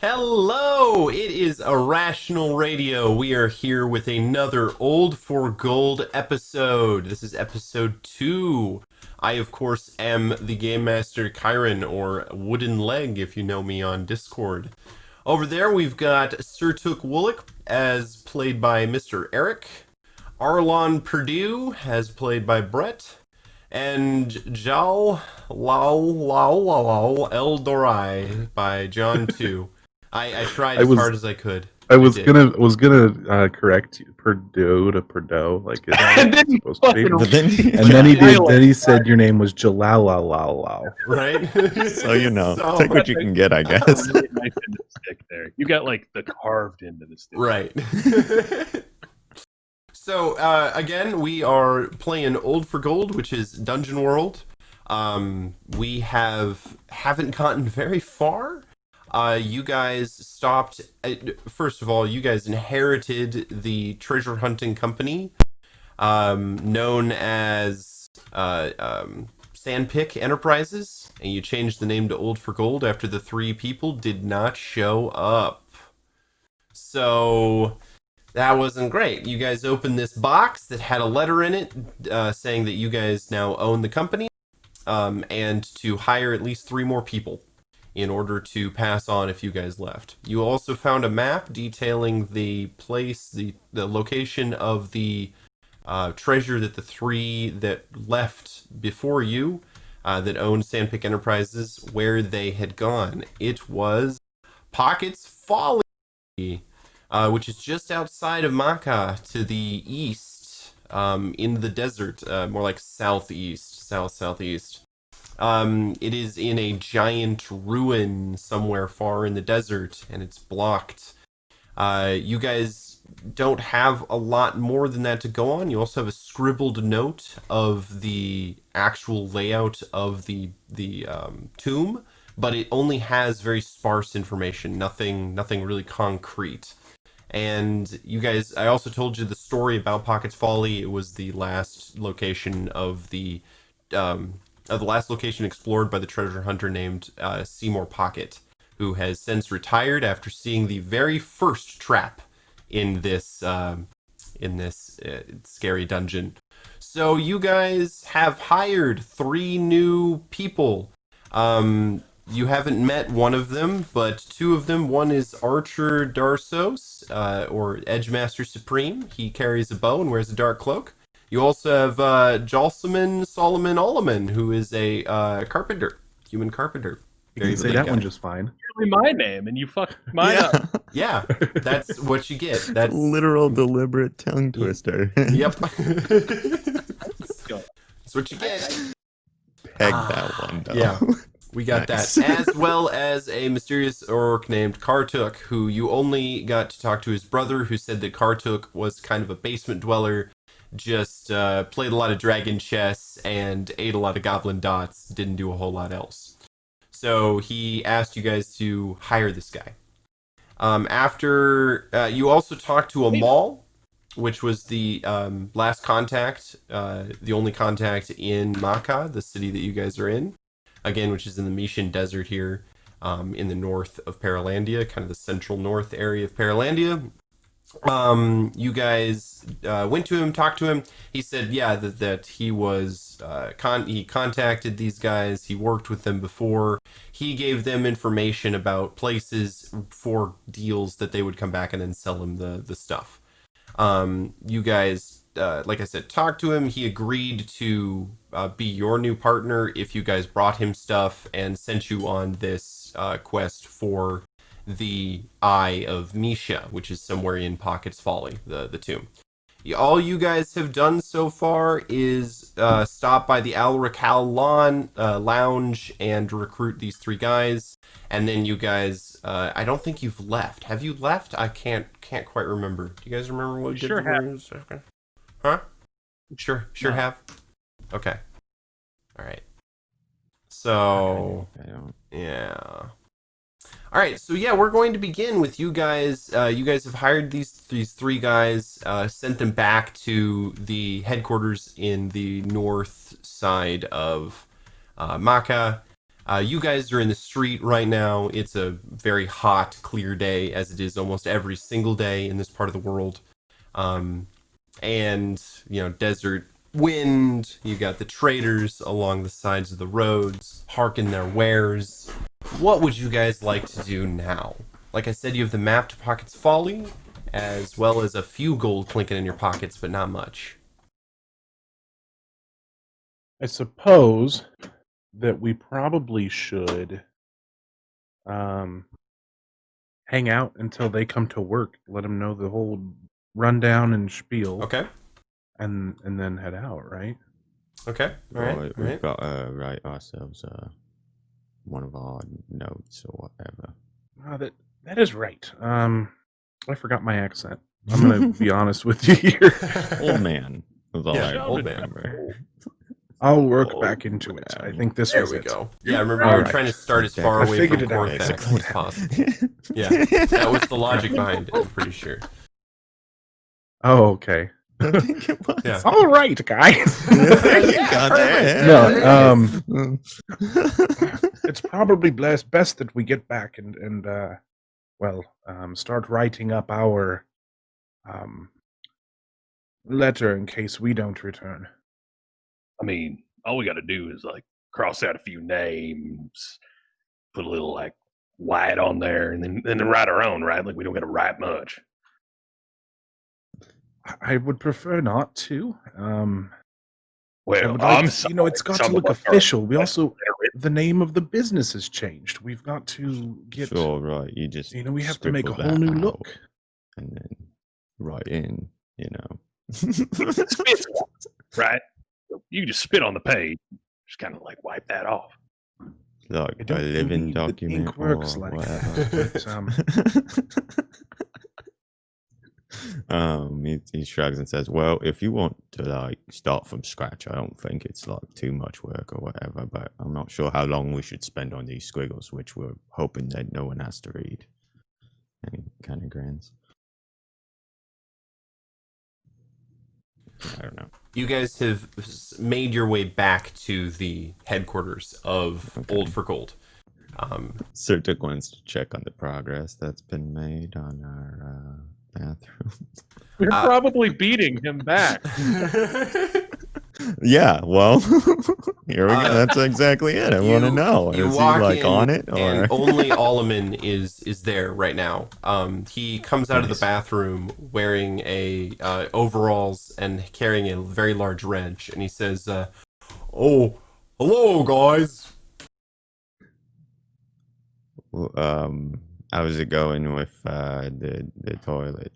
Hello! It is Irrational Radio. We are here with another Old for Gold episode. This is episode 2. I, of course, am the Game Master Kyron, or Wooden Leg if you know me on Discord. Over there, we've got Sir Took Woolick, as played by Mr. Eric. Arlon Purdue, as played by Brett. And Jal Lao Lao Lao Lao El Dorai by John 2. I tried I as was hard as I could. I I was did. gonna correct you, Purdue to Purdue, like And then it's you supposed to be. fucking But then, And then he did. highlight Then he said your name was Jalalalalal. Right? so you know, So- take what you can get, I guess. really nice into the stick there. You got like the carved into the stick. Right. So, again, we are playing Old for Gold, which is Dungeon World. We haven't gotten very far. You guys stopped. First of all, you guys inherited the treasure hunting company, known as Sandpick Enterprises, and you changed the name to Old for Gold after the 3 people did not show up. So that wasn't great. You guys opened this box that had a letter in it saying that you guys now own the company, and to hire at least 3 more people in order to pass on if you guys left. You also found a map detailing the place, the location of the treasure that the 3 that left before you, that owned Sandpick Enterprises, where they had gone. It was Pocket's Folly, which is just outside of Maca to the east, in the desert, more like southeast. It is in a giant ruin somewhere far in the desert, and it's blocked. You guys don't have a lot more than that to go on. You also have a scribbled note of the actual layout of the tomb, but it only has very sparse information, nothing really concrete. And you guys, I also told you the story about Pocket's Folly. It was the last location of the last location explored by the treasure hunter named Seymour Pocket, who has since retired after seeing the very first trap in this scary dungeon. So you guys have hired 3 new people. You haven't met one of them, but 2 of them. One is Archer Darsos, or Edgemaster Supreme. He carries a bow and wears a dark cloak. You also have Jalsaman Solomon Olaman, who is a carpenter, human carpenter. You can say that one just fine. Really my name, and you fucked mine up. Yeah, that's what you get. That's Literal deliberate tongue twister. Yep. Let's go. That's what you get. Peg that one, though. Yeah, we got Nice. that. As well as a mysterious orc named Kartuk, who you only got to talk to his brother, who said that Kartuk was kind of a basement dweller, just played a lot of dragon chess and ate a lot of goblin dots, didn't do a whole lot else. So he asked you guys to hire this guy. After you also talked to a mall, which was the last contact, the only contact in Maca, the city that you guys are in, again, which is in the Mishan Desert here, in the north of Paralandia, kind of the central north area of Paralandia. You guys went to him, talked to him. He said, yeah, that he was he contacted these guys. He worked with them before. He gave them information about places for deals that they would come back and then sell him the stuff. You guys, like I said, talked to him. He agreed to be your new partner if you guys brought him stuff and sent you on this quest for the Eye of Misha, which is somewhere in Pocket's Folly, the tomb. All you guys have done so far is stop by the Al Rakal lounge and recruit these 3 guys, and then you guys, I don't think you've left. Have you left? I can't quite remember. Do you guys remember what we did? Sure have. Okay. Huh? Sure No. have. Okay. All right. So I don't. yeah. All right, so yeah, we're going to begin with you guys. You guys have hired these 3 guys, sent them back to the headquarters in the north side of Maca. You guys are in the street right now. It's a very hot, clear day, as it is almost every single day in this part of the world. Um, and, desert wind. You got the traders along the sides of the roads, hawking their wares. What would you guys like to do now? Like I said, you have the map to Pockets Folly, as well as a few gold clinking in your pockets, but not much. I suppose that we probably should hang out until they come to work. Let them know the whole rundown and spiel. Okay. And then head out, right? Okay. All right. Right, All we've right. got to write ourselves one of our notes or whatever. That is right. I forgot my accent. I'm gonna be honest with you here. Old man. Was all Yeah, I old man. remember. I'll work Oh, back into it. I man. think this There was we it. go. Yeah, remember All you were right. trying to start as far I away figured from it out. Cortex Basically. as possible. Yeah, that was the logic behind it, I'm pretty sure. Oh, okay. I think it was. Yeah. All right, guys. There you Yeah, go. perfect. No, There it's probably best that we get back and start writing up our letter in case we don't return. I mean, all we got to do is like cross out a few names, put a little like white on there, and then write our own. Right? Like we don't got to write much. I would prefer not to. I Well, would like I'm to- sorry. it's got Some to look of us are- official. We also the name of the business has changed. We've got to get. Sure, right. You just We have to make a scribble whole new that look. out and then write in, Spit, right? You can just spit on the page, just kind of like wipe that off. like I a don't living believe that document ink works or like whatever. that, He shrugs and says, "Well, if you want to like start from scratch, I don't think it's like too much work or whatever. But I'm not sure how long we should spend on these squiggles, which we're hoping that no one has to read." And he kind of grins. I don't know. You guys have made your way back to the headquarters of Okay. Old for Gold. Sir took wants to check on the progress that's been made on our bathroom. We're probably beating him back. Yeah, well, here we go. That's exactly it. I want to You- know. you Is he walk like in on it, or and only Alleman is there right now. He comes out of the Nice. bathroom wearing a overalls and carrying a very large wrench, and he says, "Oh, hello, guys." how's it going with the toilet?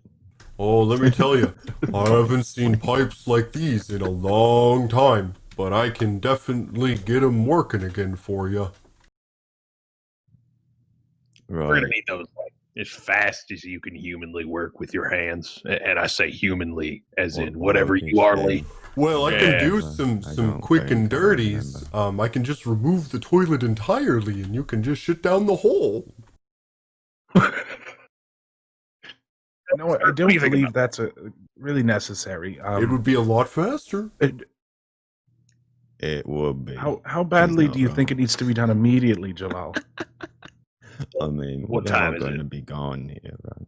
Oh, let me tell you, I haven't seen pipes like these in a long time, but I can definitely get them working again for you. We're Right. gonna need those like as fast as you can humanly work with your hands, and I say humanly as in whatever you are. Lee. Well, I Yeah, can do but some I some don't quick and think I dirties. I can just remove the toilet entirely, and you can just shit down the hole. No, I What do don't you think believe about that's really necessary. It would be a lot faster. It would be. How badly not do you think wrong. it needs to be done immediately, Jalal? I mean, What we're time all is going it? to be gone here, right?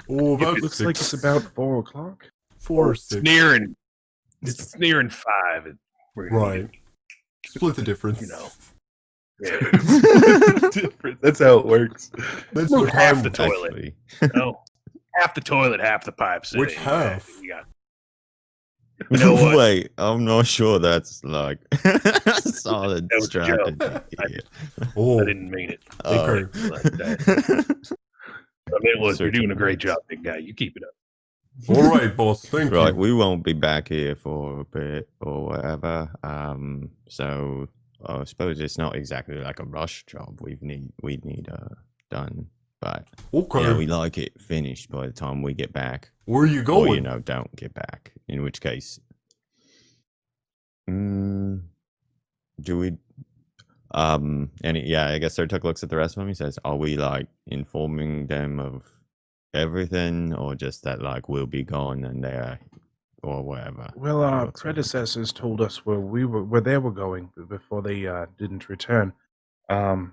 Oh, about Looks like it's about 4 o'clock. 4 or It's 6. nearing. It's nearing 5. and We're gonna Right. Split the difference. You know. Yeah. That's how it works. That's Move the half time. the toilet. Actually, No, half the toilet, half the pipes. Which half? You got. You know what? wait, I'm not sure that's like a solid That was a joke. strategy. I here. Oh, I didn't mean it. Okay. Like that. I mean, look, you're doing a great Certainly. job, big guy. You keep it up. all right, boss. Thank Right, you. we won't be back here for a bit or whatever. So I suppose it's not exactly like a rush job. We need done, but Okay. yeah, we like it finished by the time we get back, Where are you or going? don't get back. In which case, do we? I guess Sertuk looks at the rest of them. He says, "Are we like informing them of everything, or just that like we'll be gone and they're or whatever. Well, our Looks like. predecessors told us where they were going before they didn't return. I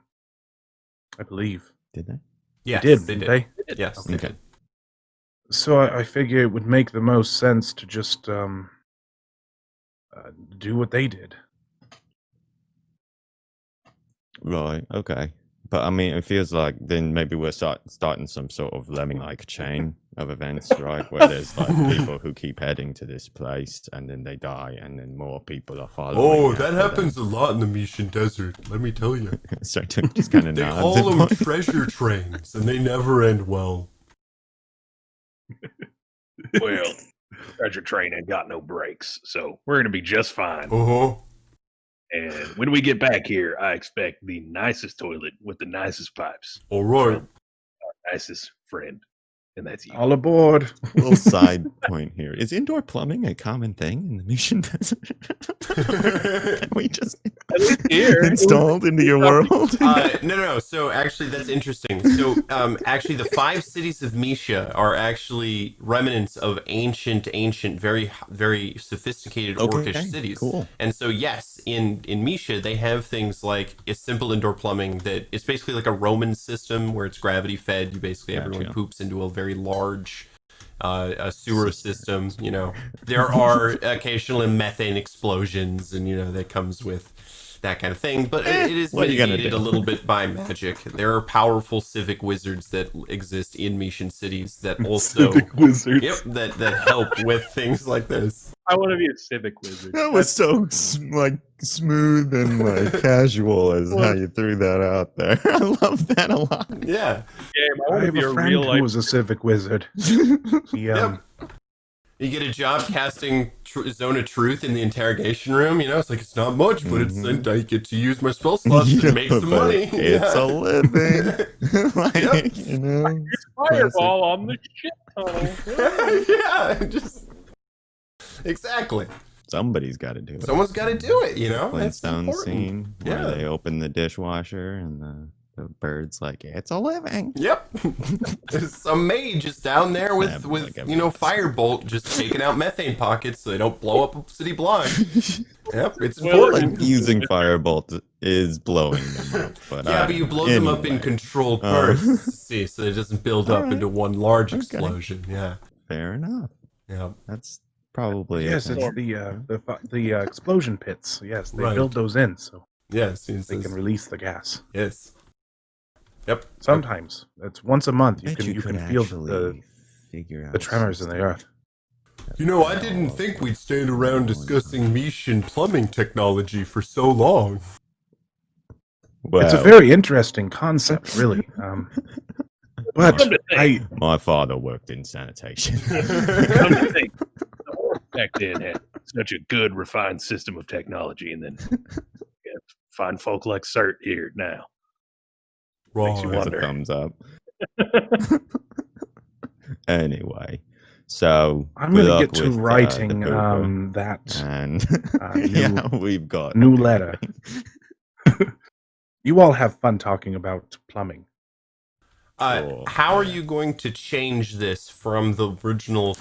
believe Did they? Yes, they did, they didn't did. they? Yes, they Okay. did. So I figure it would make the most sense to just do what they did. Right. Okay. But I mean, it feels like then maybe we're starting some sort of lemming-like chain of events, right? Where there's like people who keep heading to this place, and then they die, and then more people are following. Oh, that after happens them. a lot in the Mishan Desert, let me tell you. So just kind of They nods. call them and- treasure trains, and they never end well. Well, treasure train ain't got no brakes, so we're gonna be just fine. Uh-huh. And when we get back here, I expect the nicest toilet with the nicest pipes, All right. from our nicest friend, and that's you. All aboard. Little side point here: is indoor plumbing a common thing in the Mission Desert? Can we just At least here, installed into your world? No. So actually, that's interesting. So actually, the 5 cities of Misha are actually remnants of ancient, very, very sophisticated Okay, orcish cities. cool. And so, yes, in Misha, they have things like a simple indoor plumbing that it's basically like a Roman system where it's gravity fed. You basically everyone Gotcha. poops into a very large a sewer system. You know, there are occasionally methane explosions, and that comes with that kind of thing. But it is what are you gonna mitigated do? a little bit by magic. There are powerful civic wizards that exist in Mishan cities that also Civic wizards. yep that help with things like this. I want to be a civic wizard. That was so smooth and like casual as how you threw that out there. I love that a lot. Yeah. game. I I want to have be a a friend real who life. was a civic wizard. He, Yep. You get a job casting Zone of Truth in the interrogation room. It's like it's not much, but it's I get to use my spell slots to make some But money. It's a living. like, Yep. it's Fireball on the ship tunnel. Yeah, just exactly. Somebody's got to do it. Someone's got to do it. That's Flintstone important. scene where Yeah. they open the dishwasher and the bird's like, it's a living. Yep. Some mage is down there with Yeah, like every firebolt just taking out methane pockets so they don't blow up a city blind. Yep, it's Well, important. Like using firebolt is blowing them up. But Yeah, but you blow them up in anyway. controlled bursts, see, so it doesn't build up Alright. into one large Okay. explosion. Yeah. Fair enough. Yeah. That's probably a yes, it's thing. the explosion pits. Yes, they Right. build those in so Yes. they can release the gas. Yes. Yep. Sometimes it's once a month. You Bet can could feel actually figure out the tremors in the earth. I didn't think we'd stand around discussing niche and plumbing technology for so long. Well, It's a very interesting concept, really. But Come to think, my father worked in sanitation. come to think, the horse back then had such a good, refined system of technology, and then you have fine folk like Cert here now. Makes you There's a wonder. thumbs up. Anyway, so I'm good going to luck get to with, the writing Boober. that And new- we've got new letter. You all have fun talking about plumbing. Sure. How are you going to change this from the original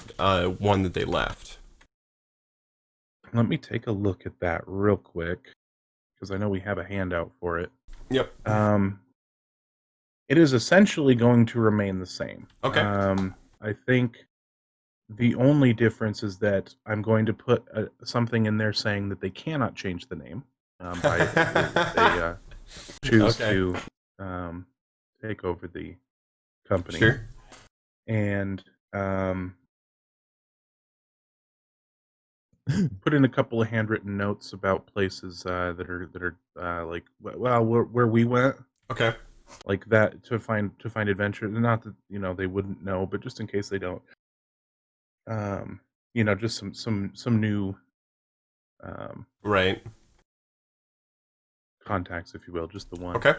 one that they left? Let me take a look at that real quick because I know we have a handout for it. Yep. It is essentially going to remain the same. Okay. I think the only difference is that I'm going to put something in there saying that they cannot change the name if they choose Okay. to take over the company. Sure. And put in a couple of handwritten notes about places that are like where we went. Okay. Like that to find adventure. Not that they wouldn't know, but just in case they don't. Just some new Right. contacts, if you will, just the one. Okay.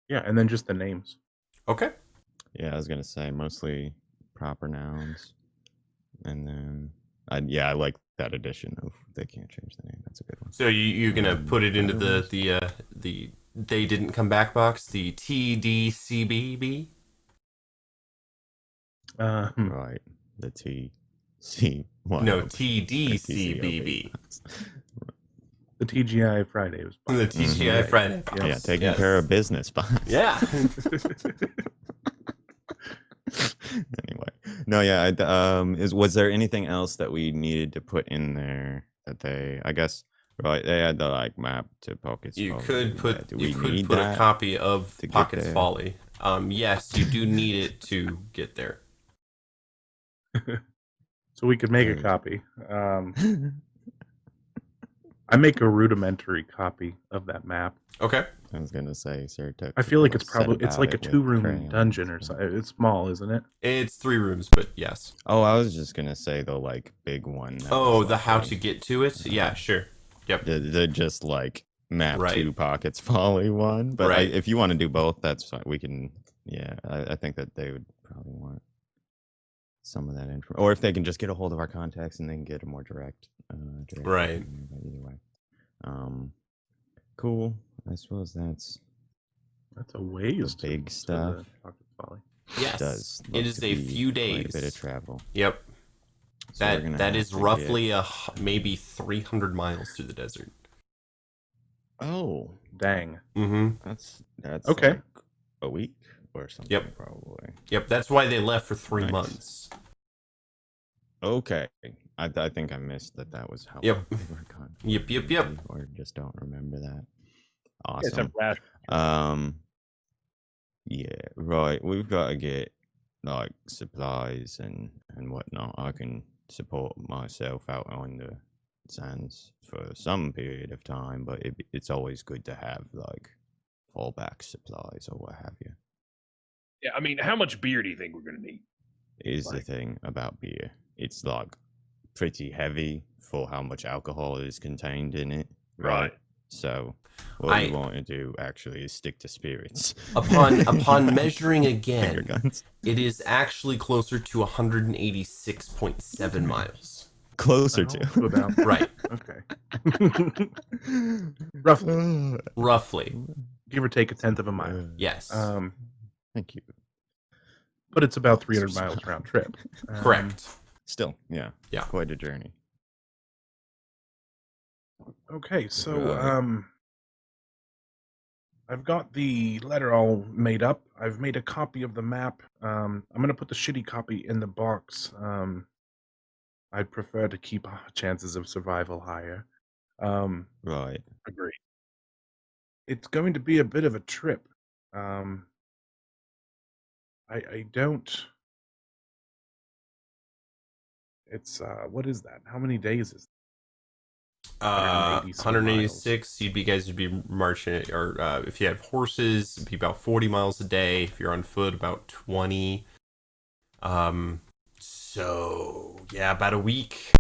Yeah, and then just the names. Okay. Yeah, I was gonna say mostly proper nouns, and then I like that addition of they can't change the name. That's a good one. So you're gonna put it into the they didn't come back box, the TDCBB. Right. The TC. No, TDCBB. The TGI Friday was The box. TGI Right. Friday. Yes. Yeah, taking Yes. care of business. Yeah. Anyway, no, yeah. Was there anything else that we needed to put in there that I guess, right? They had the like map to Pockets. You Folly could in there. put Do we need a that copy of to get Pockets there? Folly. Yes, you do need it to get there. So we could make a Good. copy. I make a rudimentary copy of that map. Okay. I was gonna say, sir. I feel like it's like a 2-room dungeon or something. It's small, isn't it? It's 3 rooms, but yes. Oh, I was just gonna say the like big one. Oh, the how to get to it? Yeah, sure. Yep. The just like map Right. 2 Pockets Folly one. But Right. if you want to do both, that's fine. We can. Yeah, I think that they would probably want some of that info, or if they can just get a hold of our contacts and they can get a more direct. Right. But either way, cool. I suppose that's a ways the big to stuff. the Pocket Folly. Yes. Does It look is to a be few quite days. a bit of travel. Yep. So we're gonna That have is to roughly get- maybe 300 miles through the desert. Oh, Dang. Mm-hmm. that's Okay. like a week or something. Yep. Probably. Yep, that's why they left for 3 Nice. months. Okay, I think I missed that was how Yep. long they were gone. Yep. Or just don't remember that. It's a Awesome. flash. Yeah, right. We've got to get like supplies and whatnot. I can support myself out on the sands for some period of time, but it's always good to have like fallback supplies or what have you. Yeah, I mean, how much beer do you think we're gonna need? Is Like- the thing about beer. It's like pretty heavy for how much alcohol is contained in it. Right. So what we want to do actually is stick to spirits. Upon measuring Finger again, guns. it is actually closer to 186.7 miles. Closer Oh, to. about- Right. Okay. Roughly. Roughly. Give or take 1/10 of a mile. Yes. Thank you. But it's about 300 miles round trip. Correct. Still, yeah. Yeah. Quite a journey. Okay, so Right. I've got the letter all made up. I've made a copy of the map. I'm gonna put the shitty copy in the box. I'd prefer to keep chances of survival higher. Right. Agree. It's going to be a bit of a trip. I don't. It's what is that? How many days is? 180 some 186. You guys would be marching it, or if you had horses, it'd be about 40 miles a day. If you're on foot, about 20. So yeah, about a week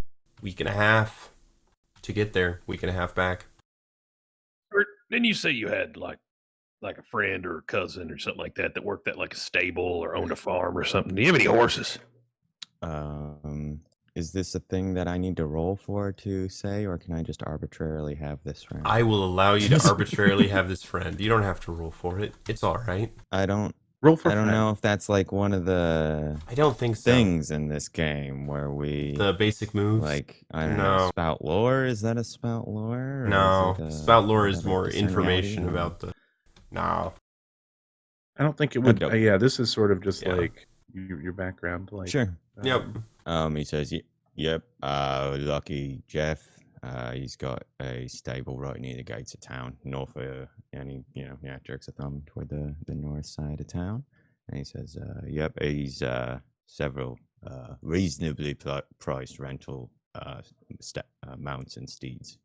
and a half to get there. Week and a half back. Or didn't you say you had like a friend or a cousin or something like that worked at like a stable or owned a farm or something? Do you have any horses? Is this a thing that I need to roll for to say, or can I just arbitrarily have this friend? I will allow you to arbitrarily have this friend. You don't have to roll for it. It's all right. I don't Roll for I don't friend. know if that's like one of the I don't think so. things in this game where we The basic moves. like I don't know, No. spout lore. Is that a spout lore? Or No, is it spout lore is that a more discern information reality? about the. No. I don't think it would. Okay. Yeah, this is sort of just Yeah. like your background. Like, Sure. Yep. He says, "Yep. Lucky Jeff. He's got a stable right near the gates of town, north of, and he, jerks a thumb toward the north side of town. And he says, yep, he's several reasonably priced rental mounts and steeds.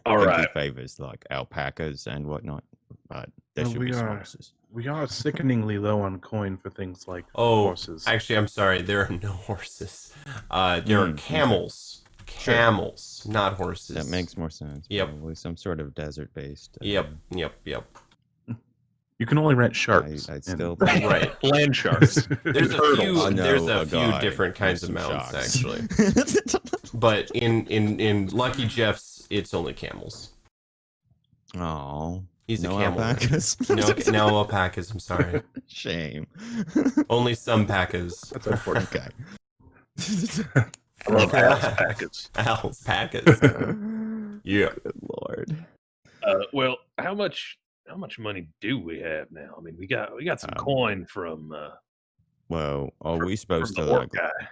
All I think right. he favors like alpacas and whatnot, but there Well, should we be some are- horses. we are sickeningly low on coin for things like Oh, horses. actually, I'm sorry. There are no horses. There are okay. camels. Sure. Camels, not horses. That makes more sense. Yep. Probably some sort of desert-based. Yep. You can only rent sharks. I'd and- still Right. Land sharks. There's a Turtles. few. I know There's a few guy different kinds with of some mounts, sharks. actually. But in Lucky Jeff's, it's only camels. Oh, He's no a camel. alpacas. No alpacas. I'm sorry. Shame. Only some pacas. That's unfortunate. Okay. I love alpacas. Alpacas. Yeah. Good lord. Well, how much money do we have now? I mean, we got some coin from Well, are we from supposed the to orc like? guy.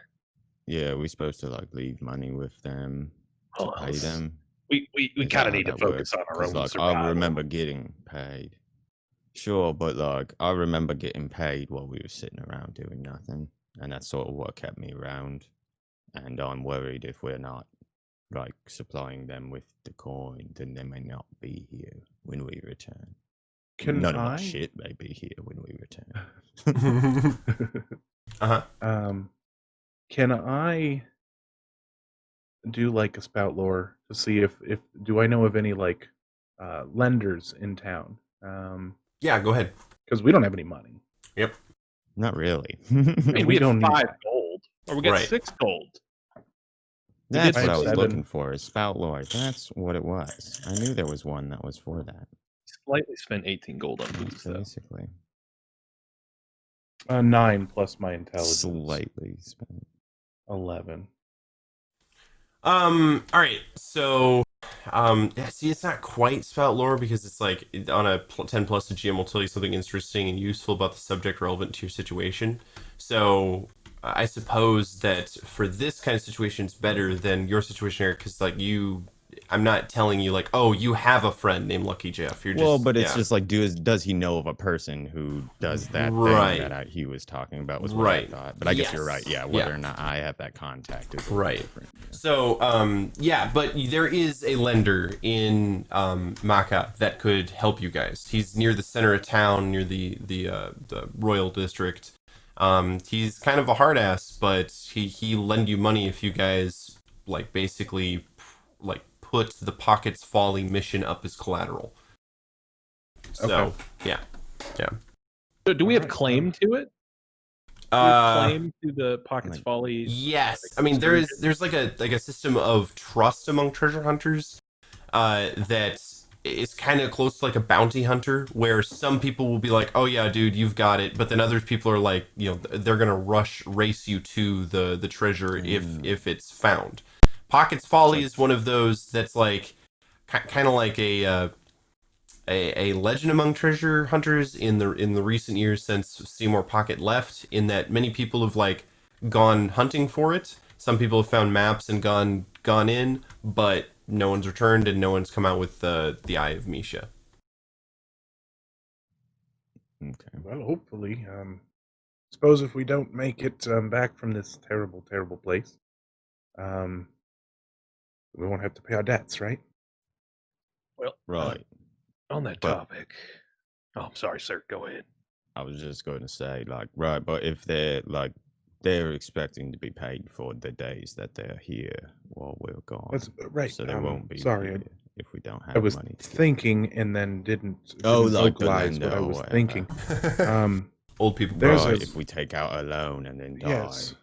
Yeah, we supposed to like leave money with them to Oh, pay them. we Is kind that of how need to that focus works? on our Because own like I survival. remember getting paid. Sure, but like I remember getting paid while we were sitting around doing nothing, and that's sort of what kept me around. And I'm worried if we're not like supplying them with the coin, then they may not be here when we return. Can None of I? our shit may be here when we return. Uh-huh. Can I do like a spout lore to see if do I know of any like lenders in town? Yeah, go ahead. Because we don't have any money. Yep. Not really. Hey, we we have don't need 5 that. gold, or we got Right. 6 gold. That's I what have I was 7. looking for. Is spout lore. That's what it was. I knew there was one that was for that. Slightly spent 18 gold on That's booze, though. basically 9 plus my intelligence. slightly spent. 11. All right. So, yeah, see, it's not quite spout lore because it's like on a 10 plus, the GM will tell you something interesting and useful about the subject relevant to your situation. So, I suppose that for this kind of situation, it's better than your situation, Eric, because like I'm not telling you like, oh, you have a friend named Lucky Jeff. You're Well, just, but it's yeah. just like, does he know of a person who does that Right. thing that he was talking about? Was what Right. I thought. But I guess you're Yes. right. Yeah, whether Yeah. or not I have that contact is a Right. little different. Yeah. So, yeah, but there is a lender in Maka that could help you guys. He's near the center of town, near the Royal District. He's kind of a hard ass, but he lend you money if you guys like basically like put the Pockets Folly mission up as collateral. So, Okay. yeah. So do we have Alright, claim to it? Do we have claim to the Pockets like- Folly? Yes, like, I mean excursion? there's like a system of trust among treasure hunters that is kind of close to like a bounty hunter, where some people will be like, oh yeah, dude, you've got it, but then other people are like, you know, they're gonna race you to the treasure if it's found. Pockets Folly is one of those that's like kind of like a legend among treasure hunters in the recent years since Seymour Pocket left, in that many people have like gone hunting for it. Some people have found maps and gone in, but no one's returned and no one's come out with the Eye of Misha. Okay. Well, hopefully. Suppose if we don't make it back from this terrible, terrible place, we won't have to pay our debts, right? Well, Right. on that But- topic. Oh, I'm sorry, sir. Go ahead. I was just going to say, like, right, but if they're expecting to be paid for the days that they're here while we're gone. That's right. So they won't be Sorry, here if we don't have I was money. to give. thinking and then didn't Oh, like the vocalize lender what I or was whatever. thinking. Old people. There's Right, a- if we take out a loan and then die. Yes.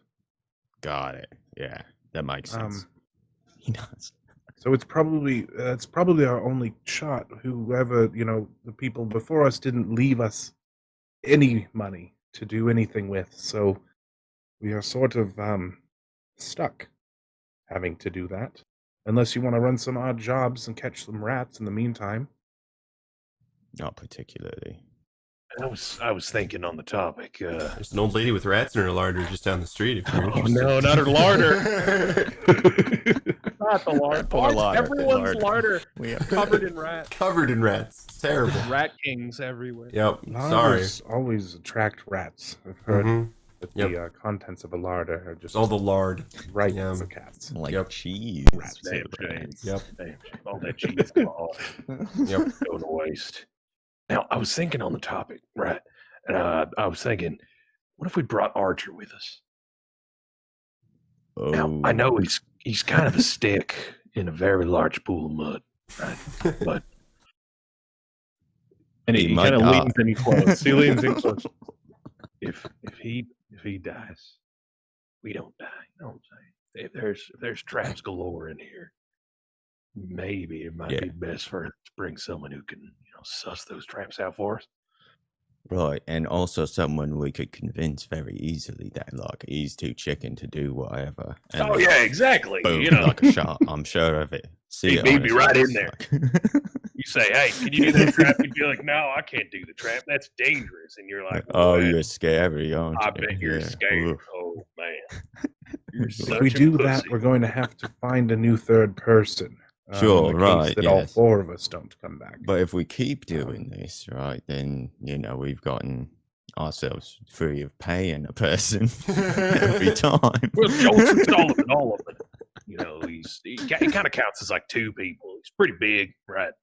Got it. Yeah, that makes sense. He does. So it's probably our only shot. Whoever, the people before us didn't leave us any money to do anything with, so we are sort of stuck having to do that. Unless you want to run some odd jobs and catch some rats in the meantime. Not particularly. I was thinking on the topic. There's an old lady with rats in her larder just down the street. If you're Oh interested. no, not her larder. Not the larder. Poor larder, Everyone's larder. larder We are covered in rats. Covered in rats. It's terrible. Rat kings everywhere. Yep. Sorry. Larders always attract rats. I've heard Mhm. that Yep. the contents of a larder are just It's all the lard. right yeah. for cats. like Yep. cheese. Rats. Damn to shame. rats. Yep. Damn shame. All that cheese all Yep. go to waste. Now, I was thinking on the topic, right? And I was thinking, what if we brought Archer with us? Oh, Now, I know he's kind of a stick in a very large pool of mud, right? But and He he might kind of die. leans in close. He leans in close. If he dies, we don't die. You know what I'm saying? If there's traps galore in here, maybe it might Yeah. be best for us to bring someone who can, suss those traps out for us. Right, and also someone we could convince very easily that like he's too chicken to do whatever. And Oh yeah, exactly. boom, like a shot. I'm sure of it. See it He'd on be his right in face, there. like- You say, "Hey, can you do that trap?" He'd be like, "No, I can't do the trap. That's dangerous." And you're like, oh, "Well, you're scary, aren't I you? bet you're Yeah. scared." Oof. Oh man, you're If such we a do pussy. that, we're going to have to find a new third person. In Sure, the case right, that all yes. 4 of us don't come back. But if we keep doing this, right, then we've gotten ourselves free of paying a person every time. Well, Joel Solomon, all of it. He kind of counts as like 2 people. He's pretty big, right?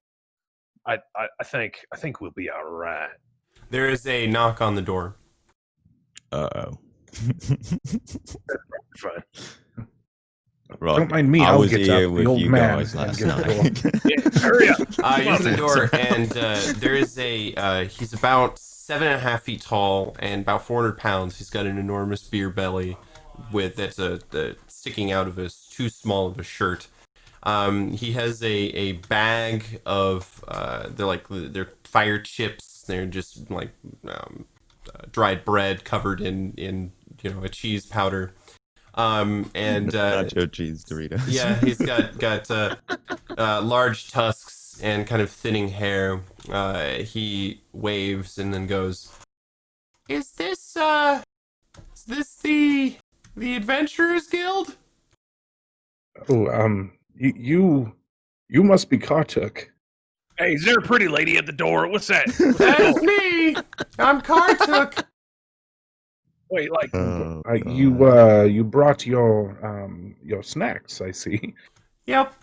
I think we'll be all right. There is a knock on the door. Uh-oh. Fine. Right. Don't mind me, I I'll was get here up. with The old you man guys and last get the night. door. Yeah, hurry up. You Come open the on, door, man. and there is he's about 7.5 feet tall and about 400 pounds. He's got an enormous beer belly that's sticking out of his too small of a shirt. He has a bag of they're fire chips. They're just like dried bread covered in a cheese powder. And Nacho cheese Doritos. yeah, he's got large tusks and kind of thinning hair. He waves and then goes, "Is this the Adventurers Guild?" Oh, you must be Kartuk. Hey, is there a pretty lady at the door? What's that? That's me. I'm Kartuk. Wait, like, Oh, You brought your snacks, I see. Yep.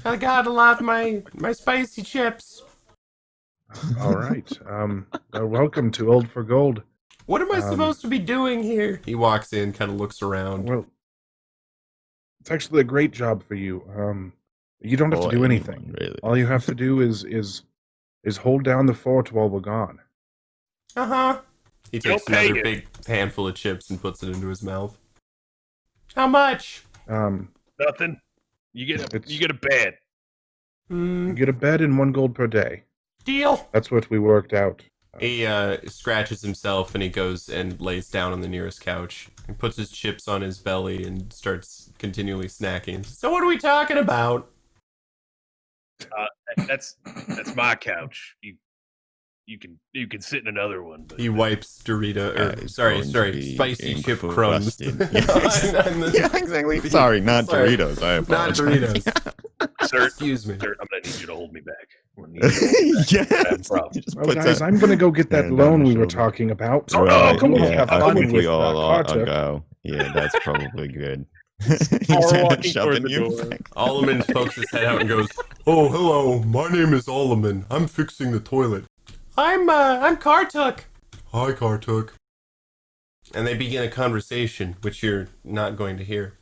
I got a lot of my spicy chips. All right. Welcome to Old for Gold. What am I supposed to be doing here? He walks in, kind of looks around. Well, it's actually a great job for you. You don't have to or do anyone, anything. really. All you have to do is hold down the fort while we're gone. Uh-huh. He takes You'll pay another it. big handful of chips and puts it into his mouth. How much? nothing. You get It's- a bed. You get a bed and 1 gold per day. Deal. That's what we worked out. He scratches himself and he goes and lays down on the nearest couch and puts his chips on his belly and starts continually snacking. So what are we talking about? That's my couch. You can sit in another one. But He wipes It's going to be spicy chip crumbs. encrusted. On the- Yeah, exactly. Sorry, not Sorry. Doritos. I Not apologize. Doritos. sir, Excuse me. sir, I'm gonna need you to hold me back. I'm gonna need you to hold me back. Yes. problem. He just Well, puts guys, a- I'm going to go get that hand on loan the we were shoulder. talking about. Oh, Right, come on, We'll yeah, have I fun think with we all ought to Kartuk. go. Yeah, that's probably good. Power He's walking shoving toward the you door. back. Alleman pokes his head out and goes, "Oh, hello. My name is Alleman. I'm fixing the toilet." I'm Kartuk. Hi, Kartuk. And they begin a conversation, which you're not going to hear.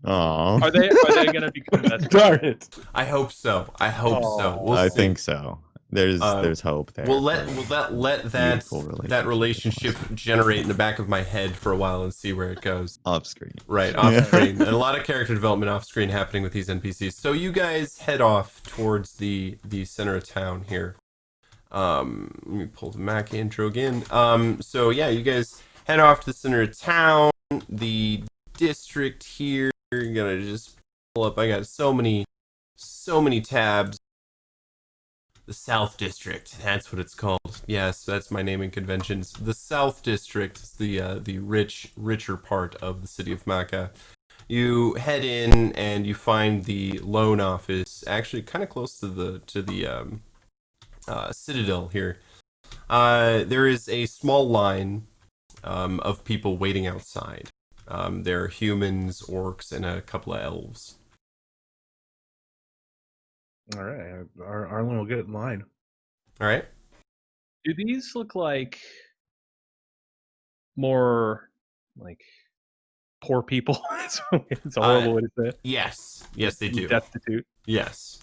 Aw. Are they gonna become best? Darn it. I hope so. I hope so. We'll I see. think so. There's hope there. We'll for let beautiful that relationship generate in the back of my head for a while and see where it goes. off screen. Right, off screen. And a lot of character development off screen happening with these NPCs. So you guys head off towards the center of town here. Let me pull the Mac intro again. So yeah, you guys head off to the center of town. The district here. You're gonna just pull up. I got so many tabs. The South District. That's what it's called. Yes, that's my naming conventions. The South District is the richer part of the city of Maca. You head in and you find the loan office actually kind of close to the citadel here. There is a small line of people waiting outside. There are humans, orcs, and a couple of elves. All right. Arlen will get in line. All right. Do these look like more like poor people? It's a horrible way to say it. Yes, they do. Destitute. Yes.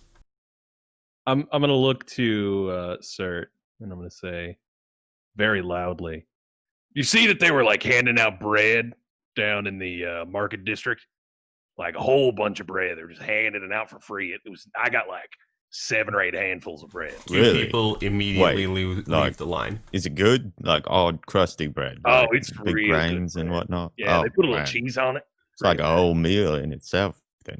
I'm gonna look to Sir, and I'm gonna say very loudly. You see that they were like handing out bread down in the market district? like a whole bunch of bread. They're just handing it out for free. I got like 7 or 8 handfuls of bread. Two Really? people immediately Wait, leave like- the line. Is it good? Like odd crusty bread? Oh, Like it's big real good grains and bread. whatnot. Yeah, they Oh, put a little man. cheese on it. It's like a whole meal in itself. Then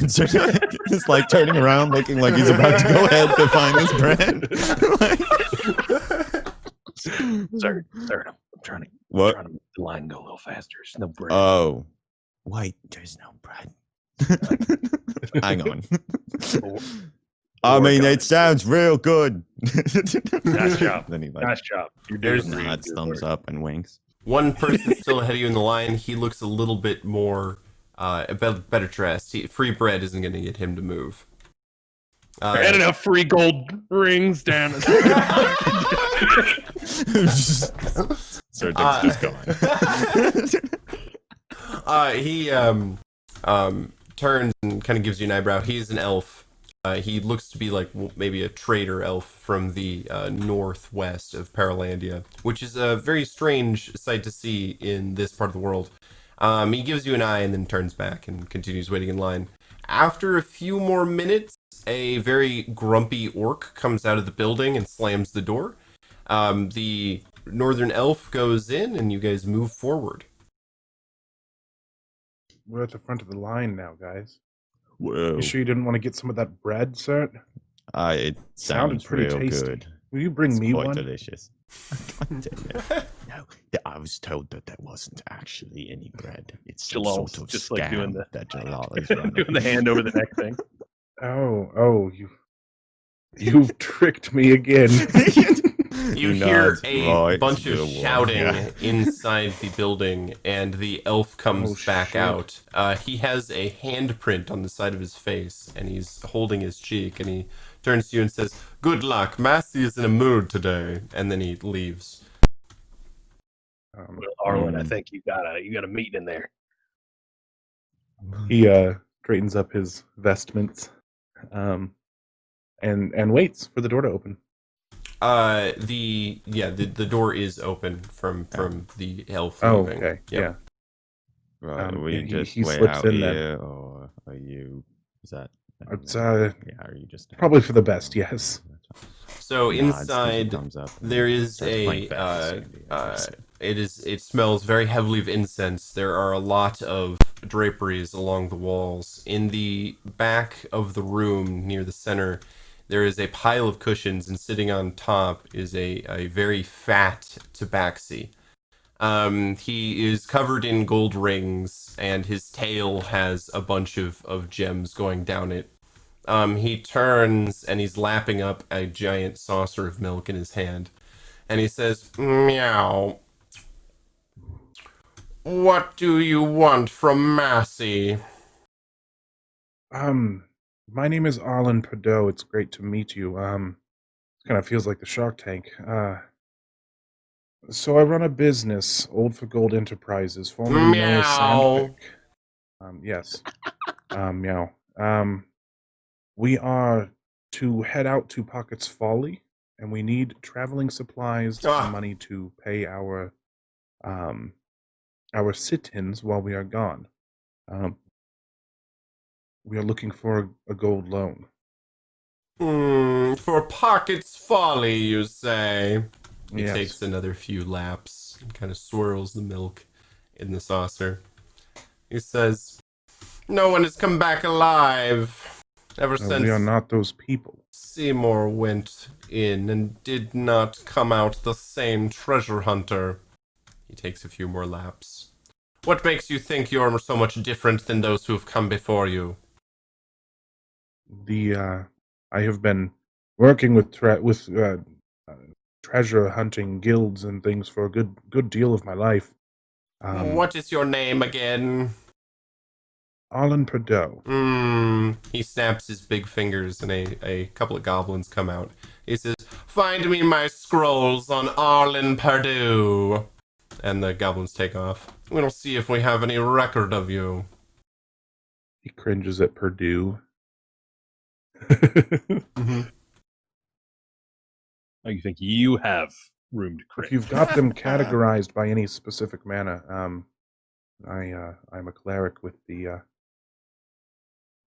so it's like turning around, looking like he's about to go ahead to find his bread. Sir, I'm trying to What? make the line go a little faster. There's no bread. Oh, wait, there's no bread. Hang on. I Work mean, on it it. sounds real good. Nice job. Then he like Nice job. You're There's doing really nods, good thumbs work. up, and winks. One person still ahead of you in the line. He looks a little bit more better dressed. Free bread isn't going to get him to move. Handing out free gold rings down. Sir Dick's just gone. He turns and kind of gives you an eyebrow. He's an elf. He looks to be like maybe a trader elf from the northwest of Paralandia, which is a very strange sight to see in this part of the world. He gives you an eye and then turns back and continues waiting in line. After a few more minutes, a very grumpy orc comes out of the building and slams the door. The northern elf goes in and you guys move forward. We're at the front of the line now, guys. Whoa. You sure you didn't want to get some of that bread, sir? It Sounded sounds pretty real tasty. good. Will you bring It's me quite one? delicious. God damn it. No, I was told that there wasn't actually any bread. It's some Jalal's sort of just scam like doing the- that Jalal is running. doing the hand over the neck thing. Oh, you've tricked me again. You He hear nods a right bunch to of the wall, shouting yeah. inside the building, and the elf comes Oh, back shit. out. He has a handprint on the side of his face, and he's holding his cheek, and he turns to you and says, "Good luck, Massey is in a mood today," and then he leaves. Well, Arlen, I think you got a meeting in there. He straightens up his vestments, and waits for the door to open. The door is open from the elf Oh, leaving. okay, Yep. Right, Um, we he- just he way slips out in then. here, or are you? Is that? It's yeah, are you just probably for the best, yes. So Nods, gives you inside thumbs up, and there is starts playing a fantasy, I guess. it smells very heavily of incense. There are a lot of draperies along the walls. In the back of the room near the center, there is a pile of cushions, and sitting on top is a very fat tabaxi. He is covered in gold rings, and his tail has a bunch of gems going down it. He turns and he's lapping up a giant saucer of milk in his hand. And he says, "Meow. What do you want from Massey?" My name is Arlen Pardo. It's great to meet you. It kind of feels like the Shark Tank. So I run a business, Old for Gold Enterprises, formerly known as Meow. Sandpick. Yes. Meow. We are to head out to Pocket's Folly, and we need traveling supplies Ah. and money to pay our sit-ins while we are gone. We are looking for a gold loan. For Pocket's Folly, you say? He Yes. takes another few laps and kind of swirls the milk in the saucer. He says, "No one has come back alive ever No, since we are not those people. Seymour went in and did not come out the same treasure hunter." He takes a few more laps. "What makes you think you're so much different than those who have come before you?" I have been working with treasure hunting guilds and things for a good deal of my life. What is your name again? Arlen Pardo. He snaps his big fingers and a couple of goblins come out. He says, "Find me my scrolls on Arlen Purdue." And the goblins take off. "We'll see if we have any record of you." He cringes at Purdue. Oh, you think you have room to cringe? If you've got them categorized by any specific mana, I'm a cleric with the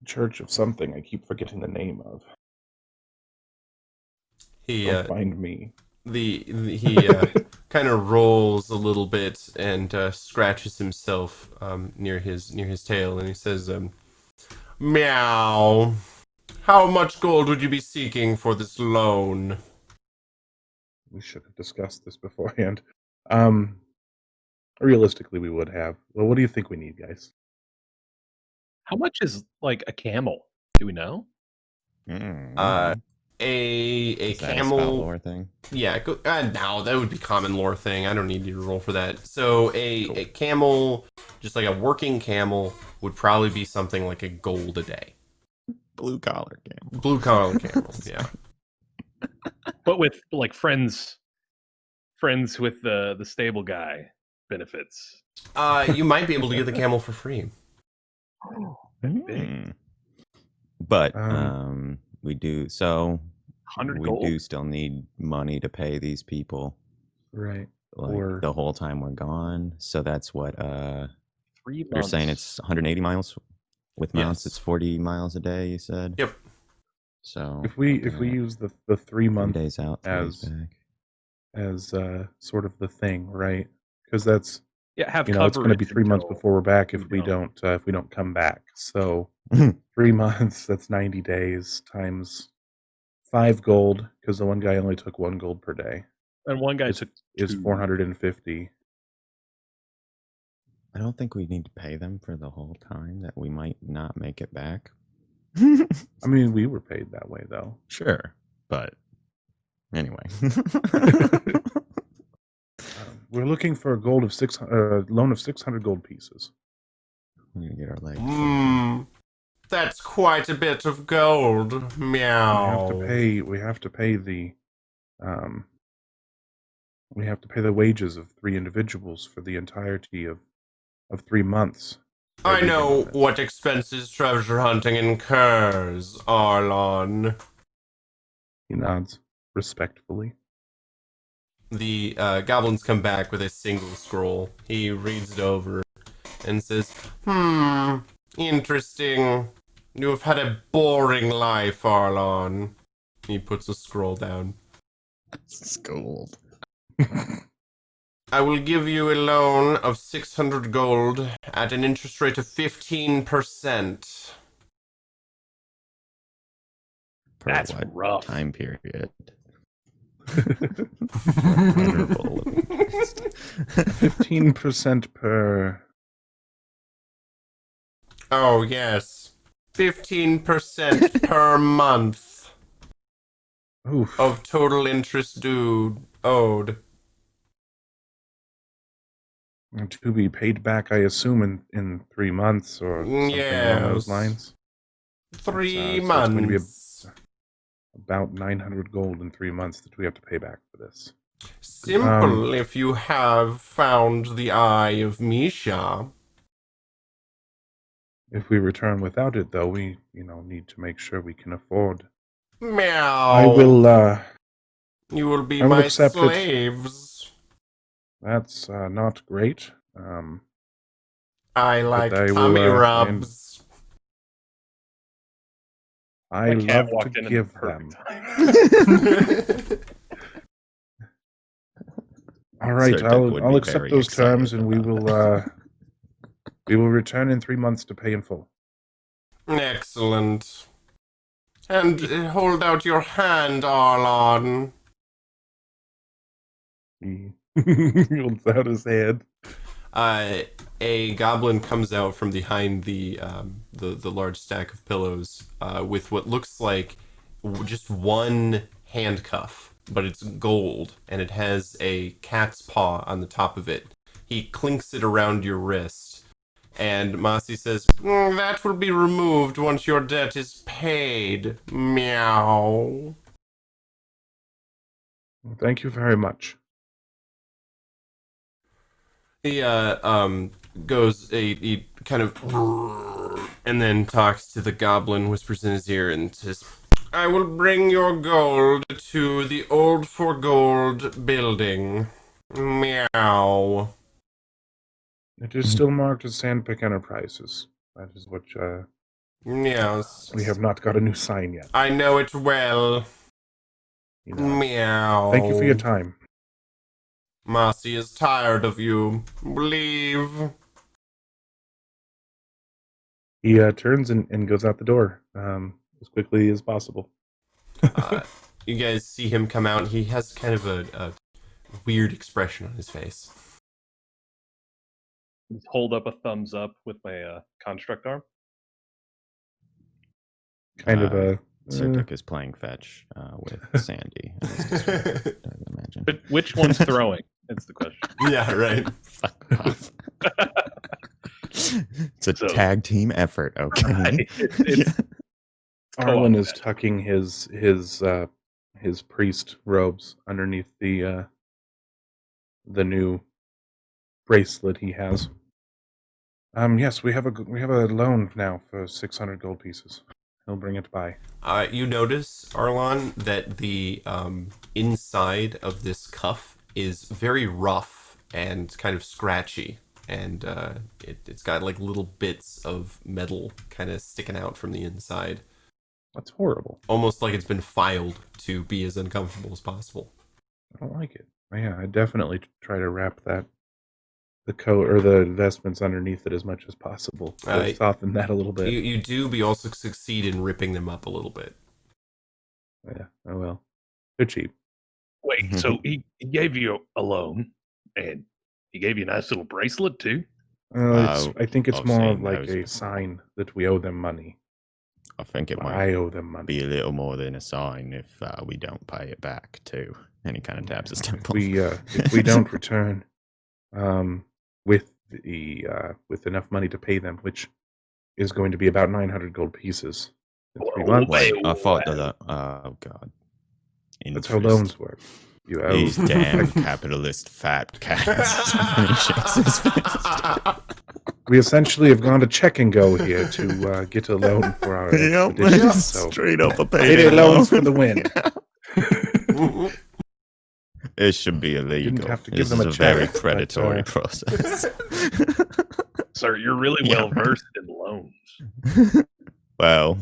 church of something. I keep forgetting the name of. He Don't mind me. he kind of rolls a little bit and scratches himself near his tail, and he says, "Meow. How much gold would you be seeking for this loan?" We should have discussed this beforehand. Um, realistically, we would have. Well, what do you think we need, guys? How much is like a camel? Do we know? Uh, Mm. a Is that a spell camel. lore thing? Yeah, no, that would be common lore thing. I don't need you to roll for that. So Cool. a camel, just like a working camel, would probably be something like a gold a day. Blue collar game. Blue collar camel, yeah. But with like friends with the stable guy benefits. You might be able to get the camel for free. Big. Mm. But we do 100 we gold? do still need money to pay these people Right. like Or the whole time we're gone. So that's what 3 months. you're saying it's 180 miles with mounts. Yes. It's 40 miles a day. You said. Yep. So if we looking at use the 3 3 month days out, 3 days back. as sort of the thing, right? Because that's Yeah, have it's going to be coverage 3 months until before we're back we if we don't come back. So Mhm. 3 months, that's 90 days times 5 gold, because the one guy only took 1 gold per day. And one guy Is took is 2. 450. I don't think we need to pay them for the whole time that we might not make it back. I mean, we were paid that way though. Sure, but anyway. We're looking for a gold of loan of 600 gold pieces. We're gonna get our legs. That's quite a bit of gold. Meow. We have to pay the wages of 3 individuals for the entirety of 3 months. I Everything know on it. what expenses treasure hunting incurs, Arlon. He nods respectfully. The goblins come back with a single scroll. He reads it over and says, interesting. You have had a boring life, Arlon. He puts a scroll down. It's gold. I will give you a loan of 600 gold at an interest rate of 15%. Per That's what rough. time period? Vulnerable. 15% per. Oh, yes. 15% per month Oof. of total interest owed. To be paid back, I assume, in 3 months or something along those Yes. lines. 3 So it's going to be months. about 900 gold in 3 months that we have to pay back for this. Simple if you have found the eye of Misha. If we return without it, though, we need to make sure we can afford. Meow. I will. You will be I will my accept it. slaves. That's not great. I like I tummy will, rubs. I My cat love walked to in give the them. perfect time. All right, Sir Dick would I'll be accept very those terms, excited and we about will. We will return in 3 months to pay in full. Excellent. And hold out your hand, Arlon. He holds out his hand. A goblin comes out from behind the large stack of pillows with what looks like just one handcuff, but it's gold and it has a cat's paw on the top of it. He clinks it around your wrist, and Masi says, "That will be removed once your debt is paid." Meow. Thank you very much. He goes he kind of and then talks to the goblin, whispers in his ear and says, "I will bring your gold to the Old for Gold building." Meow. It is still marked as Sandpick Enterprises. That is what Yes. We have not got a new sign yet. I know it well. You know. Meow. Thank you for your time. Marcy is tired of you. Leave. He turns and goes out the door as quickly as possible. You guys see him come out. He has kind of a weird expression on his face. Just hold up a thumbs up with my construct arm. Kind of a... Sirtek is playing fetch with Sandy. I imagine. But which one's throwing? That's the question. Yeah, right. Fuck off. It's a So- tag team effort, okay? It's Arlen co-op is tucking his priest robes underneath the new bracelet he has. Yes, we have a loan now for 600 gold pieces. He'll bring it by. You notice, Arlon, that the inside of this cuff is very rough and kind of scratchy, and it's got like little bits of metal kind of sticking out from the inside, That's horrible. almost like it's been filed to be as uncomfortable as possible. I don't like it. Yeah, I definitely try to wrap the coat or the vestments underneath it as much as possible to soften that a little bit. You do, but you also succeed in ripping them up a little bit. Yeah, oh well. They're cheap. Wait, so he gave you a loan, and he gave you a nice little bracelet too? I think it's I've more of seen like those a before. sign that we owe them money. I think it Or might I owe them money. be a little more than a sign if we don't pay it back too. And he kind of taps his temple. If we don't return with enough money to pay them, which is going to be about 900 gold pieces in 3 Whoa, months. Wait, I Wait, thought wow. that. Oh god. That's how Interest. loans work. You owe. These damn capitalist fat cats. And he shakes his fist. We essentially have gone to check and go here to get a loan for our expedition. So straight up a payday payday loans for loan. the win. It should be illegal. Didn't have to give This them is a a very check, but, predatory process. Sir, you're really Yeah, well right. versed in loans. Well,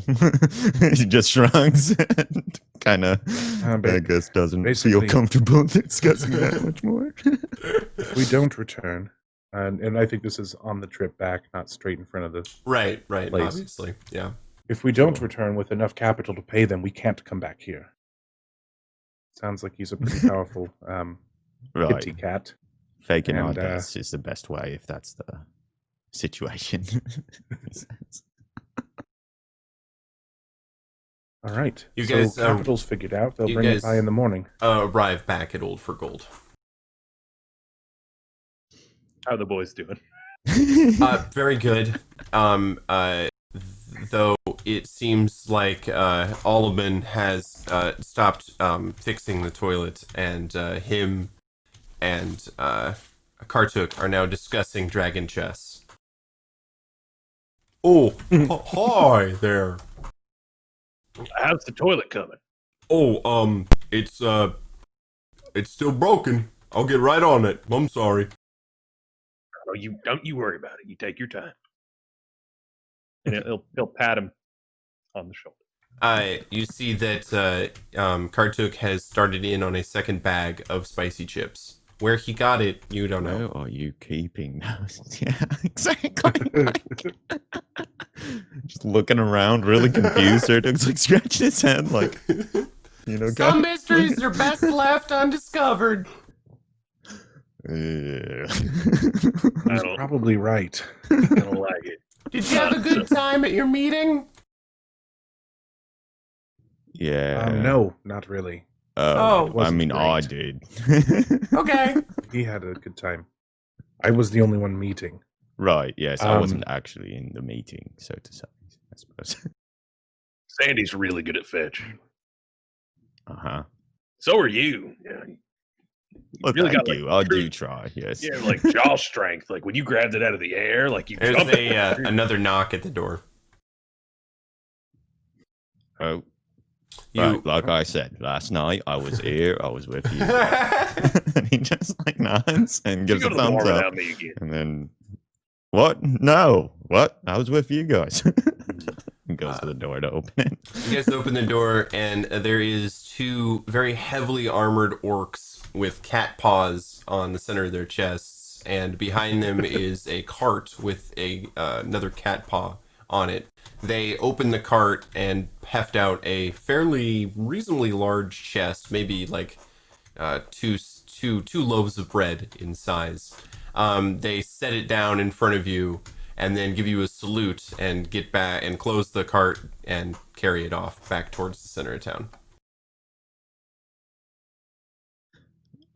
he just shrugs and kind of, I guess, doesn't feel basically- comfortable discussing that much more. If we don't return, and I think this is on the trip back, not straight in front of the. Right, Place. obviously, yeah. If we don't return with enough capital to pay them, we can't come back here. Sounds like he's a pretty powerful Right. kitty cat. Faking our And, deaths is the best way if that's the situation. All right. You so guys, capital's figured out. They'll you bring guys- it by in the morning. Arrive back at Old for Gold. How are the boys doing? Very good. Though it seems like Oliman has stopped fixing the toilet, and him and Kartuk are now discussing dragon chess. Oh, hi there. How's the toilet coming? Oh, it's still broken. I'll get right on it. I'm sorry. Oh, don't you worry about it. You take your time. And he'll pat him on the shoulder. You see that Kartuk has started in on a second bag of spicy chips. Where he got it, you don't know. Where are you keeping those? Yeah, exactly. Just looking around, really confused. Sirtuk's like scratching his head, like, you know, Some guys. mysteries are best left undiscovered. Yeah. He's don't- probably right. I don't like it. Did you have a good time at your meeting? Yeah. No, not really. Oh. It I wasn't mean, I great. did. Okay. He had a good time. I was the only one meeting. Right, yes, I Um, wasn't actually in the meeting, so to say, I suppose. Sandy's really good at fetch. Uh-huh. So are you. Yeah, Well, really thank got, like, you. I true- do try, yes. yeah, like jaw strength. Like when you grabbed it out of the air, like you There's jumped. another knock at the door. Oh, You. right, like I said, last night I was here, I was with you. And he just like nods and You gives go a to the bar thumbs up. without me again. And then, what? No, what? I was with you guys. goes to the door to open it. You guys open the door, and there is two very heavily armored orcs with cat paws on the center of their chests, and behind them is a cart with another cat paw on it. They open the cart and heft out a fairly reasonably large chest, maybe like two loaves of bread in size. They set it down in front of you and then give you a salute and get back and close the cart and carry it off back towards the center of town.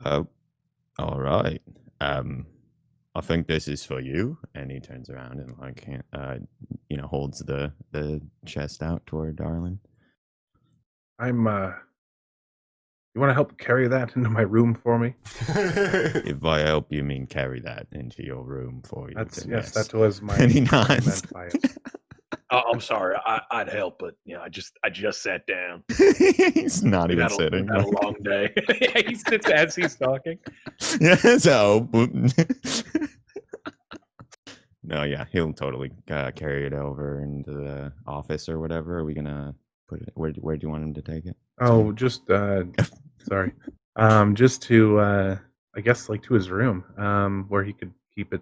All right. I think this is for you. And he turns around and like, holds the chest out toward Darlin. You want to help carry that into my room for me? If by help you mean carry that into your room for you, That's then yes, that was my And he nods. meant by it. Oh, I'm sorry. I'd help, but I just sat down. He's not We've even had sitting. a long day. He sits as he's talking. Yeah, so no, yeah, he'll totally carry it over into the office or whatever. Are we gonna put it? Where do you want him to take it? Oh, just sorry. Just to I guess like to his room, where he could keep it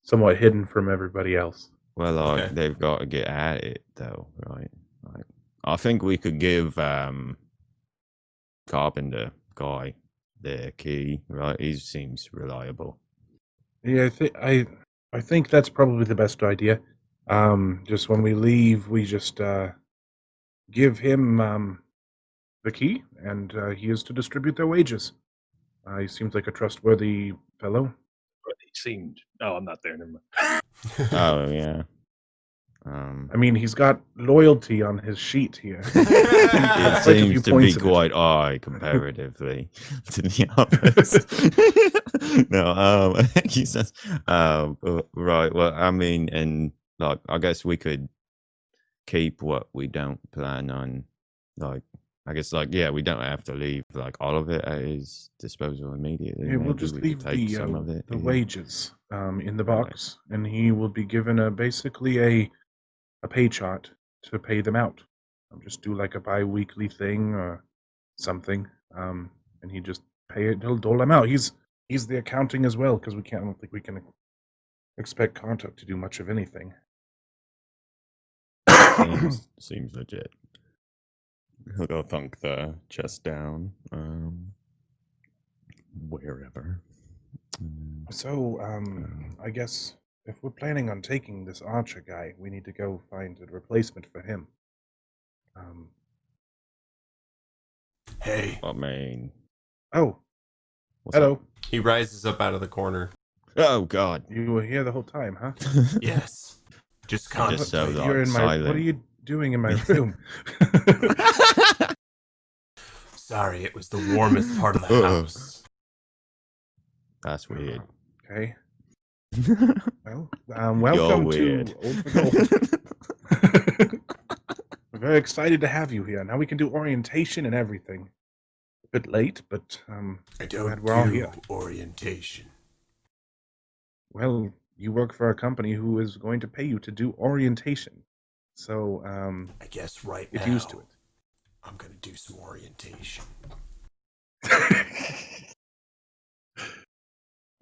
somewhat hidden from everybody else. Well, Okay. they've got to get at it though, right? Like, I think we could give Carpenter guy the key, right? He seems reliable. Yeah, I think that's probably the best idea. Just when we leave, we just give him the key, and he is to distribute their wages. He seems like a trustworthy fellow. But he seemed. Oh, I'm not there. Never mind. Oh yeah. I mean, he's got loyalty on his sheet here. It Quite a few seems to be points in it. quite high comparatively to the others. No, he says, right. Well, I mean, and like, I guess we could keep what we don't plan on. Like, I guess, like, yeah, we don't have to leave like all of it at his disposal immediately. Yeah, we'll Maybe just we could leave take some of it. the yeah. wages in the Right. box, and he will be given basically a pay chart to pay them out. Just do like a bi-weekly thing or something, and he just pay it. He'll dole them out. He's the accounting as well, because I don't think we can expect Contact to do much of anything. Seems legit. He'll go thunk the chest down. Wherever. So, I guess if we're planning on taking this Archer guy, we need to go find a replacement for him. Hey. I mean, Oh, what's hello. up? He rises up out of the corner. Oh God. You were here the whole time, huh? Yes. Just contemplate. Just so You're in my. silent. What are you doing in my room? Sorry, it was the warmest part of the Uh-oh. house. That's weird. Okay. Well, welcome weird. to Old for Gold. We're very excited to have you here. Now we can do orientation and everything. A bit late, but I glad we're all here. orientation. Well, you work for a company who is going to pay you to do orientation. So, I guess right get now used to it. I'm gonna do some orientation.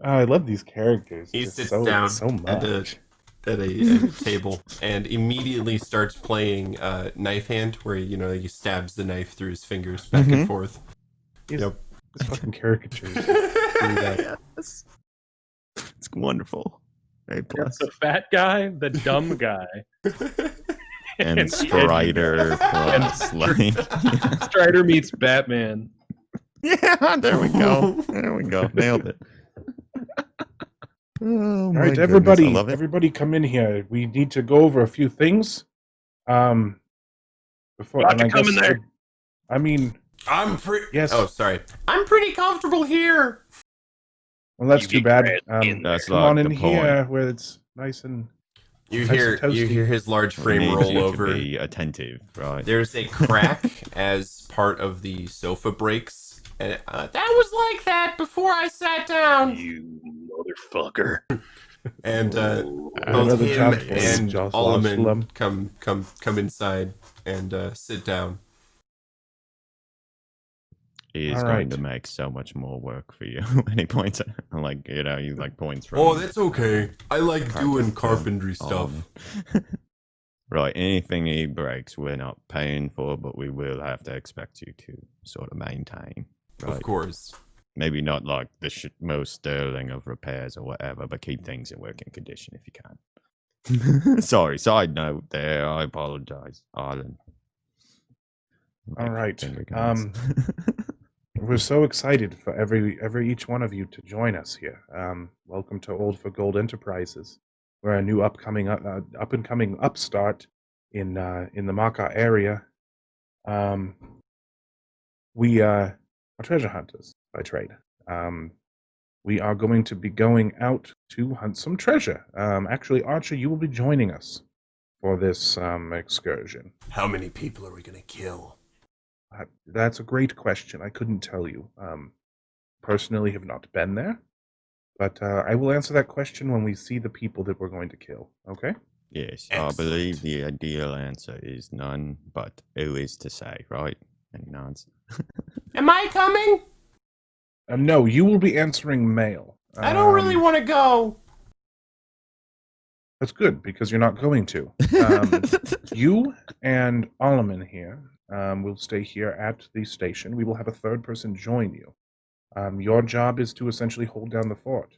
I love these characters. He just sits so down much. at a table and immediately starts playing knife hand, where he stabs the knife through his fingers back and forth. These Yep. fucking caricatures. Do that. Yes. It's wonderful. A plus. The fat guy, the dumb guy, And Strider plus like Strider meets Batman. yeah, there we go. There we go. Nailed it. Oh, All my right, goodness, everybody, I love it. everybody, come in here. We need to go over a few things. Before Watch and it I come in guess there. I mean, I'm pretty. Yes. Oh, sorry. I'm pretty comfortable here. well, that's You too get bad. right in That's Come like on in the here where it's nice and You Nice and hear toasty. his large We frame need roll you over. to be attentive, right? There's a crack as part of the sofa breaks. And that was like that before I sat down. You motherfucker. And Oh. both Another him job for you, and Jocelyn. Alleman come inside and sit down. He is All going to right. make so much more work for you. And he points at, like, you know, he like points from. Oh, that's okay. I like doing carpet to carpentry stuff. Alleman. Right, anything he breaks, we're not paying for, but we will have to expect you to sort of maintain. Right? Of course. Maybe not like the most sterling of repairs or whatever, but keep things in working condition if you can. Sorry, side note there. I apologize, Ireland. All right. Finger guns. We're so excited for each one of you to join us here. Welcome to Old for Gold Enterprises. We're a new up and coming upstart in the Maka area. We are treasure hunters by trade. We are going to be going out to hunt some treasure. Actually, Archer, you will be joining us for this excursion. How many people are we gonna kill? That's a great question. I couldn't tell you. Personally, have not been there, but I will answer that question when we see the people that we're going to kill. Okay? Yes, Excellent. I believe the ideal answer is none, but who is to say, right? And he nods. Am I coming? No, you will be answering mail. I don't really want to go. That's good because you're not going to. You and Alleman here will stay here at the station. We will have a third person join you. Your job is to essentially hold down the fort.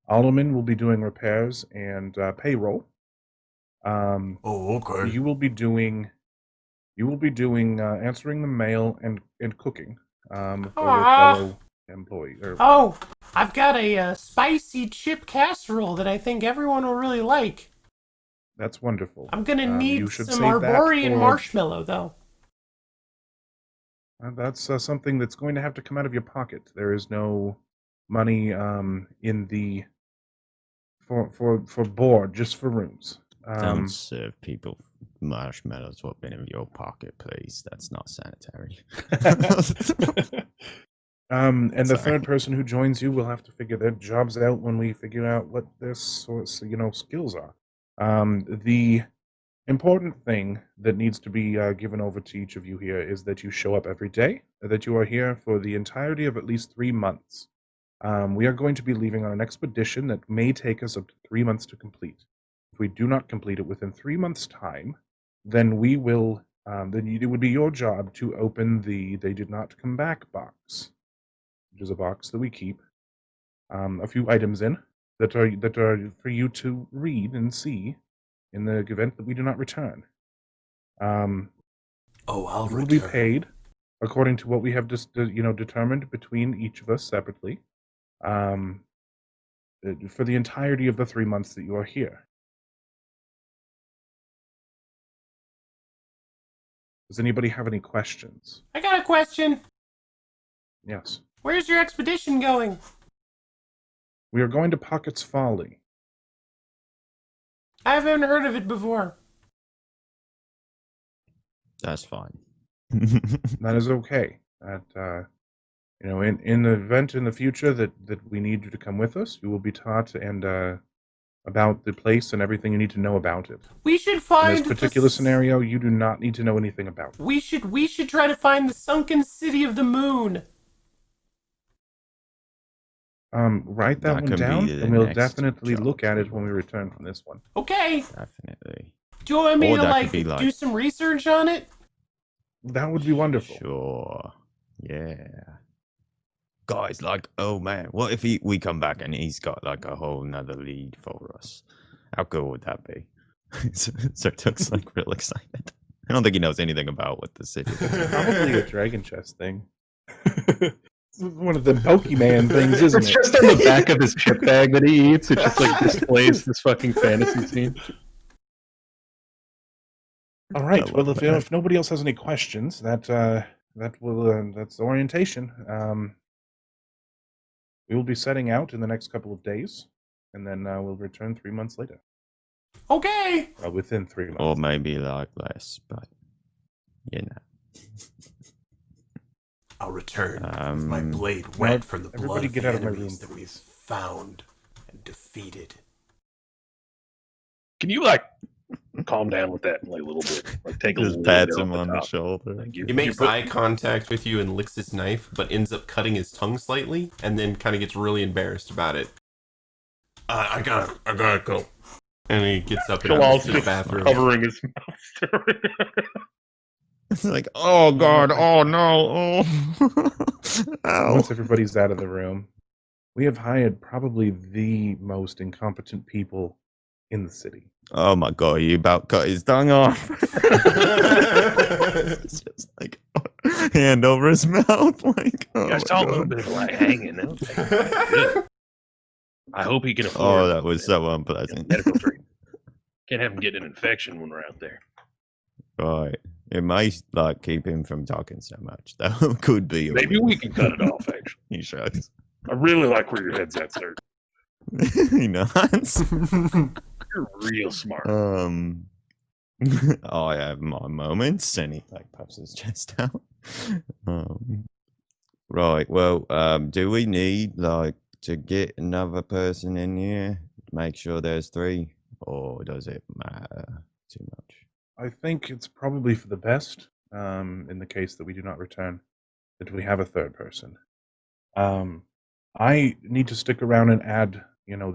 Alleman will be doing repairs and payroll. Oh, okay. You will be doing answering the mail and cooking for your fellow employee. Oh, I've got a spicy chip casserole that I think everyone will really like. That's wonderful. I'm gonna You need should some save that Arborian for- marshmallow, though. That's something that's going to have to come out of your pocket. There is no money in the for board, just for rooms. Don't serve people marshmallows up in your pocket, please. That's not sanitary. And the Sorry. third person who joins you will have to figure their jobs out when we figure out what their skills are. The important thing that needs to be given over to each of you here is that you show up every day, that you are here for the entirety of at least 3 months. We are going to be leaving on an expedition that may take us up to 3 months to complete. If we do not complete it within 3 months' time, then we will. Then it would be your job to open the "They Did Not Come Back" box, which is a box that we keep a few items in that are for you to read and see in the event that we do not return. I'll You will be paid according to what we have determined between each of us separately for the entirety of the 3 months that you are here. Does anybody have any questions? I got a question. Yes. Where's your expedition going? We are going to Pocket's Folly. I haven't heard of it before. That's fine. That is okay. That in the event in the future that we need you to come with us, you will be taught and about the place and everything you need to know about it. We should In find this particular scenario, you do not need to know anything about it. We should try to find the sunken city of the moon. Write that That one can be down, the and we'll next definitely job look at as it when we well. return from this one. Okay. Definitely. Do you want me Or to that could be like- do some research on it? That would be wonderful. Sure. Yeah. Guys, like, oh man, what if we come back and he's got like a whole nother lead for us? How cool would that be? So Tuck's like real excited. I don't think he knows anything about what the city is. Probably a dragon chest thing. It's one of the Pokemon things, isn't It's it? just on the back of his chip bag that he eats. It just like displays this fucking fantasy scene. All right. I Well, love if nobody else has any questions, that's the orientation. We will be setting out in the next couple of days, and then we'll return 3 months later. Okay. Within 3 months. Or maybe like less, but you know. I'll return with my blade Mark, wet from the blood everybody of get the out of my enemies room, that we've please. found and defeated. Can you like calm down with that like a little bit? Like take a Just little pats bit him off on the the top. shoulder. Like He makes eye contact with you and licks his knife, but ends up cutting his tongue slightly, and then kind of gets really embarrassed about it. I gotta go. And he gets up and Jalal's goes to the just bathroom. covering his mouth. It's like, oh god, oh no, oh. Ow. Once everybody's out of the room, we have hired probably the most incompetent people in the city. Oh my god, you about cut his tongue off. It's just like hand over his mouth, like oh I my saw a little God. bit of like hanging. That was good. I hope he can afford. Oh, that was so unpleasant. medical treatment. Can't have him getting an infection when we're out there. Right. It may like keep him from talking so much. That could be a Maybe win. we can cut it off. Actually, He shrugs. I really like where your head's at, sir. He nods. You're real smart. I have my moments, and he like puffs his chest out. Right. Well, do we need like to get another person in here to make sure there's 3, or does it matter too much? I think it's probably for the best, in the case that we do not return, that we have a third person. I need to stick around and add,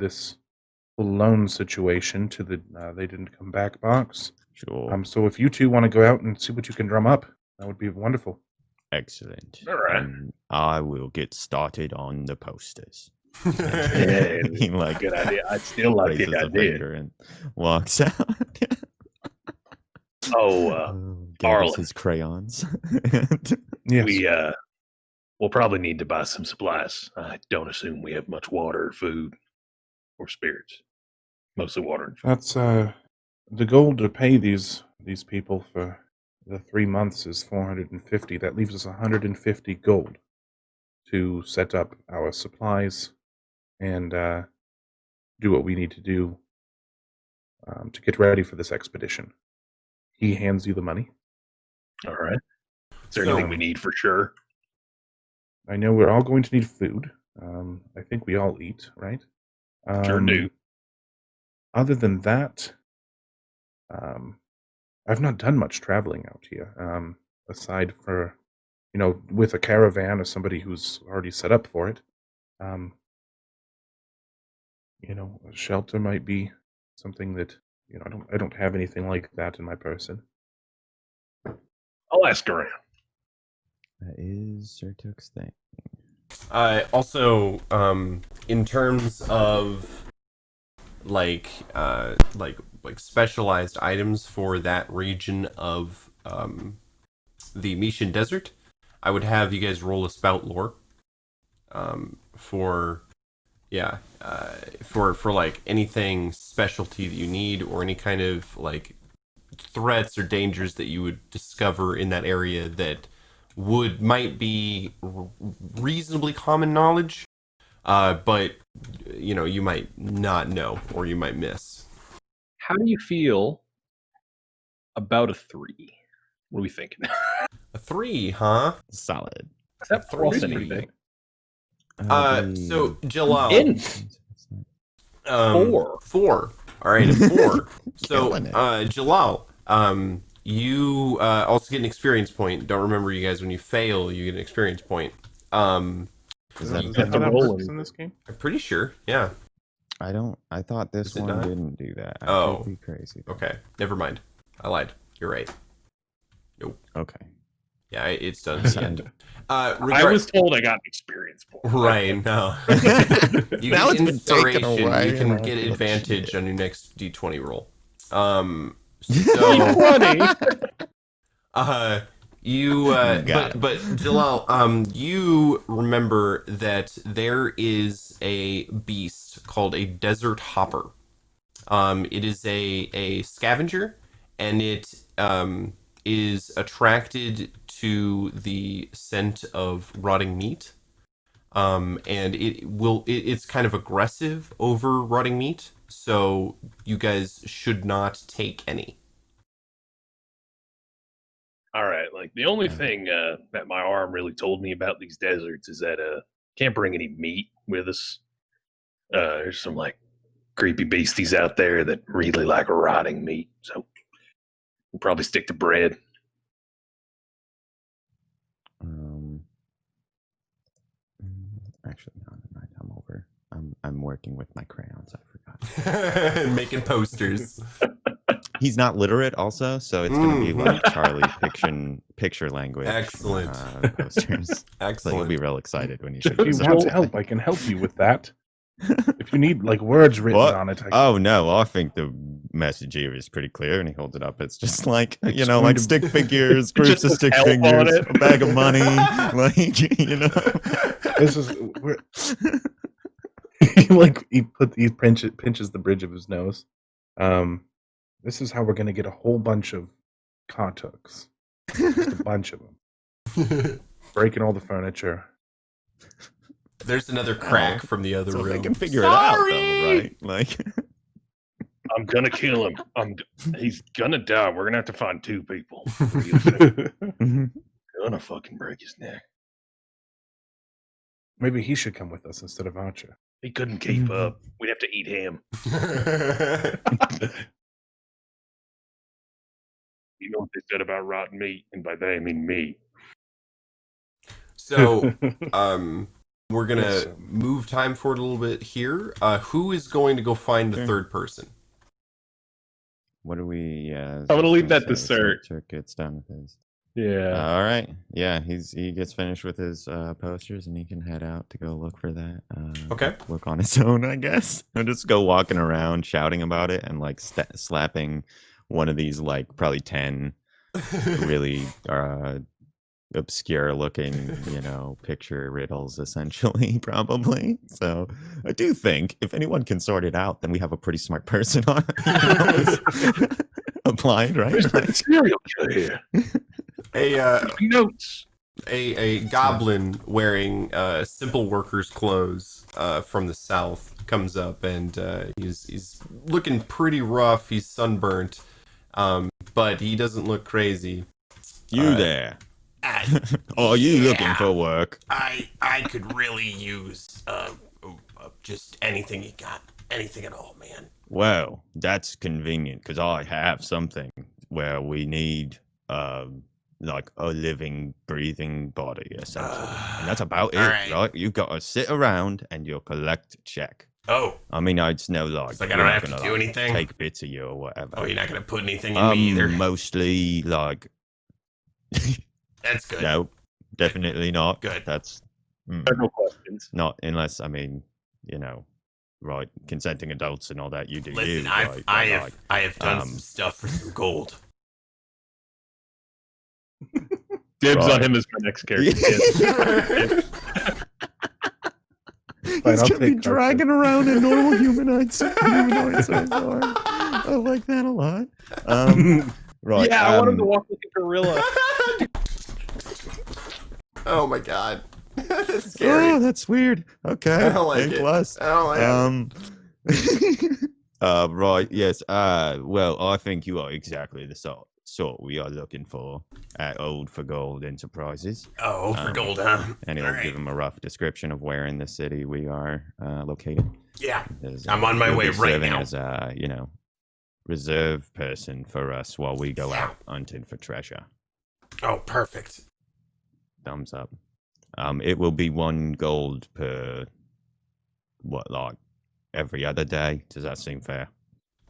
this loan situation to the they didn't come back box. Sure. So if you two want to go out and see what you can drum up, that would be wonderful. Excellent. All right. And I will get started on the posters. Yeah, He like good idea. I still like raises the a idea. finger and walks out. Oh, Gathers Arlen. his crayons. Yes. We'll probably need to buy some supplies. I don't assume we have much water, food, or spirits. Mostly water and food. That's the goal to pay these people for the 3 months is 450. That leaves us 150 gold to set up our supplies and do what we need to do to get ready for this expedition. He hands you the money. All right. Is there So- anything we need for sure? I know we're all going to need food. I think we all eat, right? Sure do. Other than that, I've not done much traveling out here. Aside for, with a caravan or somebody who's already set up for it. A shelter might be something that I don't have anything like that in my person. I'll ask around. That is Sir Took's thing. Also, in terms of like specialized items for that region of the Mishan Desert, I would have you guys roll a spout lore for like anything specialty that you need, or any kind of like threats or dangers that you would discover in that area that might be reasonably common knowledge, but you might not know, or you might miss. How do you feel about a 3? What are we thinking? A 3, huh? Solid. Is that plus 3. anything? So Jalal, In 4. 4. All right, a 4. So Killing it. Jalal, you also get an experience point. Don't remember, you guys, when you fail, you get an experience point. Is that Is the that how the that roll works and- in this game? I'm pretty sure. Yeah. I thought this Is it one not? didn't do that. I Oh. could be crazy. Okay. Never mind. I lied. You're right. Okay. Yeah, it's done at the end. I Regard- was told I got an experience point. Right, no. You Now get it's been taken inspiration. away, You can and I get feel like advantage shit. on your next D20 roll. Got But Jalal, you remember that there is a beast called a desert hopper. It is a scavenger, and it is attracted to the scent of rotting meat. And it's kind of aggressive over rotting meat, so you guys should not take any. All right. Like the only thing that my arm really told me about these deserts is that can't bring any meat with us. There's some like creepy beasties out there that really like rotting meat. So we'll probably stick to bread. Actually, no, never mind. I'm over. I'm working with my crayons. I forgot. Making posters. He's not literate, also, so it's gonna be like Charlie picture language. Excellent. Posters. So you'll Excellent. be real excited when you If see you them. want help, I can help you with that. If you need like words written What? on it, I can. Oh no, I think the message here is pretty clear, and he holds it up. It's just like It's you know, going like to- stick figures, groups Just of with stick help on figures, it. a bag of money, like you know. This is we're, he pinches the bridge of his nose. This is how we're gonna get a whole bunch of contacts, just a bunch of them, breaking all the furniture. There's another crack Oh, from the other So they room. can figure it out, though, Sorry! right? Like, I'm gonna kill him. He's gonna die. We're gonna have to find 2 people. Real soon. Gonna fucking break his neck. Maybe he should come with us instead of Archer. He couldn't keep up. We'd have to eat him. You know what they said about rotten meat, and by they I mean me. So, we're gonna Yes, sir. move time forward a little bit here. Who is going to go find the Sure. third person? what do we? I'm gonna leave that to Sir. Sir gets done with his. Yeah. All right. Yeah, he gets finished with his posters, and he can head out to go look for that. Okay. Look on his own, I guess. He'll just go walking around shouting about it and like slapping one of these like probably 10 really obscure looking, picture riddles, essentially, probably. So I do think if anyone can sort it out, then we have a pretty smart person on applied, right? There's Like, a serial killer here. Notes. A goblin wearing simple worker's clothes from the south comes up, and he's looking pretty rough. He's sunburnt, but he doesn't look crazy. you there? I, Are you looking yeah. for work? I could really use just anything you got, anything at all, man. Well, that's convenient because I have something where we need like a living, breathing body, essentially. And that's about it, all right. right? You've got to sit around and you'll collect a check. Oh, I mean, it's no like, like I we're don't not have to gonna, do like, anything? take bits of you or whatever. oh, you're not gonna put anything in me either. Mostly like, That's good. no, definitely not. Good. That's No questions. not unless right, consenting adults and all that. You do Listen, you. I right, have done um, some stuff for some gold. Dibs on Right. him as my next character. Yes. Fine, He's I'll gonna be take dragging around a normal humanoid so far. I like that a lot. Right. Yeah, I want him to walk like a gorilla. Oh my god, that's Oh, scary. that's weird. Okay. I don't like A it. plus. I don't like it. Right. Yes. Well, I think you are exactly the sort we are looking for at Old for Gold Enterprises. Oh, for gold, huh? And he'll All right. give him a rough description of where in the city we are located. Yeah, There's, I'm on my you'll way be right serving now. as a, reserve person for us while we go Yeah. out hunting for treasure. Oh, perfect. Thumbs up. It will be 1 gold per, like every other day? Does that seem fair?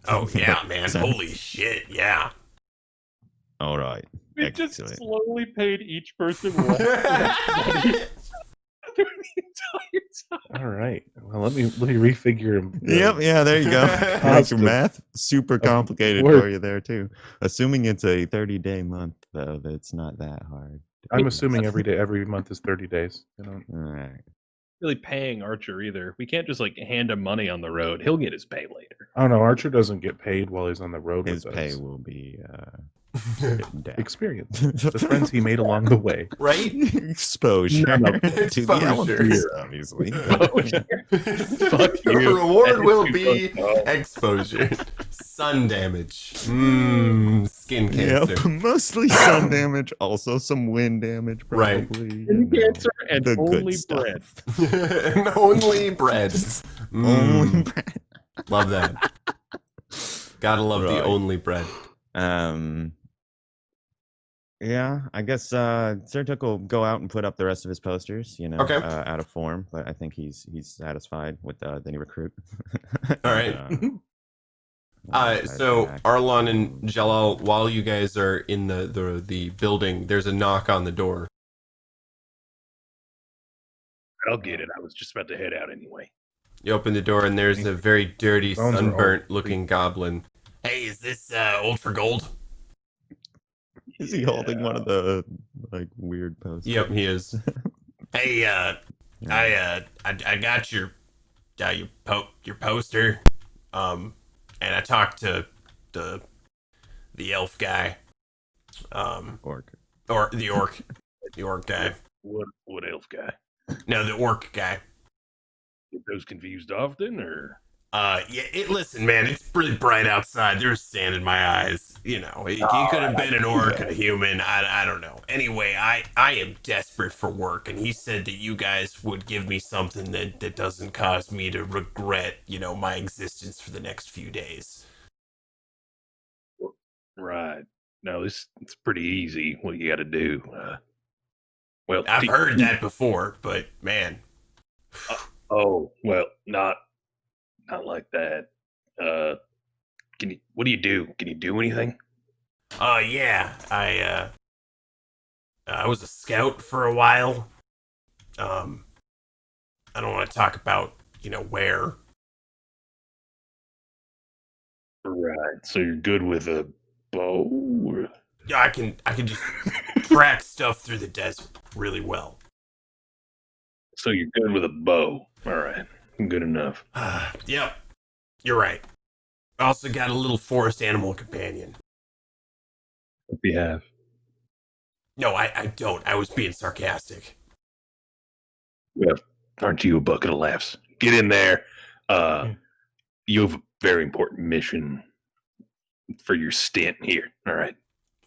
Oh yeah, man. So- Holy shit, yeah. All right. We just Excellent. slowly paid each person less money through the entire time. All right. Well, let me refigure. Yep. Yeah. There you go. Make Cost your of- math super complicated work. for you there too. Assuming it's a 30-day month, though, that's not that hard. I'm assuming every month is 30 days. All right. Really paying Archer either. We can't just like hand him money on the road. He'll get his pay later. I don't know. Archer doesn't get paid while he's on the road His with pay us. will be written down. Experience. The friends he made along the way. Right? Exposure No. to the Exposure. elements, obviously. Fuck The you. reward will Attitude be goes down. exposure. Sun damage. Skin cancer. Yep, mostly sun damage, also some wind damage, Right. probably. Skin cancer and the good only stuff. bread. And only bread. Only Mm. bread. Love that. Gotta love the Right. only bread. Yeah, I guess Sertuk will go out and put up the rest of his posters, Okay. out of form, but I think he's satisfied with the new recruit. All right. So Arlon and Jalal, while you guys are in the building, there's a knock on the door. I'll get it. I was just about to head out anyway. You open the door and there's a very dirty, Bones are all sunburnt-looking goblin. Hey, is this old for gold? Is he holding one of the weird posters? Yep, he is. Hey, I got your poster. And I talked to the elf guy. Orc. Or the orc guy. What elf guy? No, the orc guy. Get those confused often, or? Listen, man, it's really bright outside. There's sand in my eyes. You know, he could have been an orc and a human. I don't know. Anyway, I am desperate for work, and he said that you guys would give me something that doesn't cause me to regret, my existence for the next few days. Right. No, it's pretty easy. What you got to do. Well, I've heard that before, but man. Oh well, not like that. What do you do? Can you do anything? Yeah, I was a scout for a while. I don't want to talk about, where. Right. So you're good with a bow? Or... Yeah, I can just track stuff through the desert really well. So you're good with a bow. All right. Good enough. Yep, you're right. I also got a little forest animal companion. What do you have? No, I don't. I was being sarcastic. Well, aren't you a bucket of laughs? Get in there. You have a very important mission for your stint here. All right.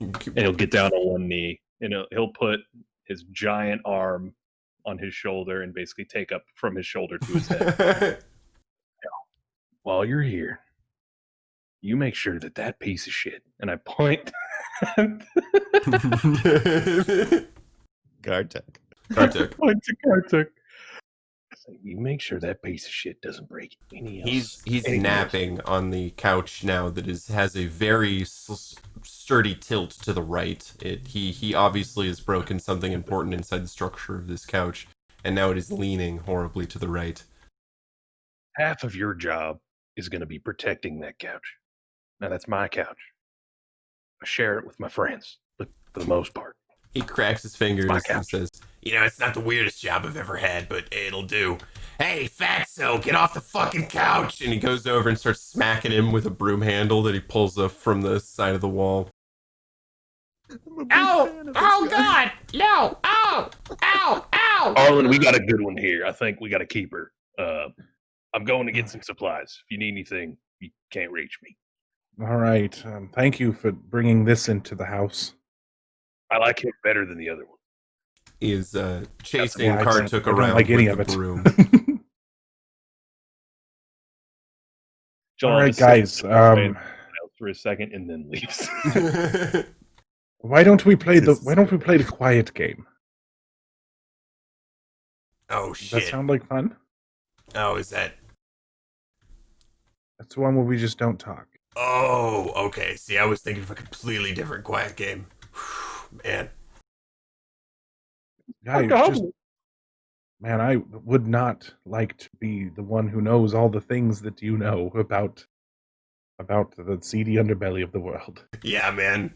And he'll get down on one knee, and he'll put his giant arm on his shoulder and basically take up from his shoulder to his head. While you're here, you make sure that piece of shit, and I point Gartek. point to Kartuk. You make sure that piece of shit doesn't break any else. He's anything napping on the couch now that has a very sturdy tilt to the right. He obviously has broken something important inside the structure of this couch, and now it is leaning horribly to the right. Half of your job is going to be protecting that couch. Now that's my couch. I share it with my friends, but for the most part. He cracks his fingers My and couch. says, It's not the weirdest job I've ever had, but it'll do. Hey, fatso, get off the fucking couch! and he goes over and starts smacking him with a broom handle that he pulls up from the side of the wall. Ow! Oh God! No! Ow! Ow! Ow! Arlen, we got a good one here. I think we got to keep her. I'm going to get some supplies. If you need anything, you can't reach me. All right. Thank you for bringing this into the house. I like him better than the other one. He is chasing Yeah, I don't- Kartuk I don't around like any with of the it. broom. John All right, just sits guys. there for a second and then leaves. Why don't we play This is- the quiet game? Oh, Does that shit. sound like fun? Oh, is that... That's the one where we just don't talk. Oh, okay. See, I was thinking of a completely different quiet game. Man. Yeah, man, I would not like to be the one who knows all the things that you know about the seedy underbelly of the world. Yeah, man.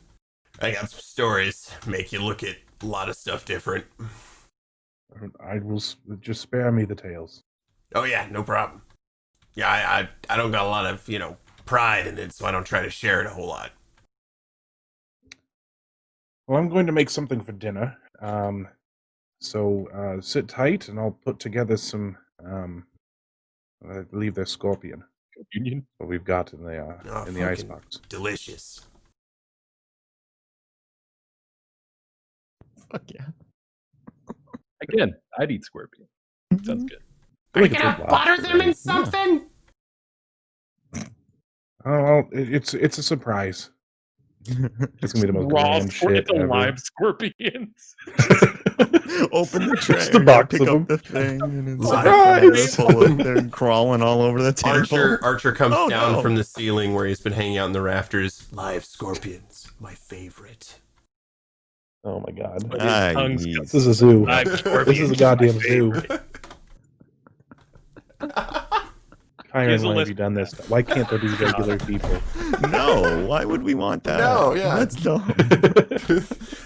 I got some stories. Make you look at a lot of stuff different. I will just spare me the tales. Oh, yeah, no problem. Yeah, I don't got a lot of, pride in it, so I don't try to share it a whole lot. Well, I'm going to make something for dinner. So sit tight, and I'll put together some. I believe they're scorpion. Union. What we've got in the Oh, in the fucking icebox. Delicious. Fuck yeah. Again, I'd eat scorpion. Sounds good. I feel Are like you it's gonna worth butter lobster, them in right? something? Oh, it's a surprise. It's gonna be the most grand shit It's a ever. live scorpions. Open the tray. Just a box pick of up them. the thing, and it's Surprise! full of they're crawling all over the table. Archer comes Oh, down no. from the ceiling where he's been hanging out in the rafters. Live scorpions, my favorite. Oh my god. But his tongue's This is a zoo. live This scorpion is a my goddamn zoo. favorite. Kyron, a why have list- you done this? Why can't there be regular people? No, why would we want that? No, yeah. That's dumb.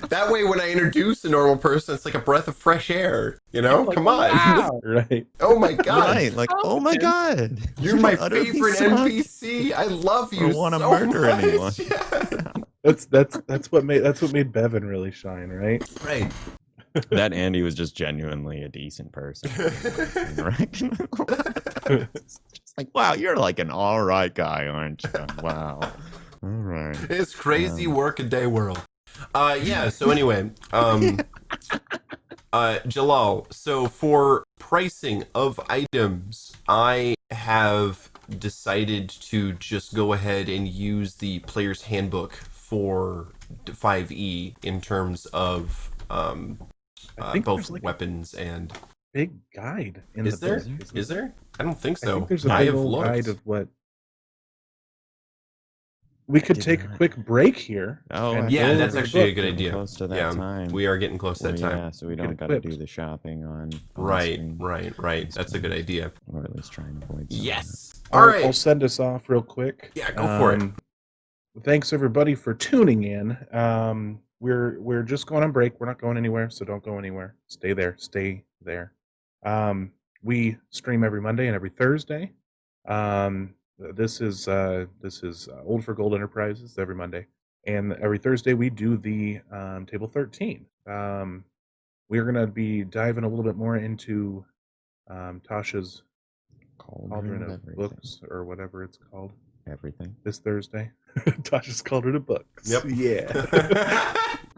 That way, when I introduce a normal person, it's like a breath of fresh air. You know, Like, come on. wow. Right. Oh my god, Right, like, oh my god, you're my utterly favorite suck. NPC. I love you Or wanna so murder much. anyone. Yeah. That's what made Bevan really shine, right? Right. That Andy was just genuinely a decent person. Right? Just like, wow, you're like an all right guy, aren't you? Wow. All right. It's crazy workaday world. Yeah, so anyway, Jalal, so for pricing of items, I have decided to just go ahead and use the player's handbook for 5e in terms of I think both there's like weapons and... a big guide in Is the there? book. isn't Is there? I don't think I so. think there's a I big have old looked. guide of what. We could Did take a not. quick break here. Oh, and Yeah, go that's over the actually a book. good Getting idea. close to that Yeah, time. we are getting close to that time. Yeah, so we Get don't got to do equipped. the shopping on Right, screen, right. That's a good idea. or at least try and avoid. some of Yes. I'll, All right. I'll send us off real quick. Yeah, go for it. Thanks everybody for tuning in. We're just going on break. We're not going anywhere, so don't go anywhere. Stay there. Stay there. We stream every Monday and every Thursday. This is Old for Gold Enterprises every Monday, and every Thursday we do the Table 13. We're gonna be diving a little bit more into Tasha's Cauldron of everything. Books or whatever it's called Everything. this Thursday. Tasha's Cauldron of Books. Yep. Yeah.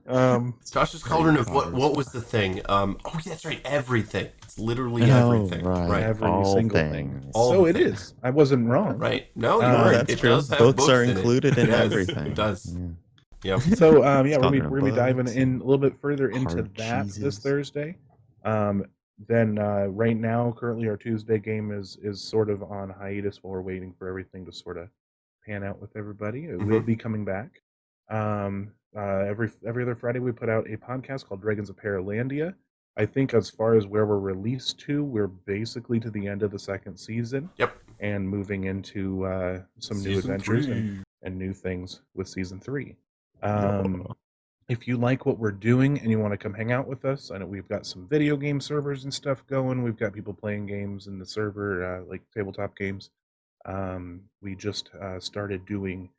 Tasha's Cauldron of what was the thing? Oh, yeah, that's right. Everything. It's literally everything. Right. Every All single things. thing. All So the it things. is. I wasn't wrong. Right. No, you're Oh, right. That's It true. does have Books are in it. included in Yes, everything. It does. Yeah. Yep. So yeah, Talking we're gonna be of diving books in a little bit further into hard that this cheeses. Thursday. Then right now, currently our Tuesday game is sort of on hiatus while we're waiting for everything to sort of pan out with everybody. It will be coming back. Every other Friday we put out a podcast called Dragons of Paralandia. I think as far as where we're released to, we're basically to the end of the second season. Yep. And moving into some new Season adventures 3. and new things with season 3. Yeah. If you like what we're doing and you want to come hang out with us, I know we've got some video game servers and stuff going. We've got people playing games in the server, like tabletop games. We just started doing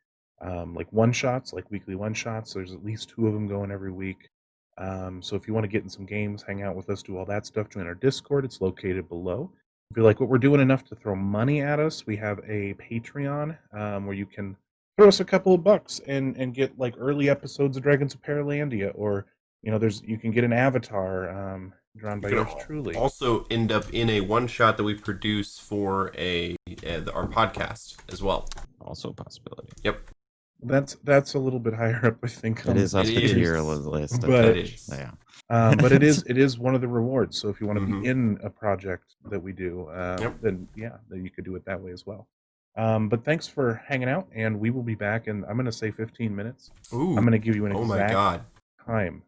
like one shots, like weekly one shots. There's at least 2 of them going every week. So if you want to get in some games, hang out with us, do all that stuff, join our Discord. It's located below. If you like what we're doing enough to throw money at us, we have a Patreon where you can throw us a couple of bucks and get like early episodes of Dragons of Paralandia, or you can get an avatar drawn by You yours can truly. also end up in a one shot that we produce for our podcast as well. Also a possibility. Yep. That's a little bit higher up, I think. It is up It the is. tier list. But- It is. Yeah. But it is one of the rewards. So if you want to Mhm. be in a project that we do, Yep. then you could do it that way as well. But thanks for hanging out, and we will be back in, I'm going to say 15 minutes. Ooh. I'm going to give you an Oh my exact god. time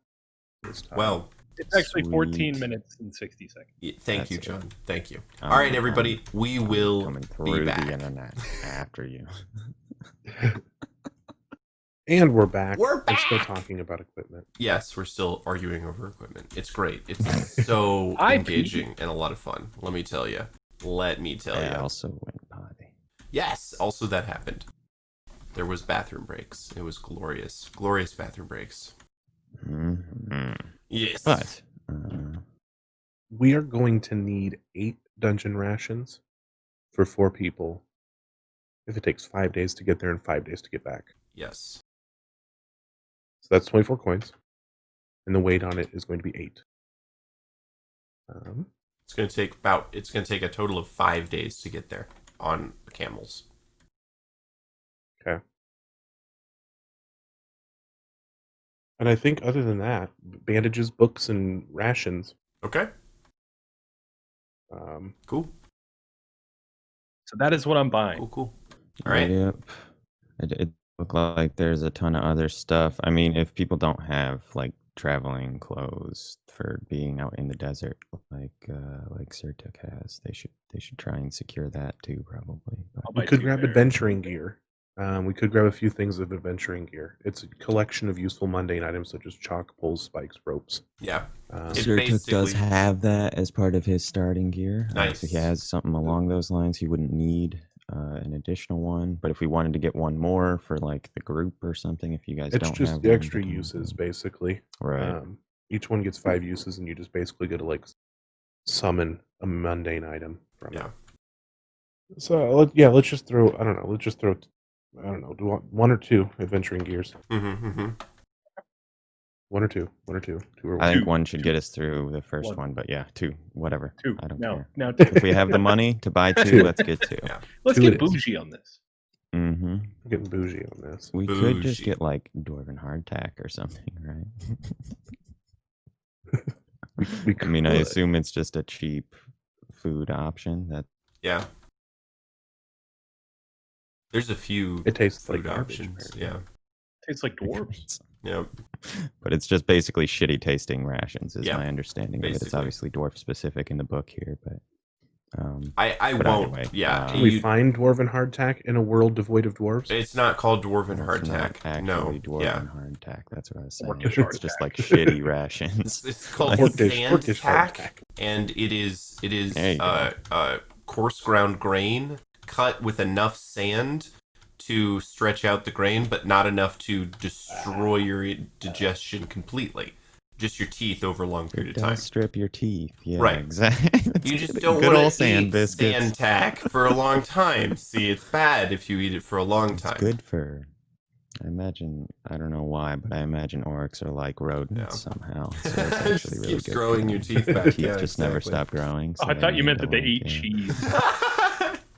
this time. Well, It's actually 14 Sweet. minutes and 60 seconds. thank That's you, it. John. Thank you. I'm- All right, everybody. We I'm will coming be through back. the internet after you. And we're back. We're still back! talking about equipment. Yes, we're still arguing over equipment. It's great. It's so I engaging and a lot of fun. Let me tell you. Let me tell I you. also went potty. Yes, also that happened. There was bathroom breaks. It was glorious. Glorious bathroom breaks. Mhm. Yes. But We are going to need 8 dungeon rations for 4 people if it takes 5 days to get there and 5 days to get back. Yes. So that's 24 coins. And the weight on it is going to be 8. It's going to take a total of 5 days to get there on the camels. Okay. And I think other than that, bandages, books, and rations. Okay. Um, Cool. So that is what I'm buying. Cool. All right. Yep. It look like there's a ton of other stuff. I mean, if people don't have like traveling clothes for being out in the desert, like Sirtuk has, they should try and secure that too, probably. But I'll we buy could 2 grab there. adventuring gear. We could grab a few things of adventuring gear. It's a collection of useful mundane items such as chalk, poles, spikes, ropes. Yeah. It Sirtuk does basically- have that as part of his starting gear. Nice. So he has something along those lines. He wouldn't need an additional one. But if we wanted to get one more for like the group or something, if you guys It's don't just have the one, extra we can- uses, basically. Right. Each one gets 5 uses, and you just basically get to like summon a mundane item from Yeah. it. So let's just throw. I don't know. Let's just throw. I don't know. Do you want 1 or 2 adventuring gears? Mm-hmm. 1 or 2. 1 or 2. 2 or I 1. think one should get us through the first One. one, but yeah, 2, whatever. 2. I don't No, care. now 2. If we have the money to buy 2, 2. let's get 2. Yeah. Let's 2 get it is. bougie on this. Mm-hmm. I'm getting bougie on this. We could just Bougie. get like dwarven hardtack or something, right? We I mean, I could. assume it's just a cheap food option. That Yeah. There's a few It tastes food like garbage. options. apparently. Yeah. Tastes like dwarves. Yeah. but it's just basically shitty tasting rations, is Yeah, my understanding of it. It's basically. obviously dwarf specific in the book here, but I But won't. anyway, Yeah. Can we you- find dwarven hardtack in a world devoid of dwarves? It's not called dwarven it's not hardtack. No. actually dwarven Yeah. hardtack. That's what I was saying. Orcish It's just like shitty rations. It's called Orcish sand hardtack. tack, and it is There you go. coarse ground grain cut with enough sand to stretch out the grain, but not enough to destroy your digestion completely. Just your teeth over a long period of Don't time. strip your teeth. Yeah, Right. exactly. That's You just good- don't good want old to sand eat biscuits. sand tack for a long time. See, it's bad if you eat it for a long It's time. good for. I imagine. I don't know why, but I imagine orcs are like rodents somehow. So it's It actually just really keeps good. growing for your them. teeth Their back. teeth Yeah, just never exactly. stop growing. Oh, so I they thought you need meant to, that they like, eat yeah. cheese.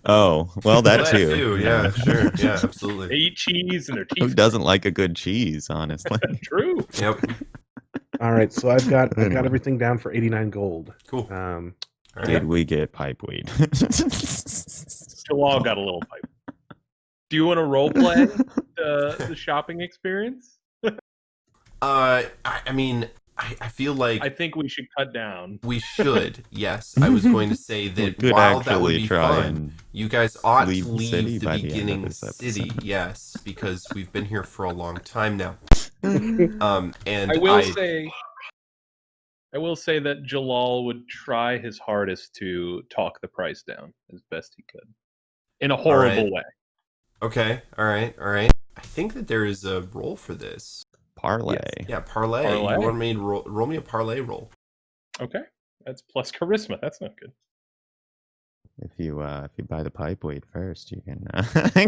Oh, well, that That too. Yeah, sure. Yeah, They absolutely. eat cheese and their Who teeth. doesn't like a good cheese? Honestly. True. Yep. All right, so I've got Anyway. everything down for 89 gold. Cool. All Um, right. Did we get pipe weed? Jalal got a little pipe. Do you want to role play the shopping experience? I mean, I feel like I think we should cut down. we should. Yes, I was going to say We that could while that would actually be try fun, and you guys ought leave to the city leave the by the end of beginning this city. episode. Yes, because we've been here for a long time now. And I will say that Jalal would try his hardest to talk the price down as best he could. In a horrible way. Okay. All right. I think that there is a roll for this. parlay. Yeah, parlay. Parlay? You want me to roll me a parlay roll? Okay. That's plus charisma. That's not good. If you buy the pipe weed first, you can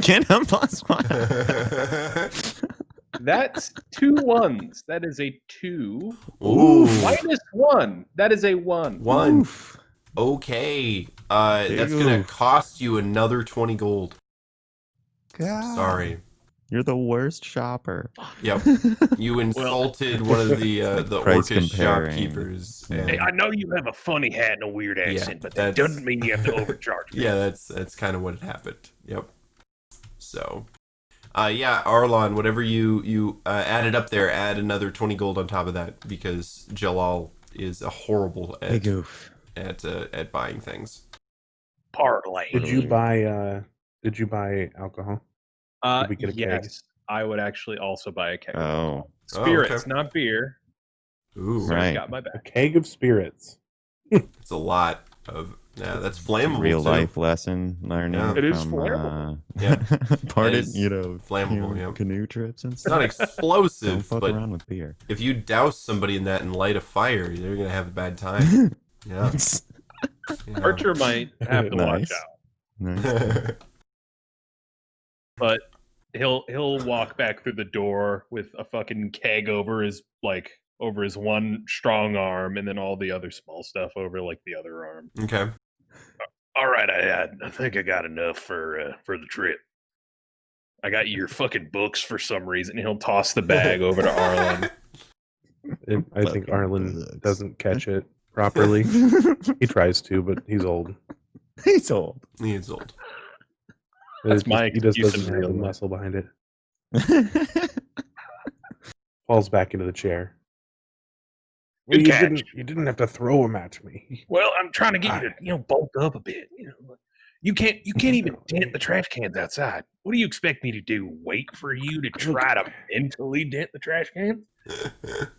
get a +1. That's 2 1s. That is a 2. Ooh. -1. That is a 1. One. Oof. Okay. That's gonna Oof. cost you another 20 gold. God. Sorry. You're the worst shopper. Yep. You insulted one of the Price orcish comparing. shopkeepers. Yeah. And Hey, I know you have a funny hat and a weird Yeah, accent, but that that's- doesn't mean you have to overcharge me. yeah, that's kind of what happened. Yep. So, yeah, Arlon, whatever you added up there, add another 20 gold on top of that because Jalal is a horrible Big oof. at buying things. Parlay. did you buy alcohol? Did we get a keg? Yes. I would actually also buy a keg. Oh, Spirits, okay. not beer. Ooh, So Right. got my A back. keg of spirits. it's a lot of that's flammable. real too. life lesson learning. Yeah. It is from, flammable. Yeah. part It of is flammable, yeah. canoe trips and It's not stuff. Don't explosive, fuck but around with beer. if you douse somebody in that and light a fire, they're gonna have a bad time. Yeah. Yeah. Archer might have to watch Nice. out, Nice. but he'll walk back through the door with a fucking keg over his one strong arm, and then all the other small stuff over like the other arm. Okay. All right, I think I got enough for the trip. I got your fucking books for some reason. He'll toss the bag over to Arlen. I think Fucking Arlen bugs. doesn't catch it properly. He tries to, but he's old. He's old. He is old. That's my He just excuse in doesn't have real the life. muscle behind it. Falls back into the chair. Well, Good catch. you didn't have to throw him at me. Well, I'm trying to get you to, bulk up a bit. You can't even dent the trash cans outside. What do you expect me to do? Wait for you to try to mentally dent the trash cans? It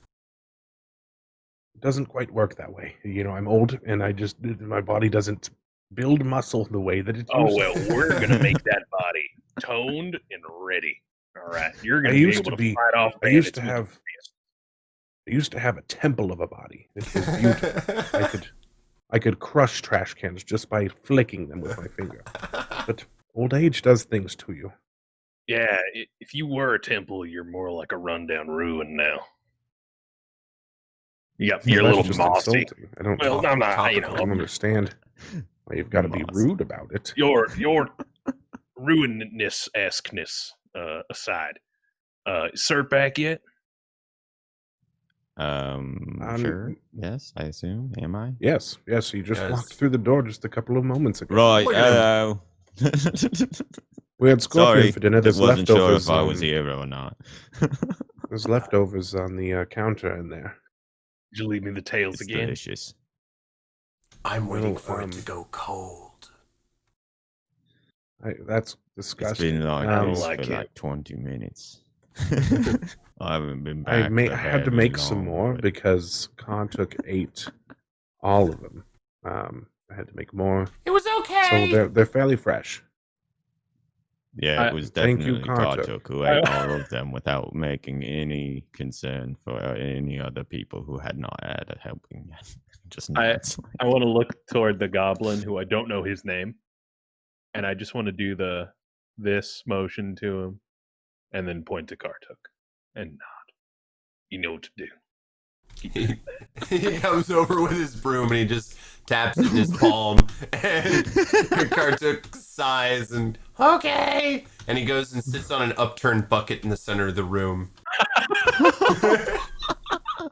doesn't quite work that way. I'm old, and my body doesn't build muscle the way that it Oh used well, to. we're gonna make that body toned and ready. All right, you're I gonna be used able to to be. fight off. I used to bandits with have. I used to have a temple of a body. It was beautiful. I could crush trash cans just by flicking them with my finger. But old age does things to you. Yeah, if you were a temple, you're more like a rundown ruin now. You're a That's little just mossy. insulting. I don't. Well, I'm not. I don't understand why you've got to be rude about it. Your ruinousness aside. Cert back yet? Sure. Yes, I assume. Am I? Yes. He just Yes. walked through the door just a couple of moments ago. Right. Look at him. Hello. We had scorpion Sorry, for dinner. just There's wasn't sure leftovers. if I was here or not. There's leftovers on the counter in there. Did you leave me the tails It's again? delicious. I'm waiting No, for it to go cold. That's It's disgusting. been like I don't this like for it. like 20 minits. I haven't been I back. for had to very make some long, more but because Kontuk ate all of them. I had to make more, It was so okay. they're fairly fresh. yeah, it was Thank you, definitely Kontuk. Kartuk who ate all of them without making any concern for any other people who had not had a helping. Just nuts. I want to look toward the goblin who I don't know his name, and I just want to do this motion to him, and then point to Kartuk and nod. You know what to do. He comes over with his broom and he just taps it in his palm, and Kartuk sighs and okay, and he goes and sits on an upturned bucket in the center of the room. All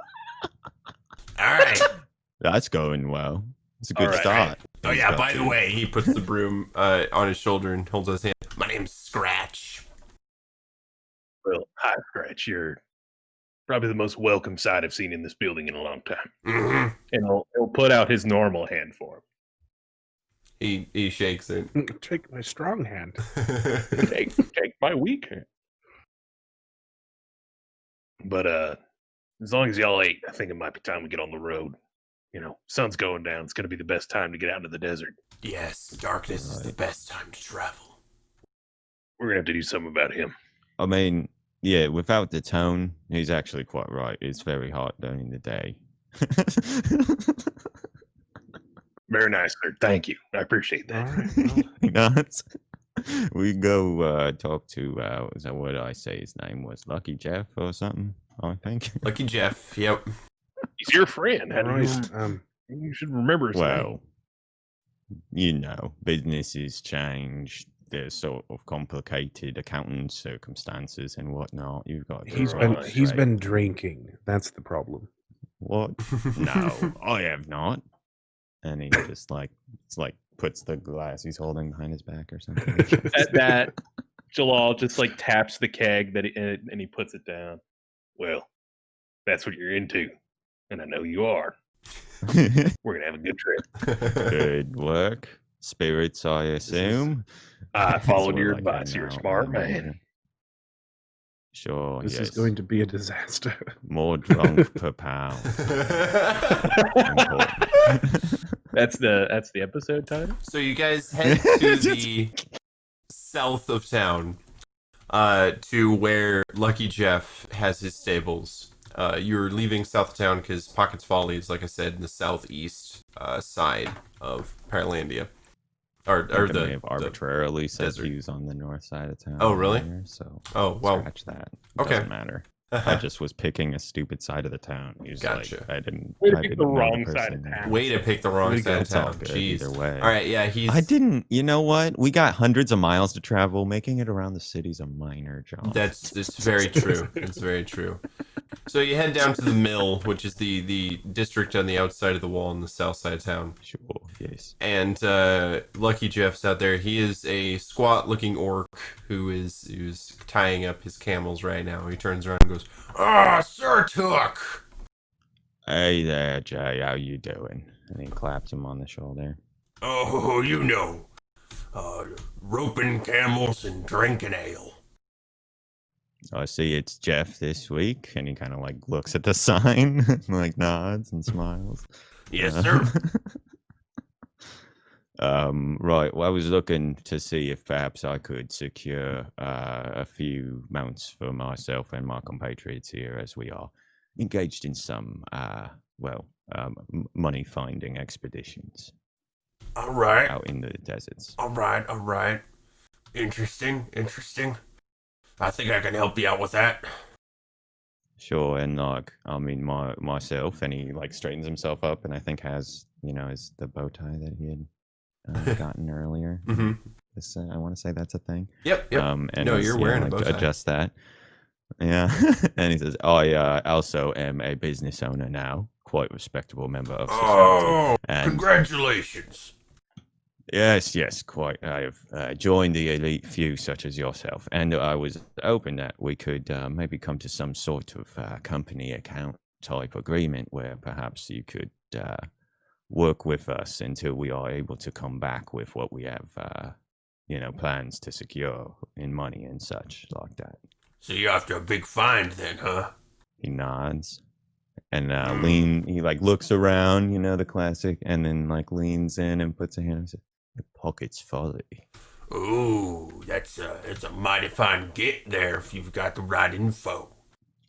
right. That's going well. It's a good All right. start. Oh He's yeah. got By to- the way, He puts the broom on his shoulder and holds out his hand. my name's Scratch. Well, hi, Scratch. You're probably the most welcome sight I've seen in this building in a long time. hmm And he'll put out his normal hand for him. He shakes it. Take my strong hand. Take my weak hand. But as long as y'all ate, I think it might be time we get on the road. Sun's going down. It's going to be the best time to get out into the desert. Yes, darkness is the Right. best time to travel. We're going to have to do something about him. I mean, yeah, without the tone, he's actually quite right. It's very hot during the day. Very nice, sir. Thank you. I appreciate All that. right. Well, Nuts. We go talk to is that what I say his name was? Lucky Jeff or something, I think. Lucky Jeff. Yep. He's your friend. How do right. you should remember his name. Well, businesses change. There's sort of complicated accounting circumstances and whatnot. You've got to He's get been right, he's right? been drinking. That's the problem. What? No, I have not. And he just puts the glass he's holding behind his back or something. At that, Jalal just taps the keg and he puts it down. Well, that's what you're into, and I know you are. We're gonna have a good trip. Good work. Spirits, I assume. I That's followed what your I advice. can You're a now, smart yeah. man. Sure, This yes. is going to be a disaster. More drunk per pound. Important. That's the episode title. So you guys head to the south of town, to where Lucky Jeff has his stables. You're leaving south of town because Pockets Folly is, like I said, in the southeast side of Paralandia, or I the may have arbitrarily said desert. he was on the north side of town. Oh, really? earlier, so Oh well. scratch that. Okay. Doesn't matter. I just was picking a stupid side of the town. He was Gotcha. like, I didn't. Way to I pick didn't the know wrong the side of person. town. Way to pick the wrong Way to side go. of It's all town. good Jeez. either way. All right, yeah, he's. I didn't. You know what? We got hundreds of miles to travel. Making it around the city's a minor job. It's very true. It's very true. So you head down to the mill, which is the district on the outside of the wall in the south side of town. Sure. Yes. And Lucky Jeff's out there. He is a squat-looking orc who's tying up his camels right now. He turns around and goes, "Ah, Sir Took." Hey there, Jay. How you doing? And he claps him on the shoulder. Oh, you know, roping camels and drinking ale. I see it's Jeff this week, and he kind of like looks at the sign, like nods and smiles. Yes, Uh, sir. Right. Well, I was looking to see if perhaps I could secure a few mounts for myself and my compatriots here, as we are engaged in some, money finding expeditions All right. out in the deserts. All right. All right. Interesting. Interesting. I think I can help you out with that. Sure, and like, I mean, myself, and he like straightens himself up, and I think has, is the bow tie that he had gotten earlier. Mm-hmm. I want to say that's a thing. Yep. And No, he's, you're wearing a bow tie. adjust that. Yeah, and he says, "I also am a business owner now, quite respectable member of society." Oh, And congratulations. yes, quite. I have joined the elite few, such as yourself, and I was hoping that we could maybe come to some sort of company account type agreement where perhaps you could work with us until we are able to come back with what we have, plans to secure in money and such like that. So you're after a big find then, huh? He nods and he like looks around, the classic, and then like leans in and puts a hand and says, "Your pocket's Folly." Ooh, that's a mighty fine get there if you've got the right info.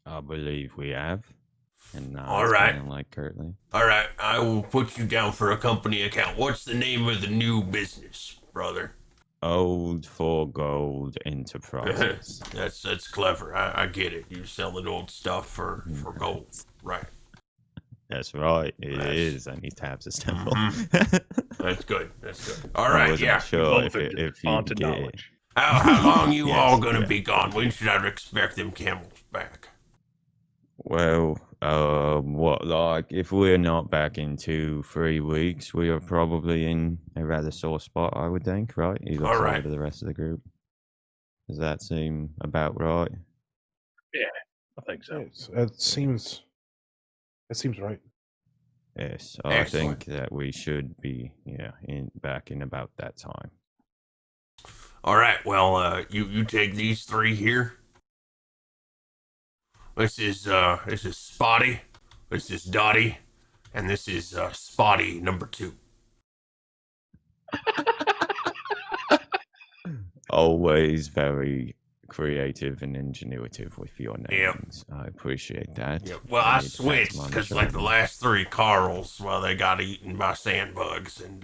I believe we have. And All right. kind of like curtly. All right, I will put you down for a company account. What's the name of the new business, brother? Old for Gold Enterprises. That's clever. I get it. You're selling old stuff for gold, right? That's right. It Nice. is, and he taps his temple. That's good. That's good. All I right, wasn't yeah. sure Both are if just you haunted get knowledge. How long you Yes, all gonna yeah. be gone? When should I expect them camels back? Well, if we're not back in 2-3 weeks, we are probably in a rather sore spot, I would think, right? He looks All right. over to the rest of the group. Does that seem about right? I think so. It seems right. Yes, I Excellent. think that we should be, back in about that time. All right. Well, you take these three here. This is Spotty. This is Dotty, and this is Spotty number 2. Always very creative and ingenuitive with your Yep. names. I appreciate that. Yeah. Well, I need to pat him switched on the because like the shoulder. last 3 Carls, well, they got eaten by sandbugs, and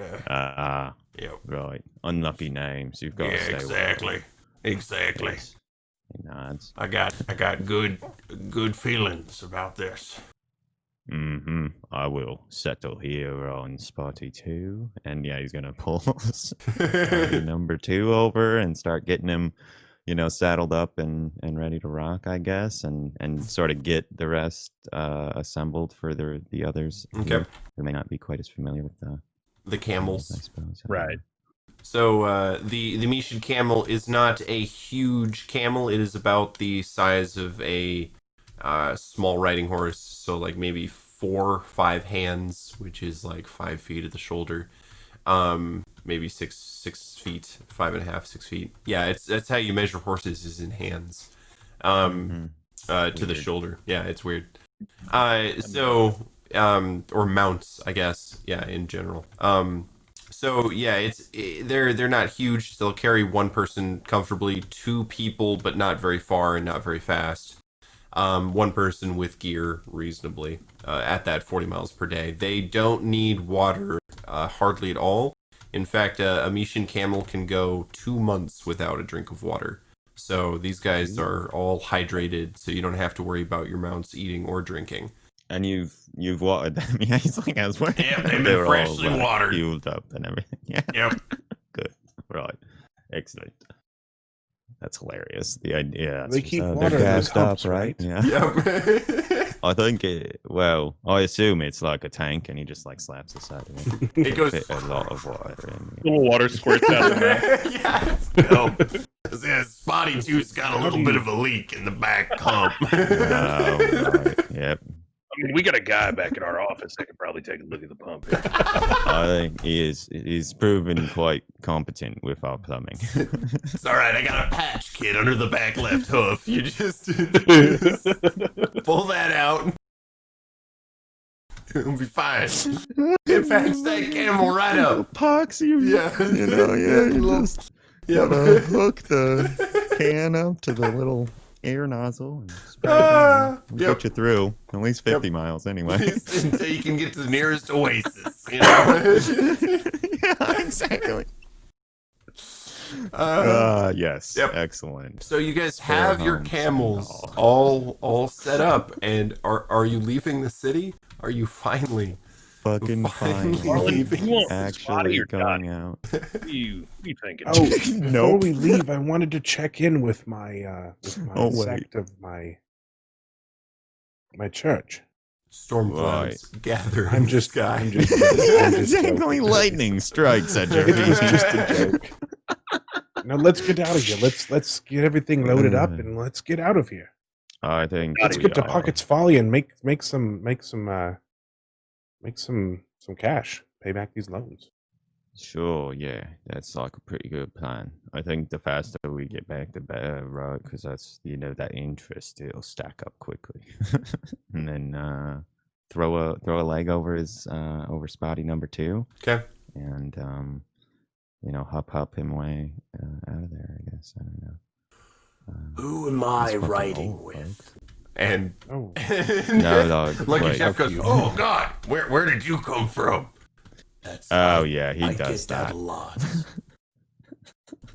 yep. Right. Unlucky names. You've got Yeah, to stay exactly. Exactly. Yes. He nods. I got good feelings about this. Mm-hmm. I will settle here on Spotty 2. And yeah, he's gonna pull Spotty number 2 over and start getting him, saddled up and ready to rock, I guess, and sort of get the rest assembled for the others Okay. who may not be quite as familiar with The camels. I suppose. Right. So the Mishan camel is not a huge camel. It is about the size of a small riding horse. So like maybe 4-5 hands, which is like 5 feet at the shoulder. Maybe 6 feet, 5.5, 6 feet. Yeah, that's how you measure horses is in hands. To the Weird. shoulder. Yeah, it's weird. Or mounts, I guess. Yeah, in general. So yeah, they're not huge. They'll carry one person comfortably, 2 people, but not very far and not very fast. One person with gear reasonably at that 40 miles per day. They don't need water hardly at all. In fact, a Mishan camel can go 2 months without a drink of water. So these guys are all hydrated, so you don't have to worry about your mounts eating or drinking. And you've watered them. Yeah, he's like elsewhere. Yep, they've They been were freshly all, watered. fueled up and everything. Yeah. Yep. Good. Right. Excellent. That's hilarious. The idea. They keep they're water in the gassed up, cups, right? Yeah. Yep. I think well, I assume it's like a tank, and he just like slaps the side of it. It goes. Fit a lot of water in. Little water squirts out of the mouth. Yeah. No. Yeah, Spotty 2's got a little bit of a leak in the back pump. Oh, right. Yep. I mean, we got a guy back in our office that could probably take a look at the pump. I think he's proven quite competent with our plumbing. It's all right. I got a patch kit under the back left hoof. You just pull that out. It'll be fine. It patch that camel right up. Epoxy, Yeah. you know, yeah, you just Yep. hook the can up to the little air nozzle and spray Ah, it. yep. Get you through at least 50 miles anyway. Until you can get to the nearest oasis. You know? Yeah, exactly. Yes, Yep. excellent. So you guys Spare have your homes. camels Oh. all set up, and are you leaving the city? Are you finally Fucking finally fine. leaving? You want Spotty Actually or going out. What are you thinking? Oh, before Nope. we leave, I wanted to check in with my Oh, wait. sect of my church. Storm clouds gather in I'm the just sky. I'm just joking. Exactly. Lightning strikes at your It was feet. just a joke. Now let's get out of here. Let's get everything loaded up and let's get out of here. I think Let's we get to are. Pockets Folly and make some cash. Pay back these loans. Sure, yeah, that's like a pretty good plan. I think the faster we get back, the better, right? Because that's that interest it'll stack up quickly, and then throw a leg over his over Spotty number 2, Okay. and hop him way out of there. I guess I don't know. Who am He's I fucking riding old, with? And Oh, No, Lucky wait. Jeff goes, Oh God, where did you come from? That's Oh yeah, he I does get that that. a lot.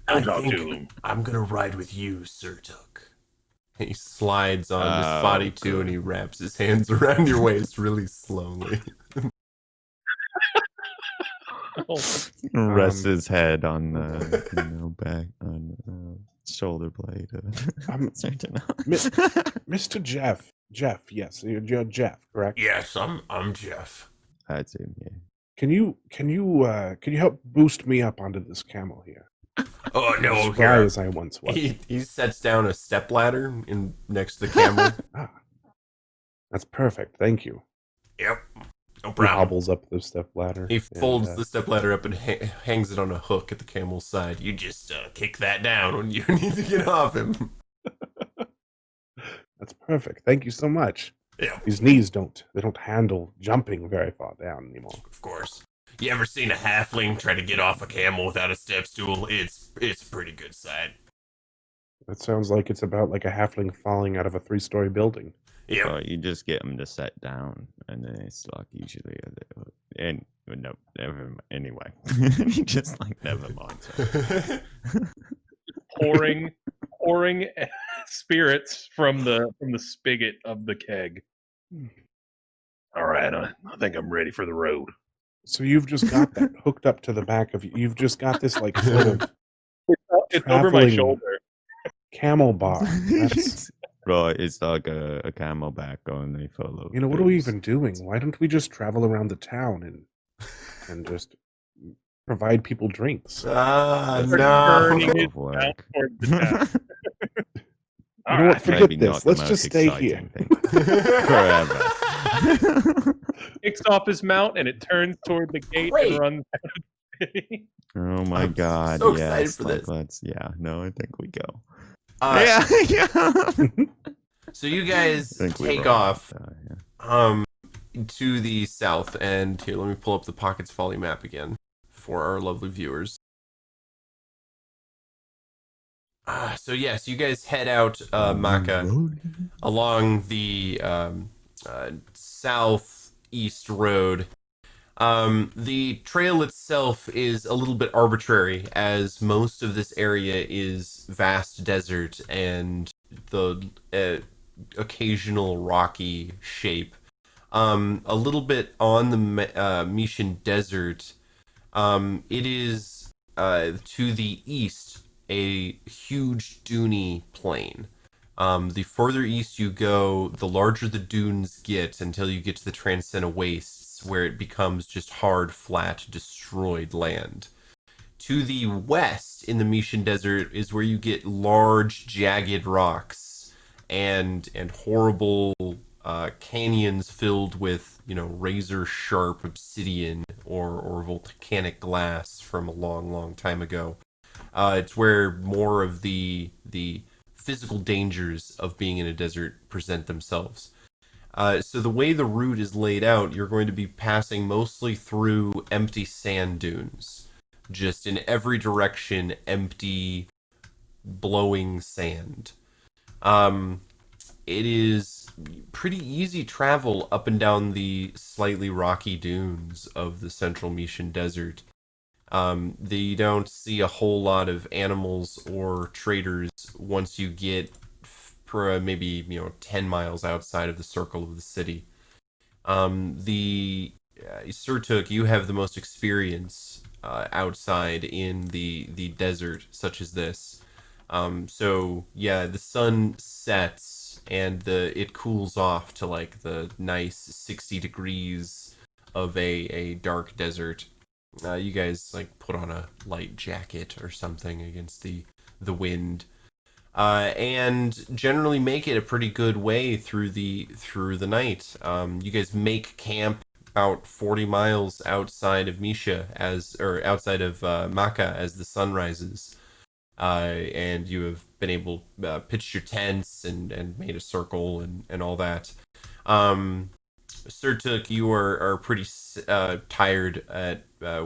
Don't I talk think to him. I'm gonna ride with you, Sir Took. he slides onto Oh, Spotty 2 and he wraps his hands around your waist really slowly. Rests his head on the back on shoulder blade. Certain- Mr. Jeff. Yes, you're Jeff, correct? Yes, I'm Jeff. That's him. Yeah. Can you help boost me up onto this camel here? Oh no, As spry here. as I once was. He sets down a step ladder next to the camel. Ah, that's perfect. Thank you. Yep. No He problem. hobbles up the step ladder. He folds and, the step ladder up and hangs it on a hook at the camel's side. You just kick that down when you need to get off him. That's perfect. Thank you so much. Yeah, These knees don't handle jumping very far down anymore. of course. You ever seen a halfling try to get off a camel without a step stool? It's a pretty good sight. That sounds like it's about like a halfling falling out of a 3-story building. Yep. So you just get them to sit down, and then it's like usually anyway. He just like never mind. pouring spirits from the spigot of the keg. All right, I think I'm ready for the road. So you've just got that hooked up to the back of you. You've just got this like sort of It's over my Traveling- shoulder. camel bar. That's, Right, it's like a camelback only full of. what are we booze. even doing? Why don't we just travel around the town and just provide people drinks? Ah, They're no. turning Full it of work. out toward the town. You know what? Forget Maybe this. not the Let's most just stay here. exciting thing. Forever. Kicks off his mount and it turns toward the gate Great. and runs down the city. Oh my I'm god! so excited yes, for like, this. let's. Yeah, no, I think we go. Yeah. Yeah. So you guys I think we take were off yeah. to the south, and here, let me pull up the Pockets Folly map again for our lovely viewers. So yes, you guys head out Maka along the southeast road, The trail itself is a little bit arbitrary, as most of this area is vast desert and the occasional rocky shape. A little bit on the Mishan Desert, it is to the east a huge duny plain. The further east you go, the larger the dunes get until you get to the Transcendent Wastes, where it becomes just hard, flat, destroyed land. To the west in the Mishan Desert is where you get large, jagged rocks and horrible canyons filled with razor sharp obsidian or volcanic glass from a long, long time ago. It's where more of the physical dangers of being in a desert present themselves. So the way the route is laid out, you're going to be passing mostly through empty sand dunes, just in every direction, empty, blowing sand. Um, it is pretty easy travel up and down the slightly rocky dunes of the central Mishan Desert. You don't see a whole lot of animals or traders once you get for maybe 10 miles outside of the circle of the city. The Surtuk, you have the most experience outside in the desert such as this. So yeah, the sun sets and it cools off to like the nice 60 degrees of a dark desert. You guys like put on a light jacket or something against the wind, and generally make it a pretty good way through the night. You guys make camp about 40 miles outside of Misha or outside of Maka as the sun rises, and you have been able pitch your tents and made a circle and all that. Surtuk, you are pretty tired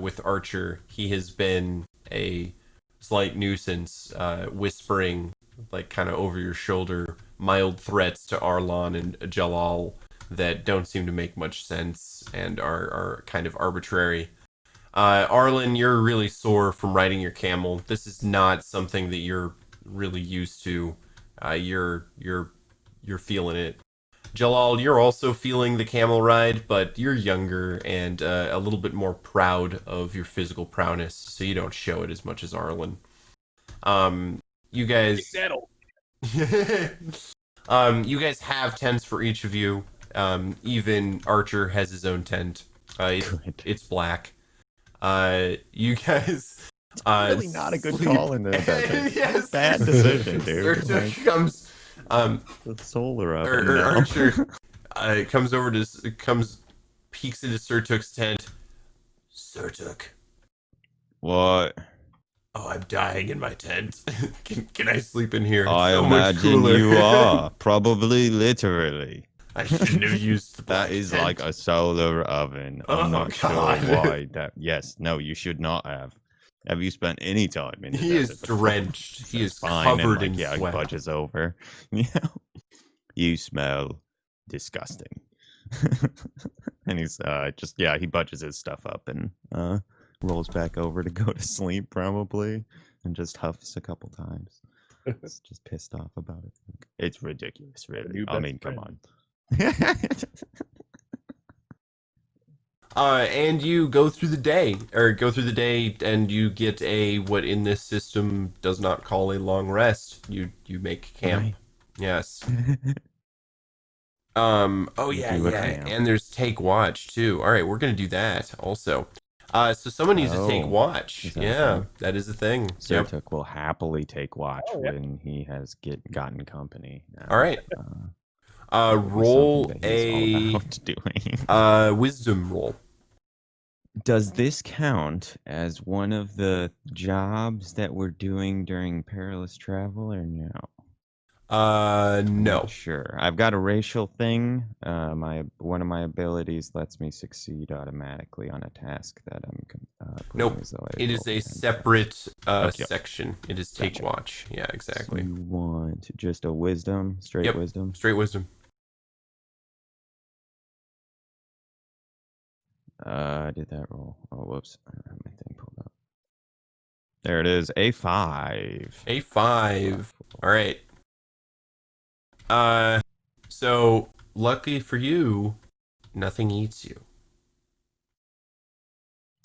with Archer. He has been a slight nuisance, whispering like kind of over your shoulder mild threats to Arlon and Jalal that don't seem to make much sense and are kind of arbitrary. Arlen, you're really sore from riding your camel. This is not something that you're really used to. You're feeling it. Jalal, you're also feeling the camel ride, but you're younger and a little bit more proud of your physical prowess, so you don't show it as much as Arlen. You guys, you guys have tents for each of you. Even Archer has his own tent. It's black. You guys. Really not a good call in the desert. Yes. Bad decision, dude. Surtuk comes. The solar up Or now. Archer peeks into Surtuk's tent. Surtuk. What? Oh, I'm dying in my tent. Can I sleep in here? It's I so much imagine cooler. you are. Probably literally. I shouldn't have used the black That is tent. like a solar oven. Oh, I'm not God. sure why that. Yes, no, you should not have. Have you spent any time in the He desert is before? drenched. He That's is fine, and, covered like, in yeah, sweat. he budges over. Yeah, you smell disgusting. And he's he budges his stuff up and rolls back over to go to sleep probably, and just huffs a couple times. He's just pissed off about it. It's ridiculous, really. new I best mean, come friend. on. And you go through the day, and you get what in this system does not call a long rest. You make camp. Right. Yes. Oh You yeah, do a yeah. camp. And there's take watch too. All right, we're gonna do that also. So someone needs to take Oh, watch. is that a Yeah, thing? that is a thing. Yep. Surtuk will happily take watch Oh, yeah. when he has gotten company. Now. All right. It would be Roll something that he's all a about doing. wisdom roll. Does this count as one of the jobs that we're doing during perilous travel, or no? I'm No. not sure. I've got a racial thing. One of my abilities lets me succeed automatically on a task that I'm putting Nope. as though I It is rolled a 10. separate Okay. section. It is take Gotcha. watch. Yeah, exactly. You want just a wisdom, straight Yep. wisdom? Straight wisdom. Did that roll? Oh, whoops. I don't have my thing pulled up. There it is. A5. A5. All right. So lucky for you, nothing eats you.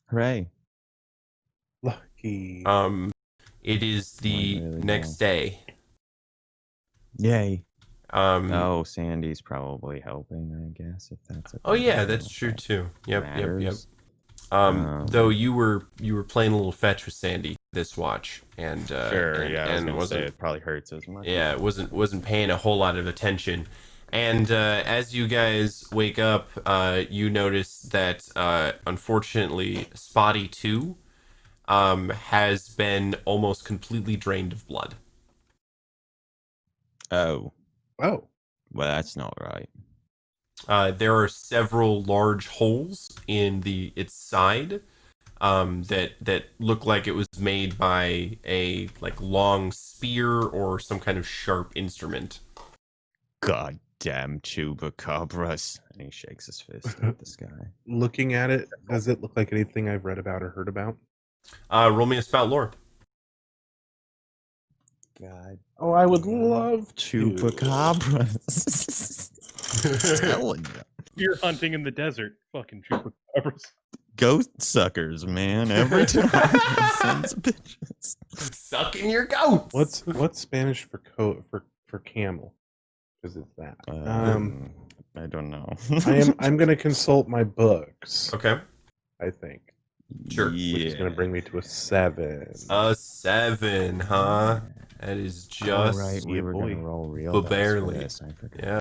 Hooray. Lucky. It is the Went really next well. day. Yay. Oh, Sandy's probably helping, I guess, if that's a oh thing. I yeah, don't that's know if true that too. Yep. matters. Though you were playing a little fetch with Sandy this watch, and Sure, and, yeah, I was and gonna say wasn't it probably hurts as much. yeah wasn't paying a whole lot of attention. And as you guys wake up, you notice that unfortunately Spotty 2 has been almost completely drained of blood. Oh, Oh. well, that's not right. There are several large holes in its side that look like it was made by a long spear or some kind of sharp instrument. God damn chupacabras. And he shakes his fist at the sky. Looking at it, does it look like anything I've read about or heard about? Roll me a spout lore. God. Oh, I would love Chupacabras. Telling you. You're hunting in the desert, fucking chupacabras. Ghost suckers, man. Every time. Sons of bitches. Sucking your goats. What's Spanish for for camel? Because it's that. I don't know. I'm gonna consult my books. Okay. I think, Sure. Yeah. which is gonna bring me to a 7. A 7, huh? That is just right, we yeah, were boy. gonna roll real But dice for barely. this. I forgot. Yeah.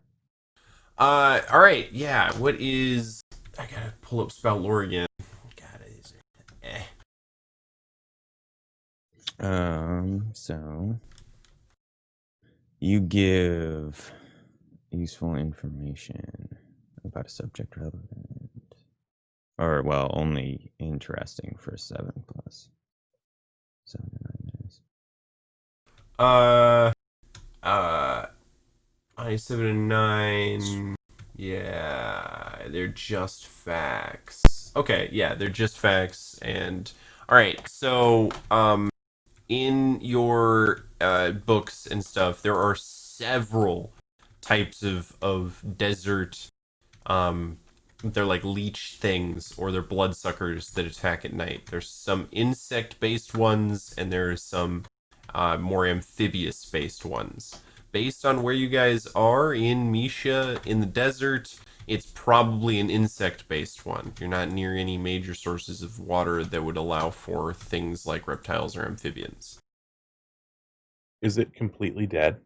All right. Yeah. What is? I gotta pull up spout lore again. God, is it? So you give useful information about a subject relevant, or well, only interesting for 7 plus. 7 to 9 minutes. 7 and 9. Yeah, they're just facts. Okay, yeah, they're just facts. And all right, so in your books and stuff, there are several types of desert. They're like leech things, or they're bloodsuckers that attack at night. There's some insect-based ones, and there's some more amphibious-based ones. Based on where you guys are in Misha in the desert, it's probably an insect-based one. You're not near any major sources of water that would allow for things like reptiles or amphibians. Is it completely dead?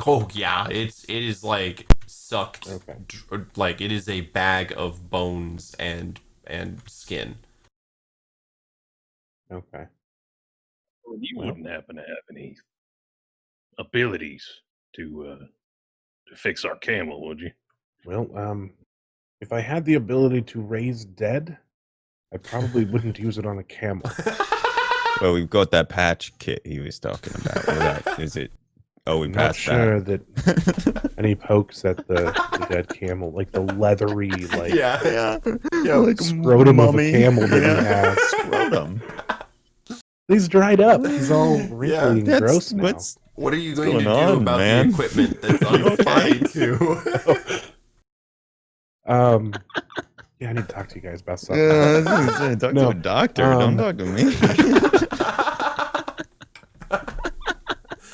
Oh yeah, it is like sucked. Okay. Like it is a bag of bones and skin. Okay. Well, you Well. wouldn't happen to have any abilities to fix our camel, would you? Well, if I had the ability to raise dead, I probably wouldn't use it on a camel. Well, we've got that patch kit he was talking about. Is it? Oh, we I'm not passed sure that. and he pokes at the dead camel, like the leathery, like yeah. Like scrotum of a camel that he has. Scrotum. He's dried up. He's all wrinkly and That's gross now. What are you What's going to do going on, about man? the equipment that's on You okay? Spotty too? Yeah, I need to talk to you guys about something. Yeah, I was gonna say, talk No, to a doctor. Don't talk to me.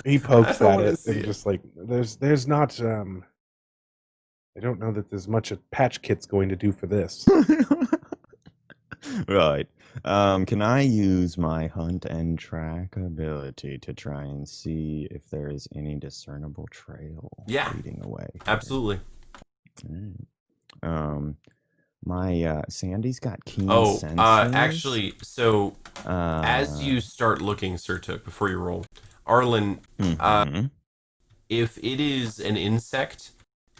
He pokes I at wanna it see and it. just like there's not I don't know that there's much a patch kit's going to do for this. Right. Can I use my hunt and track ability to try and see if there is any discernible trail Yeah. leading away? Absolutely. Alright. My Sandy's got keen Oh, senses. actually, so as you start looking, Surtuk, before you roll, Arlen, mhm. if it is an insect,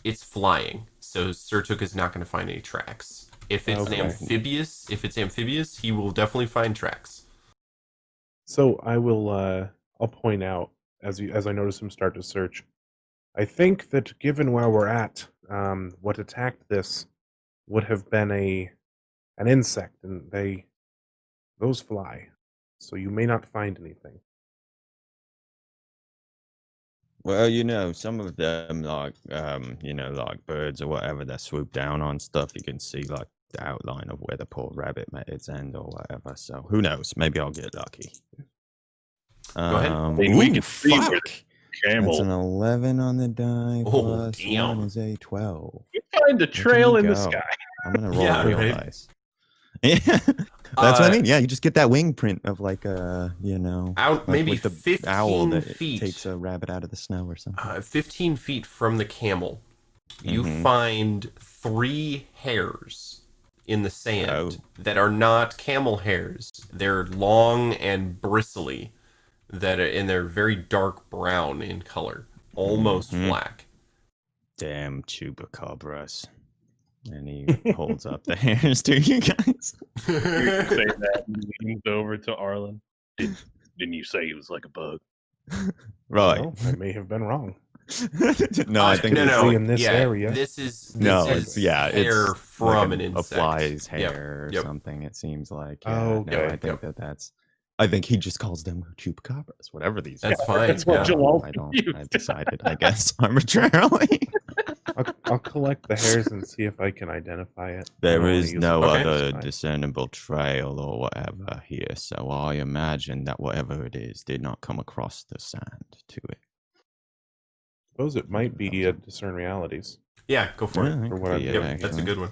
it's flying. So Surtuk is not going to find any tracks. If it's Okay. amphibious, he will definitely find tracks. So I will I'll point out as I notice him start to search. I think that given where we're at, what attacked this would have been a an insect, and those fly, so you may not find anything. Well, some of them, like, like birds or whatever that swoop down on stuff, you can see, like, the outline of where the poor rabbit met its end or whatever. So who knows? Maybe I'll get lucky. Go ahead. I mean, we Ooh, can see where fuck! the That's an camel. 11 on the die, Oh, plus damn. 1 is a 12. You find a Where can trail you in the go? sky. I'm gonna roll Yeah, real right. dice. Yeah, that's what I mean. Yeah, you just get that wing print of like out like maybe with the 15 owl that feet. takes a rabbit out of the snow or something. 15 feet from the camel, you Mhm. find 3 hairs in the sand Oh. that are not camel hairs. They're long and bristly, and they're very dark brown in color, almost Mhm. black. Damn chupacabras. And he holds up the hairs to you guys. You're saying that and leans over to Arlen. Didn't you say he was like a bug? Right. Well, I may have been wrong. No, I think no, it's, no, in this yeah, area. This is no, is it's hair it's from like an a insect. fly's Yep, hair or yep. something. It seems like. Oh, Yeah, no, okay. I think that's. I think he just calls them chupacabras, whatever these. That's are. fine. That's what yeah. Jamal's I don't. confused. I decided, I guess, arbitrarily. I'll collect the hairs and see if I can identify it. I There don't wanna is use no it Okay. other this time. discernible trail or whatever here, so I imagine that whatever it is did not come across the sand to it. Suppose it might be discern realities. Yeah, go for Yeah, it. that For could what I'm be it, doing. Yep, that's a actually. good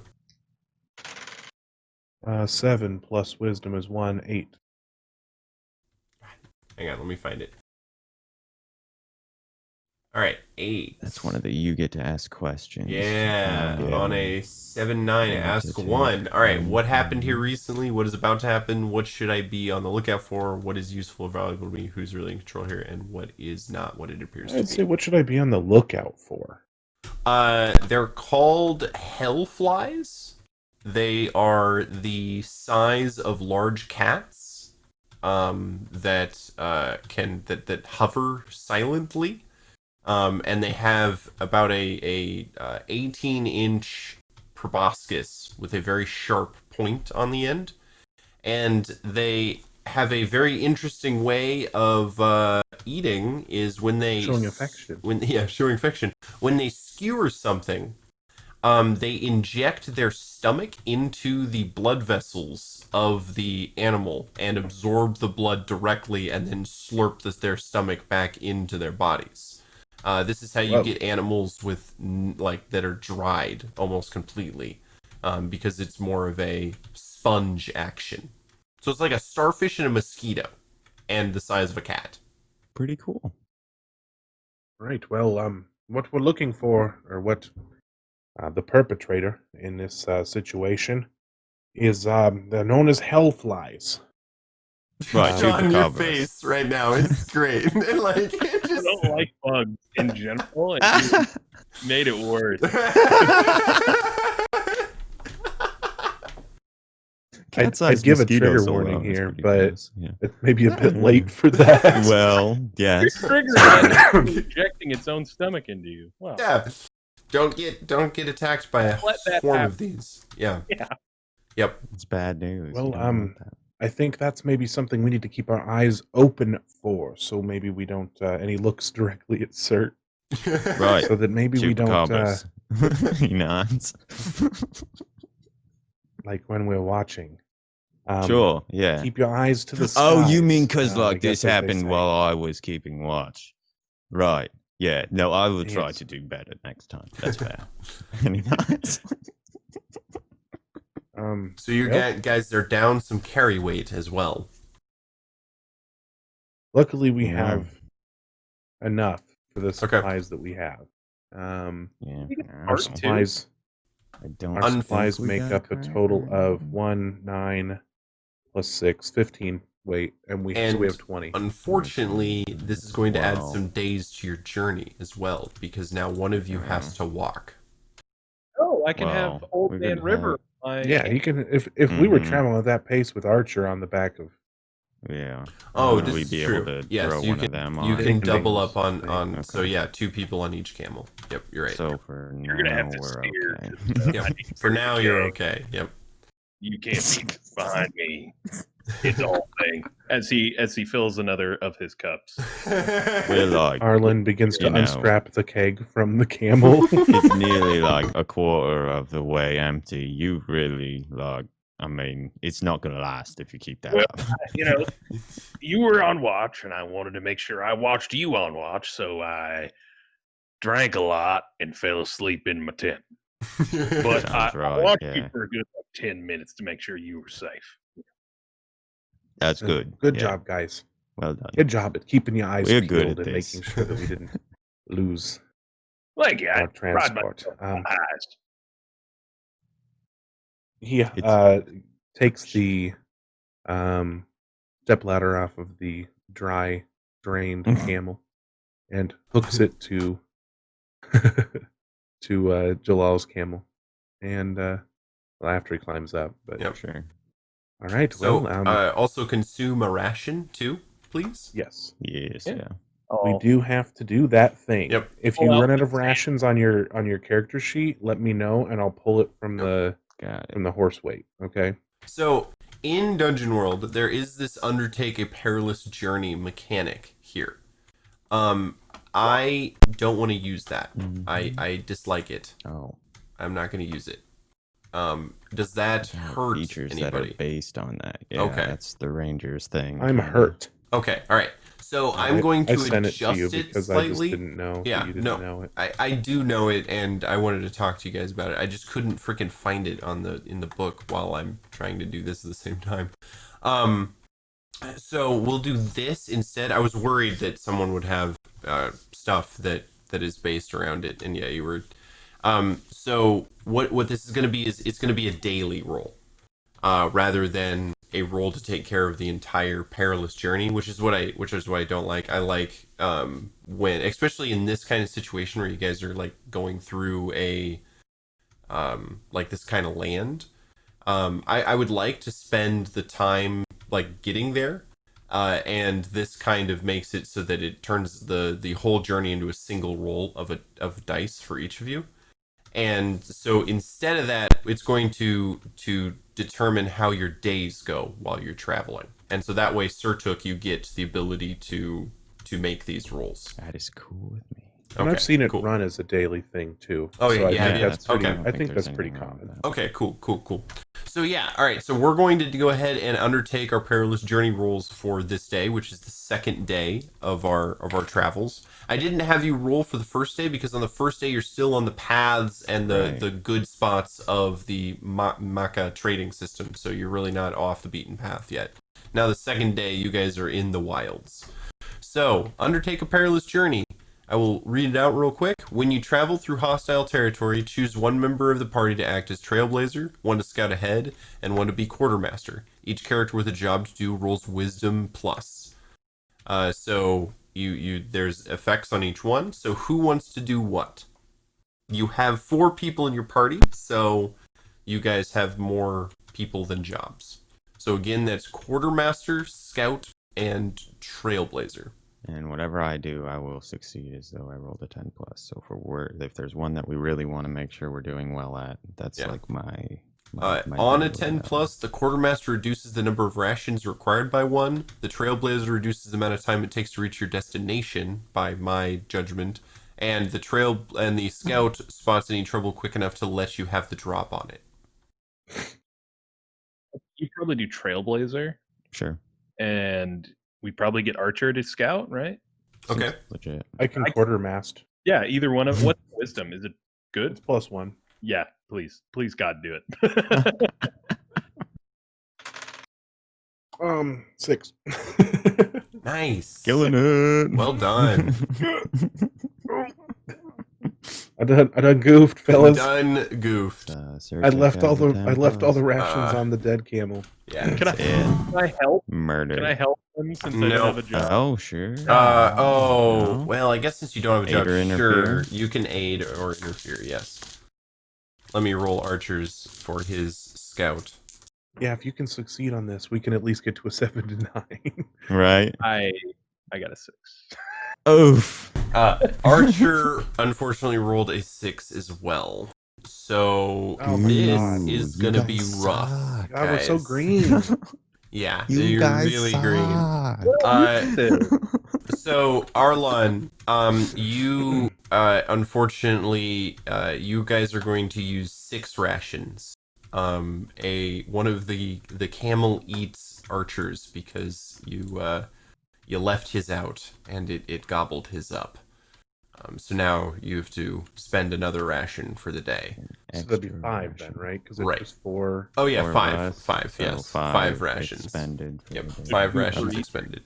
one. 7 plus wisdom is 1, 8. Hang on, let me find it. All right, 8. That's one of the you get to ask questions. Yeah, on a 7-9, ask Entity, 1. All right, what happened here mhm. recently? What is about to happen? What should I be on the lookout for? What is useful or valuable to me? Who's really in control here? And what is not what it appears I'd to say, be? what should I be on the lookout for? They're called hellflies. They are the size of large cats that hover silently. And they have about a 18-inch proboscis with a very sharp point on the end, and they have a very interesting way of eating. Is when they Showing affection. showing affection. When they skewer something, they inject their stomach into the blood vessels of the animal and absorb the blood directly, and then slurp their stomach back into their bodies. This is how you Whoa. get animals with that are dried almost completely, because it's more of a sponge action. So it's like a starfish and a mosquito, and the size of a cat. Pretty cool. Right. Well, what we're looking for, or what the perpetrator in this situation is, they're known as hellflies. Right, On your chupacabras. face right now is great. Like it I just... don't like bugs in general, and you made it worse. I'd give a trigger warning here, but yeah. it may be a bit late for that. Well, yes. Trigger is injecting its own stomach into you. Wow. Yeah. Don't get attacked by a Let that swarm happen. of these. Yeah. Yeah. Yep. It's bad news. Well, You don't want that. I think that's maybe something we need to keep our eyes open for. So maybe we don't any looks directly at Cert, Right. so that maybe we don't Chupacabras. He nods. like when we're watching. Sure, yeah. Keep your eyes to the skies. Oh, you mean because I like guess this as they happened say. while I was keeping watch? Right. Yeah. No, I will try Yes. to do better next time. That's fair. And he nods. So you well, guys are down some carry weight as well. luckily we Yeah. have enough for the Okay. supplies that we have. Yeah. You get I Our parts don't- too. supplies I don't our think supplies we make got up a credit total for of anything. 1, 9 plus 6, 15 weight, and we And have 20. unfortunately, this is going to add Wow. some days to your journey as well, because now one of you has to walk. Oh, I can have Well, Old we Man could River. have- Yeah, you can. If we were Mhm. traveling at that pace with Archer on the back of, Yeah. Oh, Would this we is be true. able to Yes, throw you one can. of them You on? can it? double up on Okay. So yeah, 2 people on each camel. Yep, you're right. So for You're gonna now, have to we're steer. okay. Yep. For now, you're okay. Yep. You can't see behind me. It's all thing. As he fills another of his cups. We're like, Arlen begins to You know. unstrap the keg from the camel. it's nearly like a quarter of the way empty. You really like. I mean, it's not gonna last if you keep that Well, up. You know, you were on watch, and I wanted to make sure I watched you on watch, so I drank a lot and fell asleep in my tent. But I Sounds right, watched yeah. you for a good 10 minutes to make sure you were safe. That's good. Good yeah. job, guys. Well done. Good job at keeping your eyes We're good peeled at and this. making sure that we didn't lose Like, I our ride transport. my eyes. He takes the stepladder off of the dry, drained camel and hooks it to Jalal's camel. And after he climbs up. But Yep. Sure. all right, So, well, also consume a ration too, please. yes. Yes, Yeah. yeah. We do have to do that thing. Yep. If Pull you out run out the of rations on your character sheet, let me know and I'll pull it from Yep. Got it. the horse weight. Okay. So, in Dungeon World, there is this undertake a perilous journey mechanic here. I don't want to use that. Mhm. I dislike it. Oh, I'm not going to use it. Does that there are hurt features anybody? that are based on that. Yeah, Okay. that's the Rangers thing. I'm kinda. hurt. Okay, all right. So I'm going to I sent it to you adjust it because I just slightly. didn't know Yeah, that you didn't know it. I do know it, and I wanted to talk to you guys about it. I just couldn't freaking find it in the book while I'm trying to do this at the same time. So we'll do this instead. I was worried that someone would have stuff that is based around it, and yeah, you were. So what this is going to be is it's going to be a daily roll, rather than a roll to take care of the entire perilous journey, which is what I don't like. I like when, especially in this kind of situation where you guys are like going through a like this kind of land. I would like to spend the time like getting there, and this kind of makes it so that it turns the whole journey into a single roll of dice for each of you. And so instead of that, it's going to determine how your days go while you're traveling. And so that way, Surtuk, you get the ability to make these rolls. That is cool with me. And Okay, I've seen it cool. rune as a daily thing too. Oh, yeah, so I yeah, think yeah, that's pretty. okay. I think there's that's pretty anything wrong with common. that. Okay, cool. So yeah, all right. So we're going to go ahead and undertake our perilous journey rolls for this day, which is the second day of our travels. I didn't have you roll for the first day because on the first day you're still on the paths and Right. the good spots of the Maca trading system, so you're really not off the beaten path yet. Now the second day you guys are in the wilds. So undertake a perilous journey. I will read it out real quick. When you travel through hostile territory, choose one member of the party to act as trailblazer, one to scout ahead, and one to be quartermaster. Each character with a job to do rolls wisdom plus. So you there's effects on each one. So who wants to do what? You have 4 people in your party, so you guys have more people than jobs. So again, that's quartermaster, scout, and trailblazer. And whatever I do, I will succeed as though I rolled a 10 plus. So if there's one that we really want to make sure we're doing well at, that's Yeah. like my On a deal 10 with that. plus, the quartermaster reduces the number of rations required by 1. The trailblazer reduces the amount of time it takes to reach your destination by my judgment. And the scout spots any trouble quick enough to let you have the drop on it. You probably do Trailblazer, Sure. and we probably get Archer to scout, right? Seems Okay. legit. I can quartermast. Yeah, either one of what's wisdom? Is it good? It's +1. Yeah, please, God, do it. 6. Nice. Killing it. Well done. I done goofed, fellas. Done goofed. I left all the rations on the dead camel. Yeah. Can I help? Murder. Can I help them since I No. don't have a job? Oh, sure. Oh, well, I guess since you don't have a job, Aid or sure, interfere? you can aid or interfere, yes. Let me roll Archer's for his scout. Yeah, if you can succeed on this, we can at least get to a 7 to 9. Right. I got a 6. Oof. Archer unfortunately rolled a 6 as well. So Oh my this God. is You going to guys be rough. suck. God, we're so guys. green. Yeah, You you're guys really green. suck. So Arlon, you unfortunately, you guys are going to use 6 rations. One of the camel eats archers because you left his out and it gobbled his up. So now you have to spend another ration for the day. So that'd be Extra 5 then, ration. right? Because Right. it's 4. Oh yeah, 4 of 5. us, 5, so yes. 5 5 rations. expended for Yep, the day. 5 Who rations eats? expended.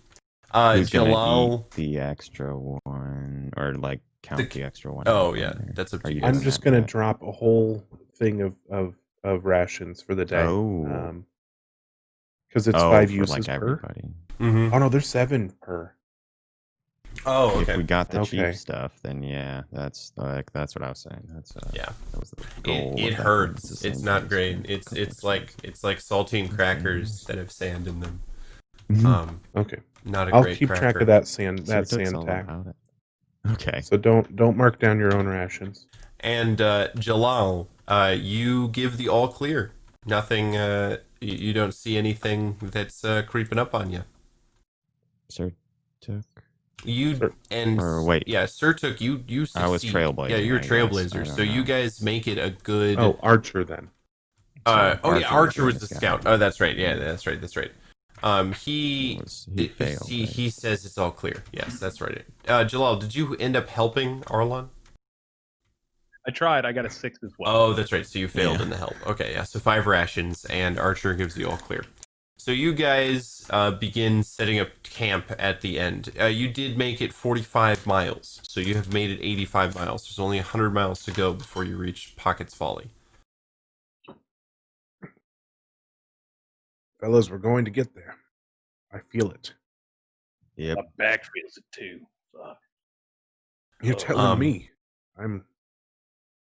Who's gonna Jalal. eat the extra one, or like count the extra one? Oh, off yeah, on there? that's up to Are you you guys. I'm doing just that, gonna Pat? drop a whole thing of rations for the day. Oh. Because it's Oh, 5 for uses like per. everybody. Mm-hmm. Oh no, there's 7 per. Oh, If okay. we got the Okay. cheap stuff, then yeah, that's what I was saying. That's Yeah. that was the goal. It of that. hurts. It's the It's same not price great. for a couple It's episodes. like saltine That's crackers dangerous. that have sand in them. Mhm. Okay. Not a I'll great keep cracker. track of that sand Surtuk's all tack. about it. Okay. So don't mark down your own rations. And Jalal, you give the all clear. Nothing. You don't see anything that's creeping up on you. Surtuk. You Sir. and Or wait. yeah, Surtuk, you succeed. I was trailblazing, Yeah, you're a I guess. I trailblazer. So don't you know. guys make it a good. Oh, Archer then. So Oh yeah, Archer was Archer doing was the the scout. scouting. Oh, that's right. Yeah, that's right. That's right. He failed. he says it's all clear. Yes, that's right. Jalal, did you end up helping Arlon? I tried. I got a 6 as well. Oh, that's right. So you failed Yeah. in the help. Okay, yeah. So 5 rations, and Archer gives you all clear. So you guys begin setting up camp at the end. You did make it 45 miles, so you have made it 85 miles. There's only 100 miles to go before you reach Pocket's Folly. Fellas, we're going to get there. I feel it. Yep. My back feels it too. Fuck. You're Oh, telling me. I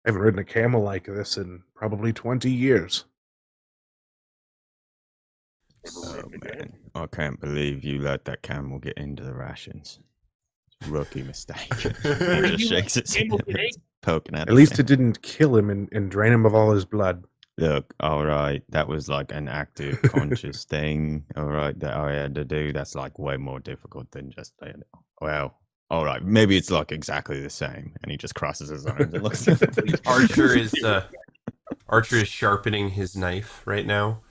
haven't ridden a camel like this in probably 20 years. Oh man, I can't believe you let that camel get into the rations. Rookie mistake. He just shakes his head, poking at At us. least it didn't kill him and drain him of all his blood. Look, all right, that was like an active, conscious thing. All right, that I had to do. That's like way more difficult than just. Well, all right, maybe it's like exactly the same. And he just crosses his arms and looks at the Archer is sharpening his knife right now,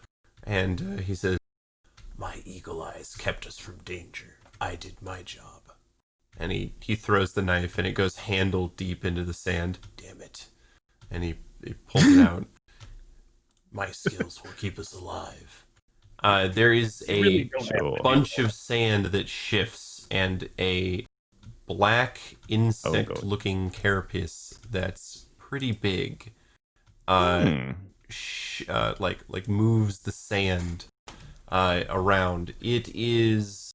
and he says, "My eagle eyes kept us from danger. I did my job." And he throws the knife, and it goes handle deep into the sand. Damn it! And he pulls it out. My skills will keep us alive. There is a really don't have to do bunch of sand that shifts, and a black insect-looking carapace that's pretty big, like moves the sand around. It is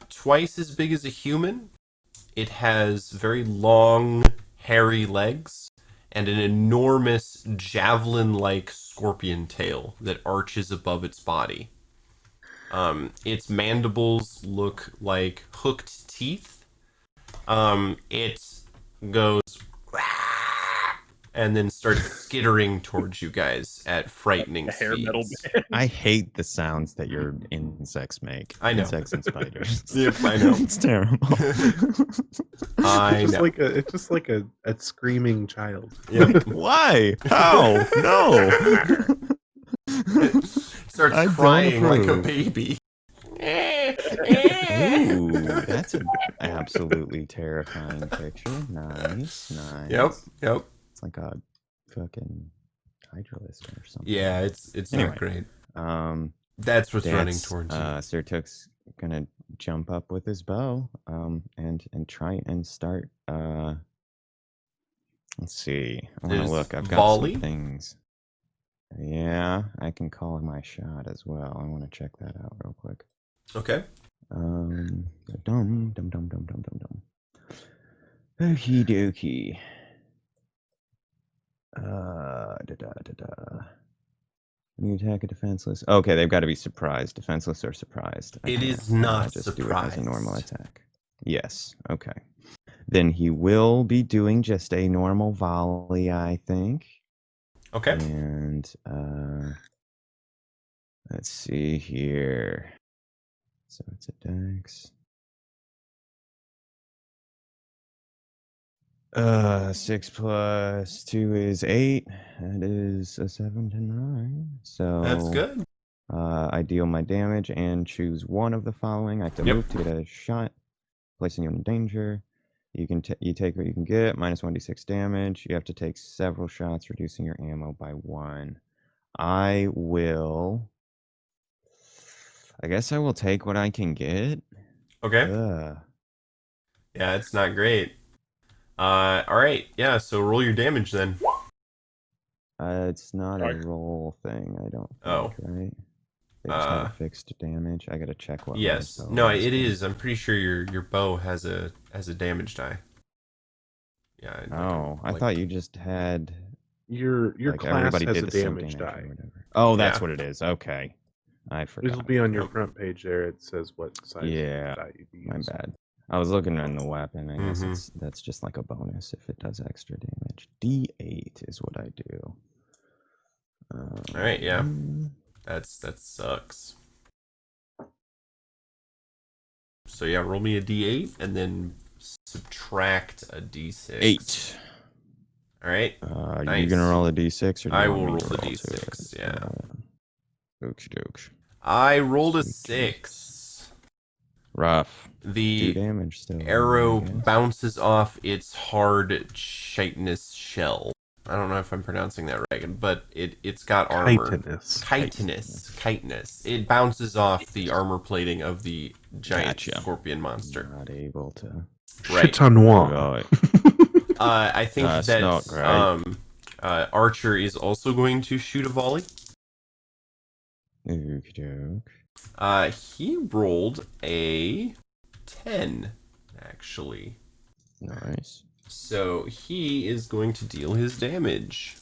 twice as big as a human. It has very long, hairy legs and an enormous javelin-like scorpion tail that arches above its body. Its mandibles look like hooked teeth. It goes and then starts skittering towards you guys at frightening a hair metal speeds. band. I hate the sounds that your insects make. I know. Insects and spiders. Yep, I know. It's terrible. I know. It's just like a screaming child. Yep. Why? How? No. Starts I don't crying like a approve. baby. Ooh, that's an absolutely terrifying picture. Nice. Yep. It's like a fucking hydralisk or something. Yeah, it's Anyway. not great. That's That's what's running towards you. Sir Took's gonna jump up with his bow, and try and start. Let's see. I want to There's look. I've got volley. some things. Yeah, I can call my shot as well. I want to check that out real quick. Okay. Dum dum dum dum dum dum dum. Okie dokie. When you attack a defenseless. Okay, they've got to be surprised. Defenseless or surprised. It Okay, is not I'll just do it as a normal surprised. attack. Yes. Okay. Then he will be doing just a normal volley, I think. Okay. And Let's see here. So it's a dex. 6 plus 2 is 8. That is a 7 to 9. So That's good. I deal my damage and choose one of the following. I have to Yep. move to get a shot, placing you in danger. You can you take what you can get, minus 1d6 damage. You have to take several shots, reducing your ammo by 1. I guess I will take what I can get. Okay. Ugh. Yeah, it's not great. All right. Yeah. So roll your damage then. It's not a roll thing, I don't think, Oh. right? They just have Uh, a fixed damage. I gotta check what Yes. my bow No, is, it but- is. I'm pretty sure your bow has a damage die. Yeah. Oh, I thought you just had Your like class everybody has did a the same damage damage or die. whatever. Oh, that's Yeah. what it is. Okay, I It'll forgot. be on your Yep. front page there. It says what size Yeah, die you my use. bad. I was looking on the weapon. I guess Mhm. that's just like a bonus if it does extra damage. D8 is what I do. All right. Yeah. Um, That sucks. So yeah, roll me a d8 and then subtract a d6. 8. All right. Are Nice. you gonna roll a d6 or do you I want will me roll to the roll d6. to it? Yeah. Okie dokes. I rolled a Sweet 6. Rough. 2 The damage still. arrow I guess. bounces off its hard chitinous shell. I don't know if I'm pronouncing that right, but it's got armor. Chitinous. It bounces off the armor plating of the giant Gotcha. scorpion monster. Not able to. Right. Chitanois. Right. I think That's not that great. Archer is also going to shoot a volley. Okie doke. He rolled a 10, actually. Nice. So he is going to deal his damage.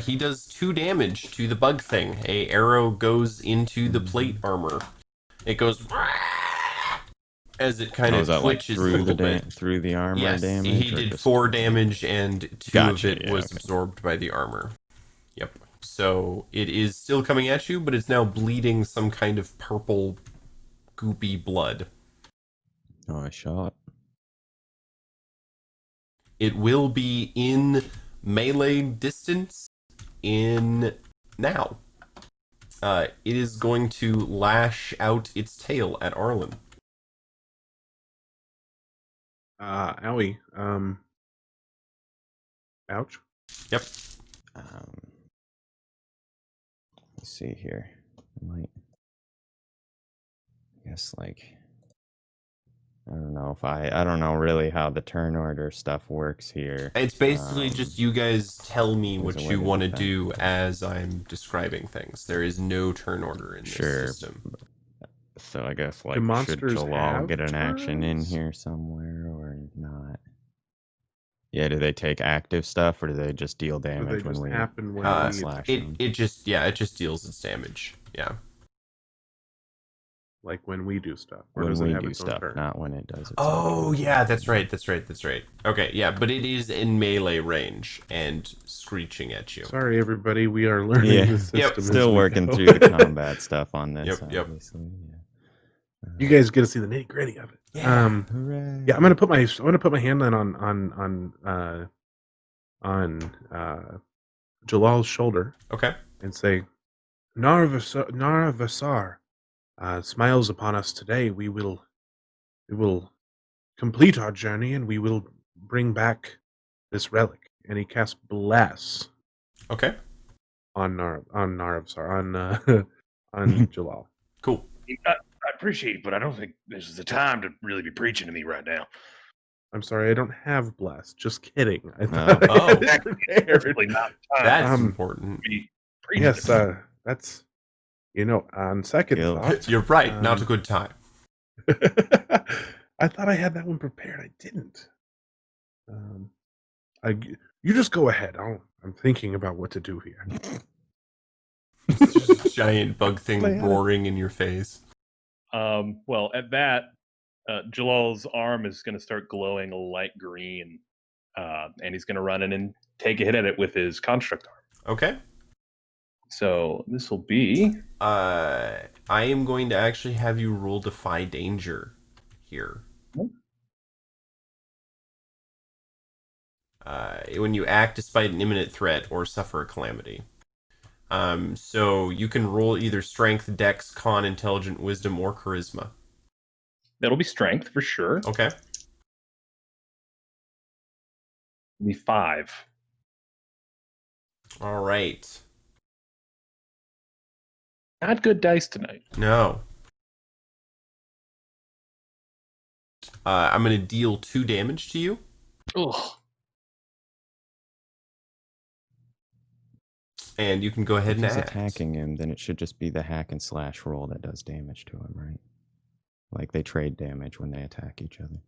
He does 2 damage to the bug thing. A arrow goes into the plate armor. It goes as it kind of is that twitches like a through little bit. through the armor Yes, damage? he or did just 4 damage and 2 Gotcha, of it yeah, was okay. absorbed by the armor. Yep. So it is still coming at you, but it's now bleeding some kind of purple, goopy blood. Nice shot. It will be in melee distance in now. It is going to lash out its tail at Arlen. Owie. Ouch. Yep. Let's see here. I guess like I don't know if I don't know really how the turn order stuff works here. It's basically just you guys tell me there's what a way you to want to defend. do as I'm describing things. There is no turn order in this Sure. system. So I guess like Do should monsters Jalal have get an action in turns? here somewhere or not? Yeah, do they take active stuff or do they just deal Or they damage when just we happen when we slash It them? just deals its damage. Yeah. like when we do stuff. Or When does it we have do its own stuff, turn? not when it does its Oh own turn. yeah, that's right. Okay, yeah, but it is in melee range and screeching at you. Sorry, everybody. We are learning Yeah. the system. Yep. as Still we working go. through the combat stuff on this, Yep. obviously. Yeah. You guys get to see the nitty gritty of it. Yeah. Hooray. Yeah, I'm gonna put my hand then on Jalal's shoulder Okay. and say, Nara Vasar smiles upon us today. We will complete our journey and we will bring back this relic. And he casts bless Okay. on Nara Vasar on Jalal. Cool. I appreciate it, but I don't think this is the time to really be preaching to me right now. I'm sorry, I don't have bless. Just kidding. I thought Oh. I had it prepared. Definitely not the time That's Um, important. to be preaching Yes, to me. that's on second Kill. thought. You're right. Not a good time. I thought I had that one prepared. I didn't. You just go ahead. I'm thinking about what to do here. It's just a giant bug thing Play at it. roaring in your face. Well, at that, Jalal's arm is going to start glowing a light green, and he's going to run in and take a hit at it with his construct arm. Okay. So this will be I am going to actually have you roll Defy Danger here. When you act despite an imminent threat or suffer a calamity. So you can roll either Strength, Dex, Con, Intelligent, Wisdom, or Charisma. that'll be strength for sure. Okay. It'll be 5. All right. Not good dice tonight. No. I'm going to deal 2 damage to you. Ugh. And you can go ahead If and he's act. attacking him, then it should just be the hack and slash roll that does damage to him, right? Like they trade damage when they attack each other.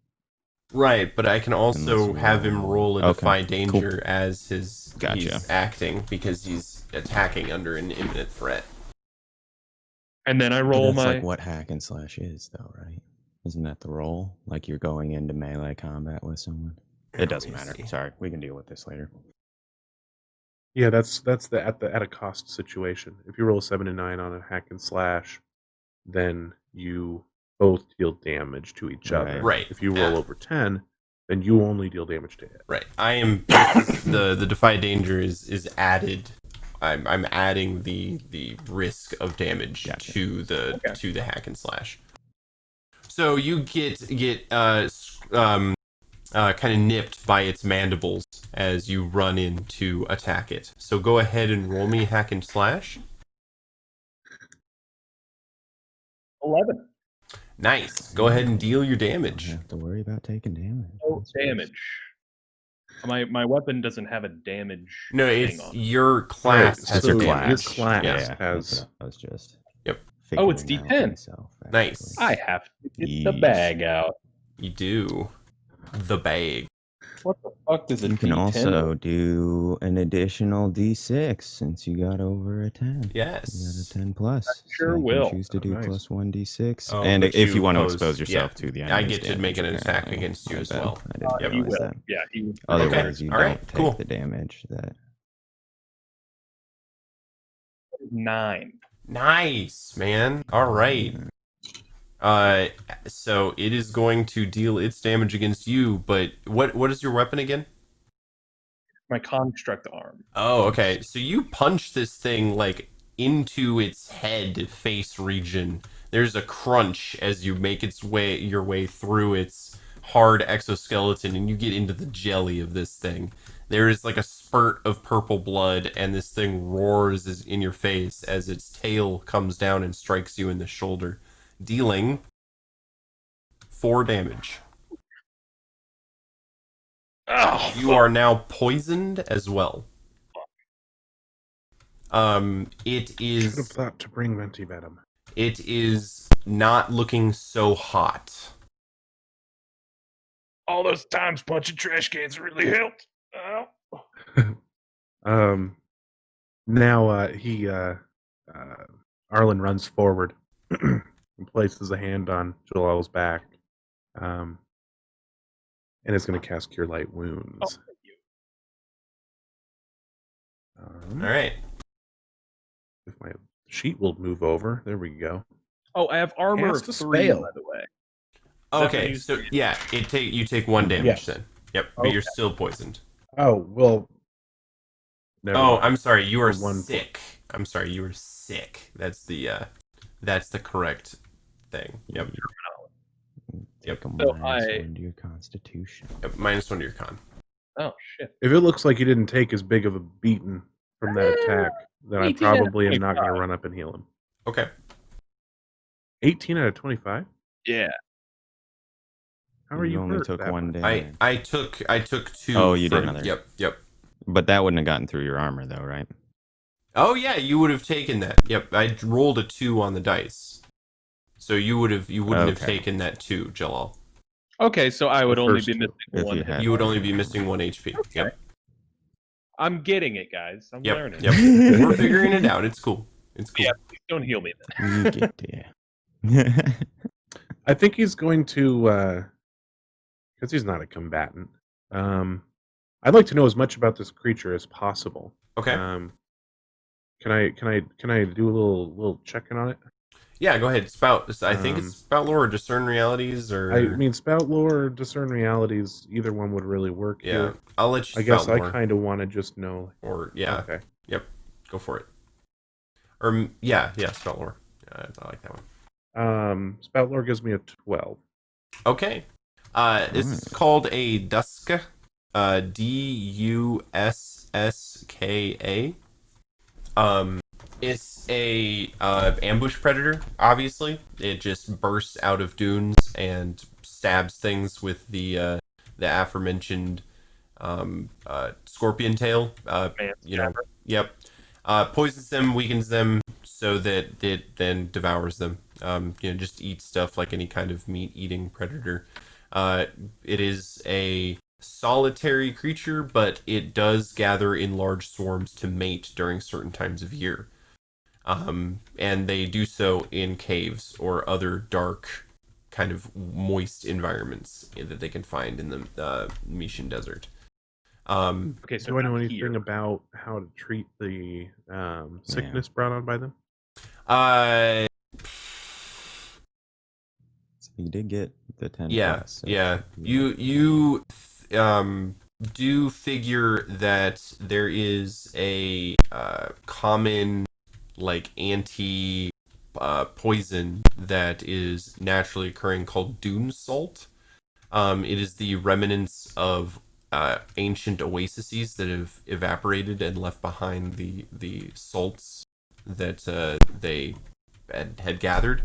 Right, but I can also Unless have him roll a okay, Defy cool. Danger as he's Gotcha. acting because he's attacking under an imminent threat. And then I But roll that's my. like what hack and slash is, though, right? Isn't that the roll? Like you're going into melee combat with someone? It doesn't Let me matter. see. Sorry, we can deal with this later. Yeah, that's the at a cost situation. If you roll a 7 and 9 on a hack and slash, then you both deal damage to each other. Right. If you roll over 10, then you only deal damage to it. Right. I am the Defy Danger is added. I'm adding the risk of damage Gotcha. to the hack and slash. So you get kind of nipped by its mandibles as you run in to attack it. So go ahead and roll me hack and slash. 11. Nice. Go ahead and deal your Don't damage. have to worry about taking damage. No That's nice. damage. My weapon doesn't have a damage No, thing it's on it. your class Right, has so a your damage. class Yeah. That's has. what I was just. Yep. Oh, it's figuring out D10. myself, Nice. I actually. have to get the Jeez. bag out. You do. The bag. What the fuck does a You can D10 also do an additional D6 since you got over a 10. You got a Yes. 10 plus. sure so you will. can choose to Oh, do nice. plus 1d6. Oh, and but if you want to oppose- expose yourself yeah. to the I enemy's get to make an damage, attack apparently. against you My as bad. well. I didn't He realize will. that. Yeah, he will. Otherwise, you All don't right, take cool. the damage that. 9. Nice, man. All right. So it is going to deal its damage against you, but what is your weapon again? My construct arm. Oh, okay. So you punch this thing like into its head face region. There's a crunch as you make your way through its hard exoskeleton and you get into the jelly of this thing. There is like a spurt of purple blood and this thing roars in your face as its tail comes down and strikes you in the shoulder, dealing 4 damage. Oh, You are now poisoned as well. It Should have is thought to bring Ventivenom. it is not looking so hot. All those times punching trash cans really helped. Oh. Now Arlen runs forward and places a hand on Jalal's back, and is going to cast Cure Light Wounds. Oh, thank you. All right. If my sheet will move over, there we go. Oh, I have armor Cast of a 3, spell. by the way. that Okay, reduce so damage? yeah, you take 1 damage Yes. then. Yep, but you're Okay. still poisoned. Oh well. Never Oh, mind. I'm sorry, you are For 1 sick. I'm sorry, you are sick. That's the correct thing. Yep. Take a So minus I- 1 to your constitution. Yep. -1 to your con. Oh, shit. If it looks like you didn't take as big of a beating from that attack, then I 18 out of probably am not going to 25. run up and heal him. Okay. 18 out of 25. Yeah. How are you only hurt took that 1 much? damage. I took 2. Oh, you did from- another. Yep. Yep. But that wouldn't have gotten through your armor, though, right? Oh yeah, you would have taken that. Yep, I rolled a 2 on the dice, so you wouldn't have Okay. taken that 2, Jalal. Okay, so I would The only first be two. missing If 1. you had- You would only be missing 1 HP. Yep. I'm getting it, guys. I'm Yep. learning. Yep. We're figuring it out. It's cool. It's cool. Yeah, please don't heal me then. You get there. I think he's going to, because he's not a combatant. I'd like to know as much about this creature as possible. Okay. Can I do a little checking on it? Yeah, go ahead. I think it's spout lore or discern realities, or I mean, spout lore or discern realities. Either one would really work yeah. here. I'll let you I guess spout I lore. kind of want to just know. Or yeah. Okay. Yep. Go for it. Or yeah, spout lore. I like that one. Spout lore gives me a 12. Okay. This is called a Duska. Duska. It's a ambush predator. Obviously, it just bursts out of dunes and stabs things with the aforementioned scorpion tail. Yep. Poisons them, weakens them, so that it then devours them. Just eats stuff like any kind of meat-eating predator. It is a solitary creature, but it does gather in large swarms to mate during certain times of year. And they do so in caves or other dark, kind of moist environments that they can find in the Mishan Desert. Okay, so Do I know not anything here. about how to treat the sickness brought on by them? So you did get the 10 Yeah, plus. So yeah. You do figure that there is a common like anti poison that is naturally occurring called dune salt. It is the remnants of ancient oases that have evaporated and left behind the salts that they had gathered.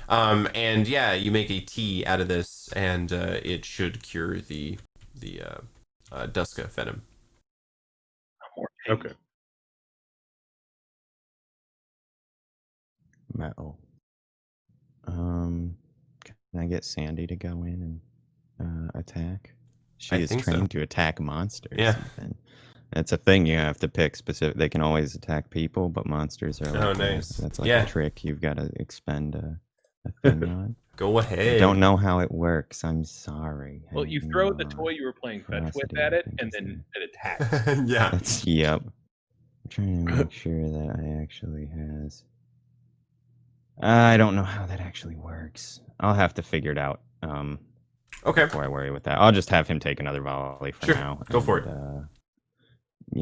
And yeah, you make a tea out of this, and it should cure the Duska venom. Okay. Metal. Can I get Sandy to go in and attack? She I is think so. trained to attack monsters. Yeah. Even. It's a thing you have to pick specific. They can always attack people, but monsters are like nice. that's like Yeah. a trick you've got to expend a thing on. Go ahead. I don't know how it works. I'm sorry. Well, you throw the toy you were playing fetch with ferocity, at I it, think, and is then the- it attacks. Yeah. That's yep. I'm trying to make sure that I actually has. I don't know how that actually works. I'll have to figure it out. Okay. Before I worry with that, I'll just have him take another volley for Sure. now. Go for it.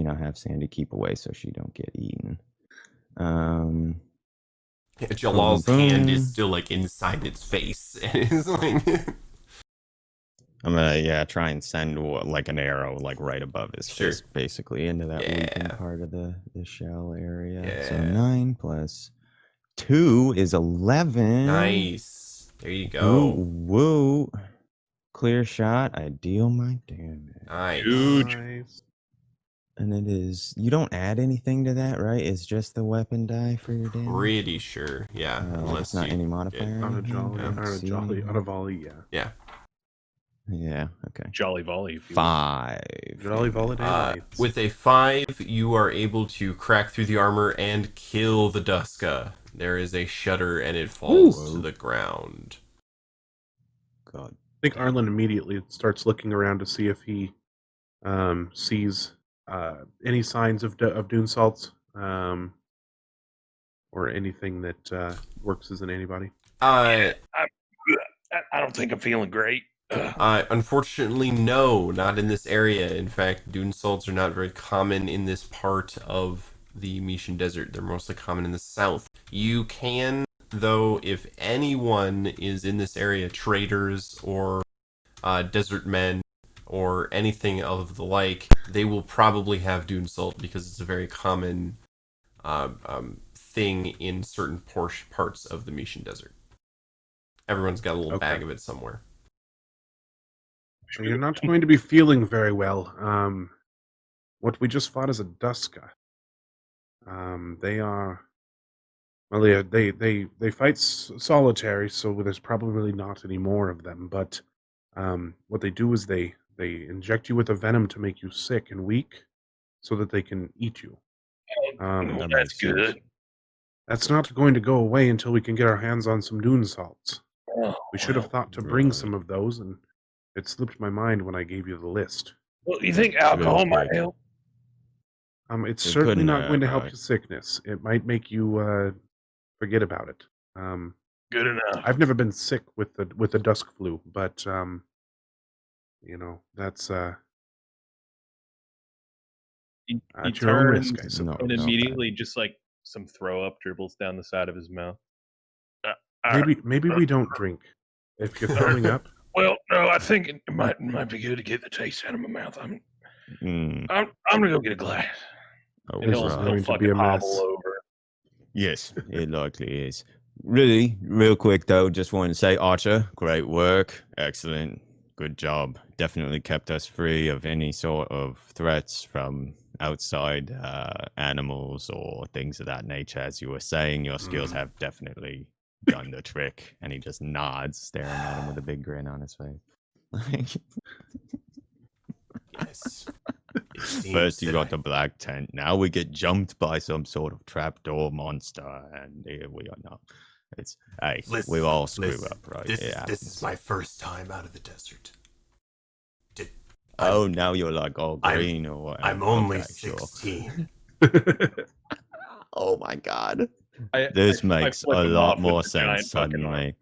Have Sandy keep away so she don't get eaten. Jalal's boom, boom. hand is still like inside its face, and it's like I'm gonna try and send like an arrow like right above his Sure. fist, basically into that weakened Yeah. part of the shell area. So Yeah. 9 plus 2 is 11. nice. There you Woo, go. woo. Clear shot. I deal my damage. Nice. Nice. And it is. You don't add anything to that, right? It's just the weapon die for your damage. Pretty sure. Yeah. Like Unless it's not you any modifier. or On a anything? jolly, I don't on a see jolly, anything. on a volley, yeah. Yeah. Yeah. Okay. Jolly volley. If you will. 5. Jolly volley nights. With a 5, you are able to crack through the armor and kill the Duska. There is a shudder, and it falls to the ground. God. I think Arlen immediately starts looking around to see if he sees any signs of dune salts or anything that works as an antibody. I don't think I'm feeling great. Unfortunately, no, not in this area. In fact, dune salts are not very common in this part of the Mishan Desert. They're mostly common in the south. You can, though, if anyone is in this area, traders or desert men or anything of the like, they will probably have dune salt because it's a very common thing in certain parts of the Mishan Desert. Everyone's got a little bag of it somewhere. You're not going to be feeling very well. What we just fought is a Duska. They are. Well, yeah, they fight solitary, so there's probably not any more of them. But what they do is they inject you with a venom to make you sick and weak, so that they can eat you. Well, That that's makes sense. good. That's not going to go away until we can get our hands on some dune salts. We should have thought to bring some of those, and it slipped my mind when I gave you the list. Well, you think Real alcohol might quick. help? It's It certainly couldn't not going to hurt, help right? your sickness. It might make you forget about it. Good enough. I've never been sick with the dusk flu, but that's He at your own risk, I turns No, and suppose. no. immediately just like some throw up dribbles down the side of his mouth. Maybe we don't drink. If you're throwing up, Well, no, I think it might be good to get the taste out of my mouth. Mm, I'm gonna go get a glass. oh, And this is he'll going to be fucking a hobble mess. over. yes, it likely is. Really, real quick though, just wanted to say, Archer, great work, excellent, good job. Definitely kept us free of any sort of threats from outside animals or things of that nature. As you were saying, your skills have definitely done the trick. And he just nods, staring at him with a big grin on his face. Yes. It seems First you that got the black tent, now we get jumped by some sort of trapdoor monster, and here we are now. It's hey, we all screw up, right? This It is happens. my first time out of the desert. Oh, now you're like all I'm- green or what? I'm only Okay, sure. 16. Oh my god. I Makes flip a him lot off with more the sense giant fucking arm. suddenly.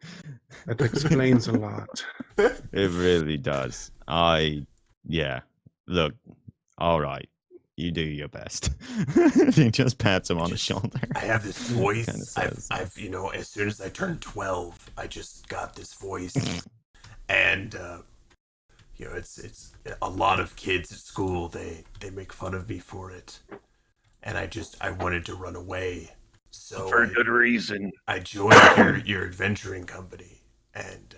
That explains a lot. It really does. Yeah. Look, all right. You do your best. He just pats him on the shoulder. I have this Kinda voice. says, I've as soon as I turned 12, I just got this voice, and it's a lot of kids at school. They make fun of me for it, and I wanted to run away, so For good reason. I joined your adventuring company, and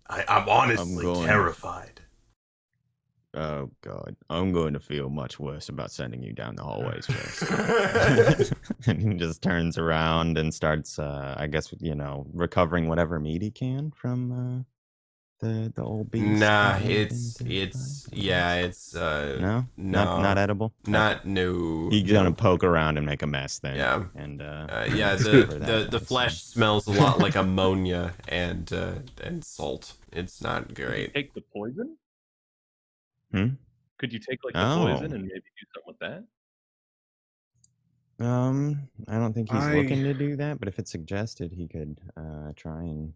I'm honestly going- terrified. Oh god, I'm going to feel much worse about sending you down the hallways first. And he just turns around and starts, I guess, recovering whatever meat he can from the old beast. Nah, that they've it's been no, not edible. not no. He's gonna poke around and make a mess then. Yeah. And Yeah, for that, the I flesh assume. smells a lot like ammonia and salt. It's not Could you great. take the poison? Hmm? Could you take like the Oh. poison and maybe do something with that? I don't think he's I- looking to do that, but if it's suggested, he could try and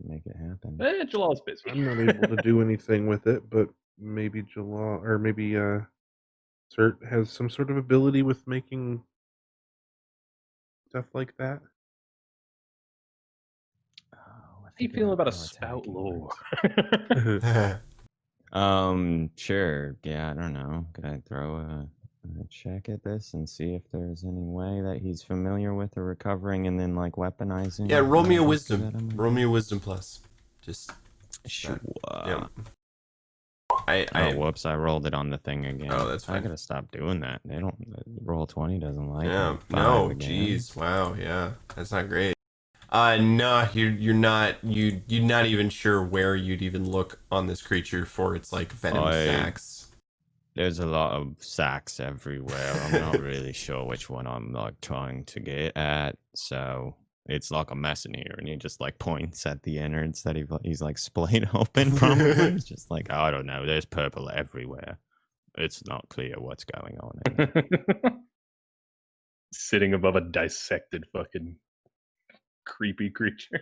make it happen. Jalal's busy. I'm not able to do anything with it, but maybe Jalal or maybe Cert has some sort of ability with making stuff like that. Oh, How you feeling about a spout lore? Sure. Yeah, I don't know. Could I throw a check at this and see if there's any way that he's familiar with or recovering and then like weaponizing? Yeah, roll me a things that wisdom. I'm Roll me a wisdom plus. Just Sure. yeah. Oh, whoops! I rolled it on the thing again. Oh, that's I fine. gotta stop doing that. They don't roll 20 doesn't like Yeah. it. No, 5 again. jeez. Wow, yeah. That's not great. No, you're not you're not even sure where you'd even look on this creature for its like venom sacs. There's a lot of sacks everywhere. I'm not really sure which one I'm like trying to get at. So it's like a mess in here, and he just like points at the innards that he's like splayed open. Probably it's just like, I don't know. There's purple everywhere. It's not clear what's going on. In there. Sitting above a dissected fucking creepy creature.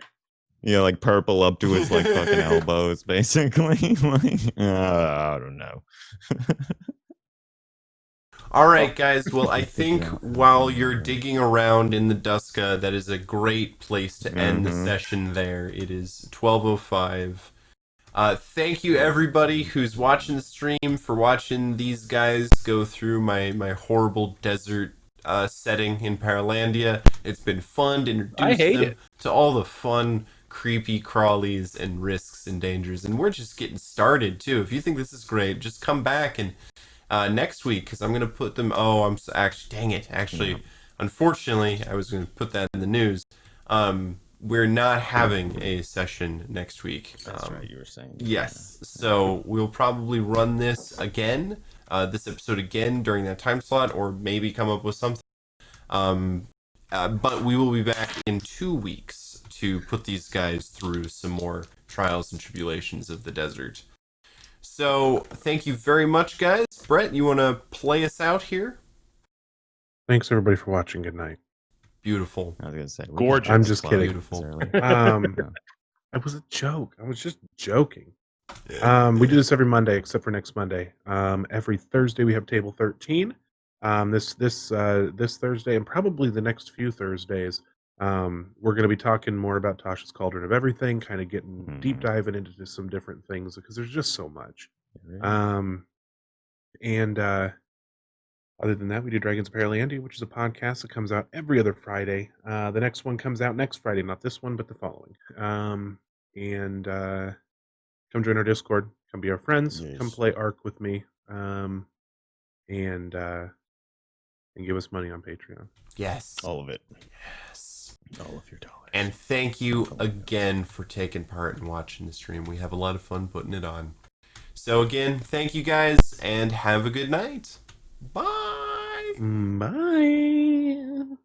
Yeah, like purple up to his like fucking elbows, basically. Like, I don't know. All right, guys. Well, I think Yeah. while you're digging around in the Duska, that is a great place to end the Mhm. session there. It is 12:05. Thank you, everybody who's watching the stream, for watching these guys go through my horrible desert setting in Paralandia. It's been fun to introduce hate them it. to all the fun, creepy crawlies and risks and dangers. And we're just getting started, too. If you think this is great, just come back and next week, because I'm going to put them... Oh, actually... Dang it. Actually, unfortunately, I was going to put that in the news. We're not having a session next week. That's right, you were saying. Yes. So we'll probably run this again, this episode again during that time slot, or maybe come up with something. But we will be back in 2 weeks to put these guys through some more trials and tribulations of the desert. So, thank you very much, guys. Brett, you want to play us out here? Thanks everybody for watching. Good night. Beautiful. I was gonna say we got Gorgeous. I'm just close kidding. Beautiful. early. It was a joke. I was just joking. We do this every Monday except for next Monday. Every Thursday we have table 13. This Thursday and probably the next few Thursdays, we're going to be talking more about Tasha's Cauldron of Everything, kind of getting deep diving into just some different things because there's just so much. And other than that, we do Dragons of Paralandia, which is a podcast that comes out every other Friday. The next one comes out next Friday, not this one, but the following. And come join our Discord. Come be our friends. Come Yes. play Ark with me. And give us money on Patreon. Yes. All of it. Yes. All of your dollars. And thank you again for taking part and watching the stream. We have a lot of fun putting it on. So again, thank you guys and have a good night. Bye. Bye.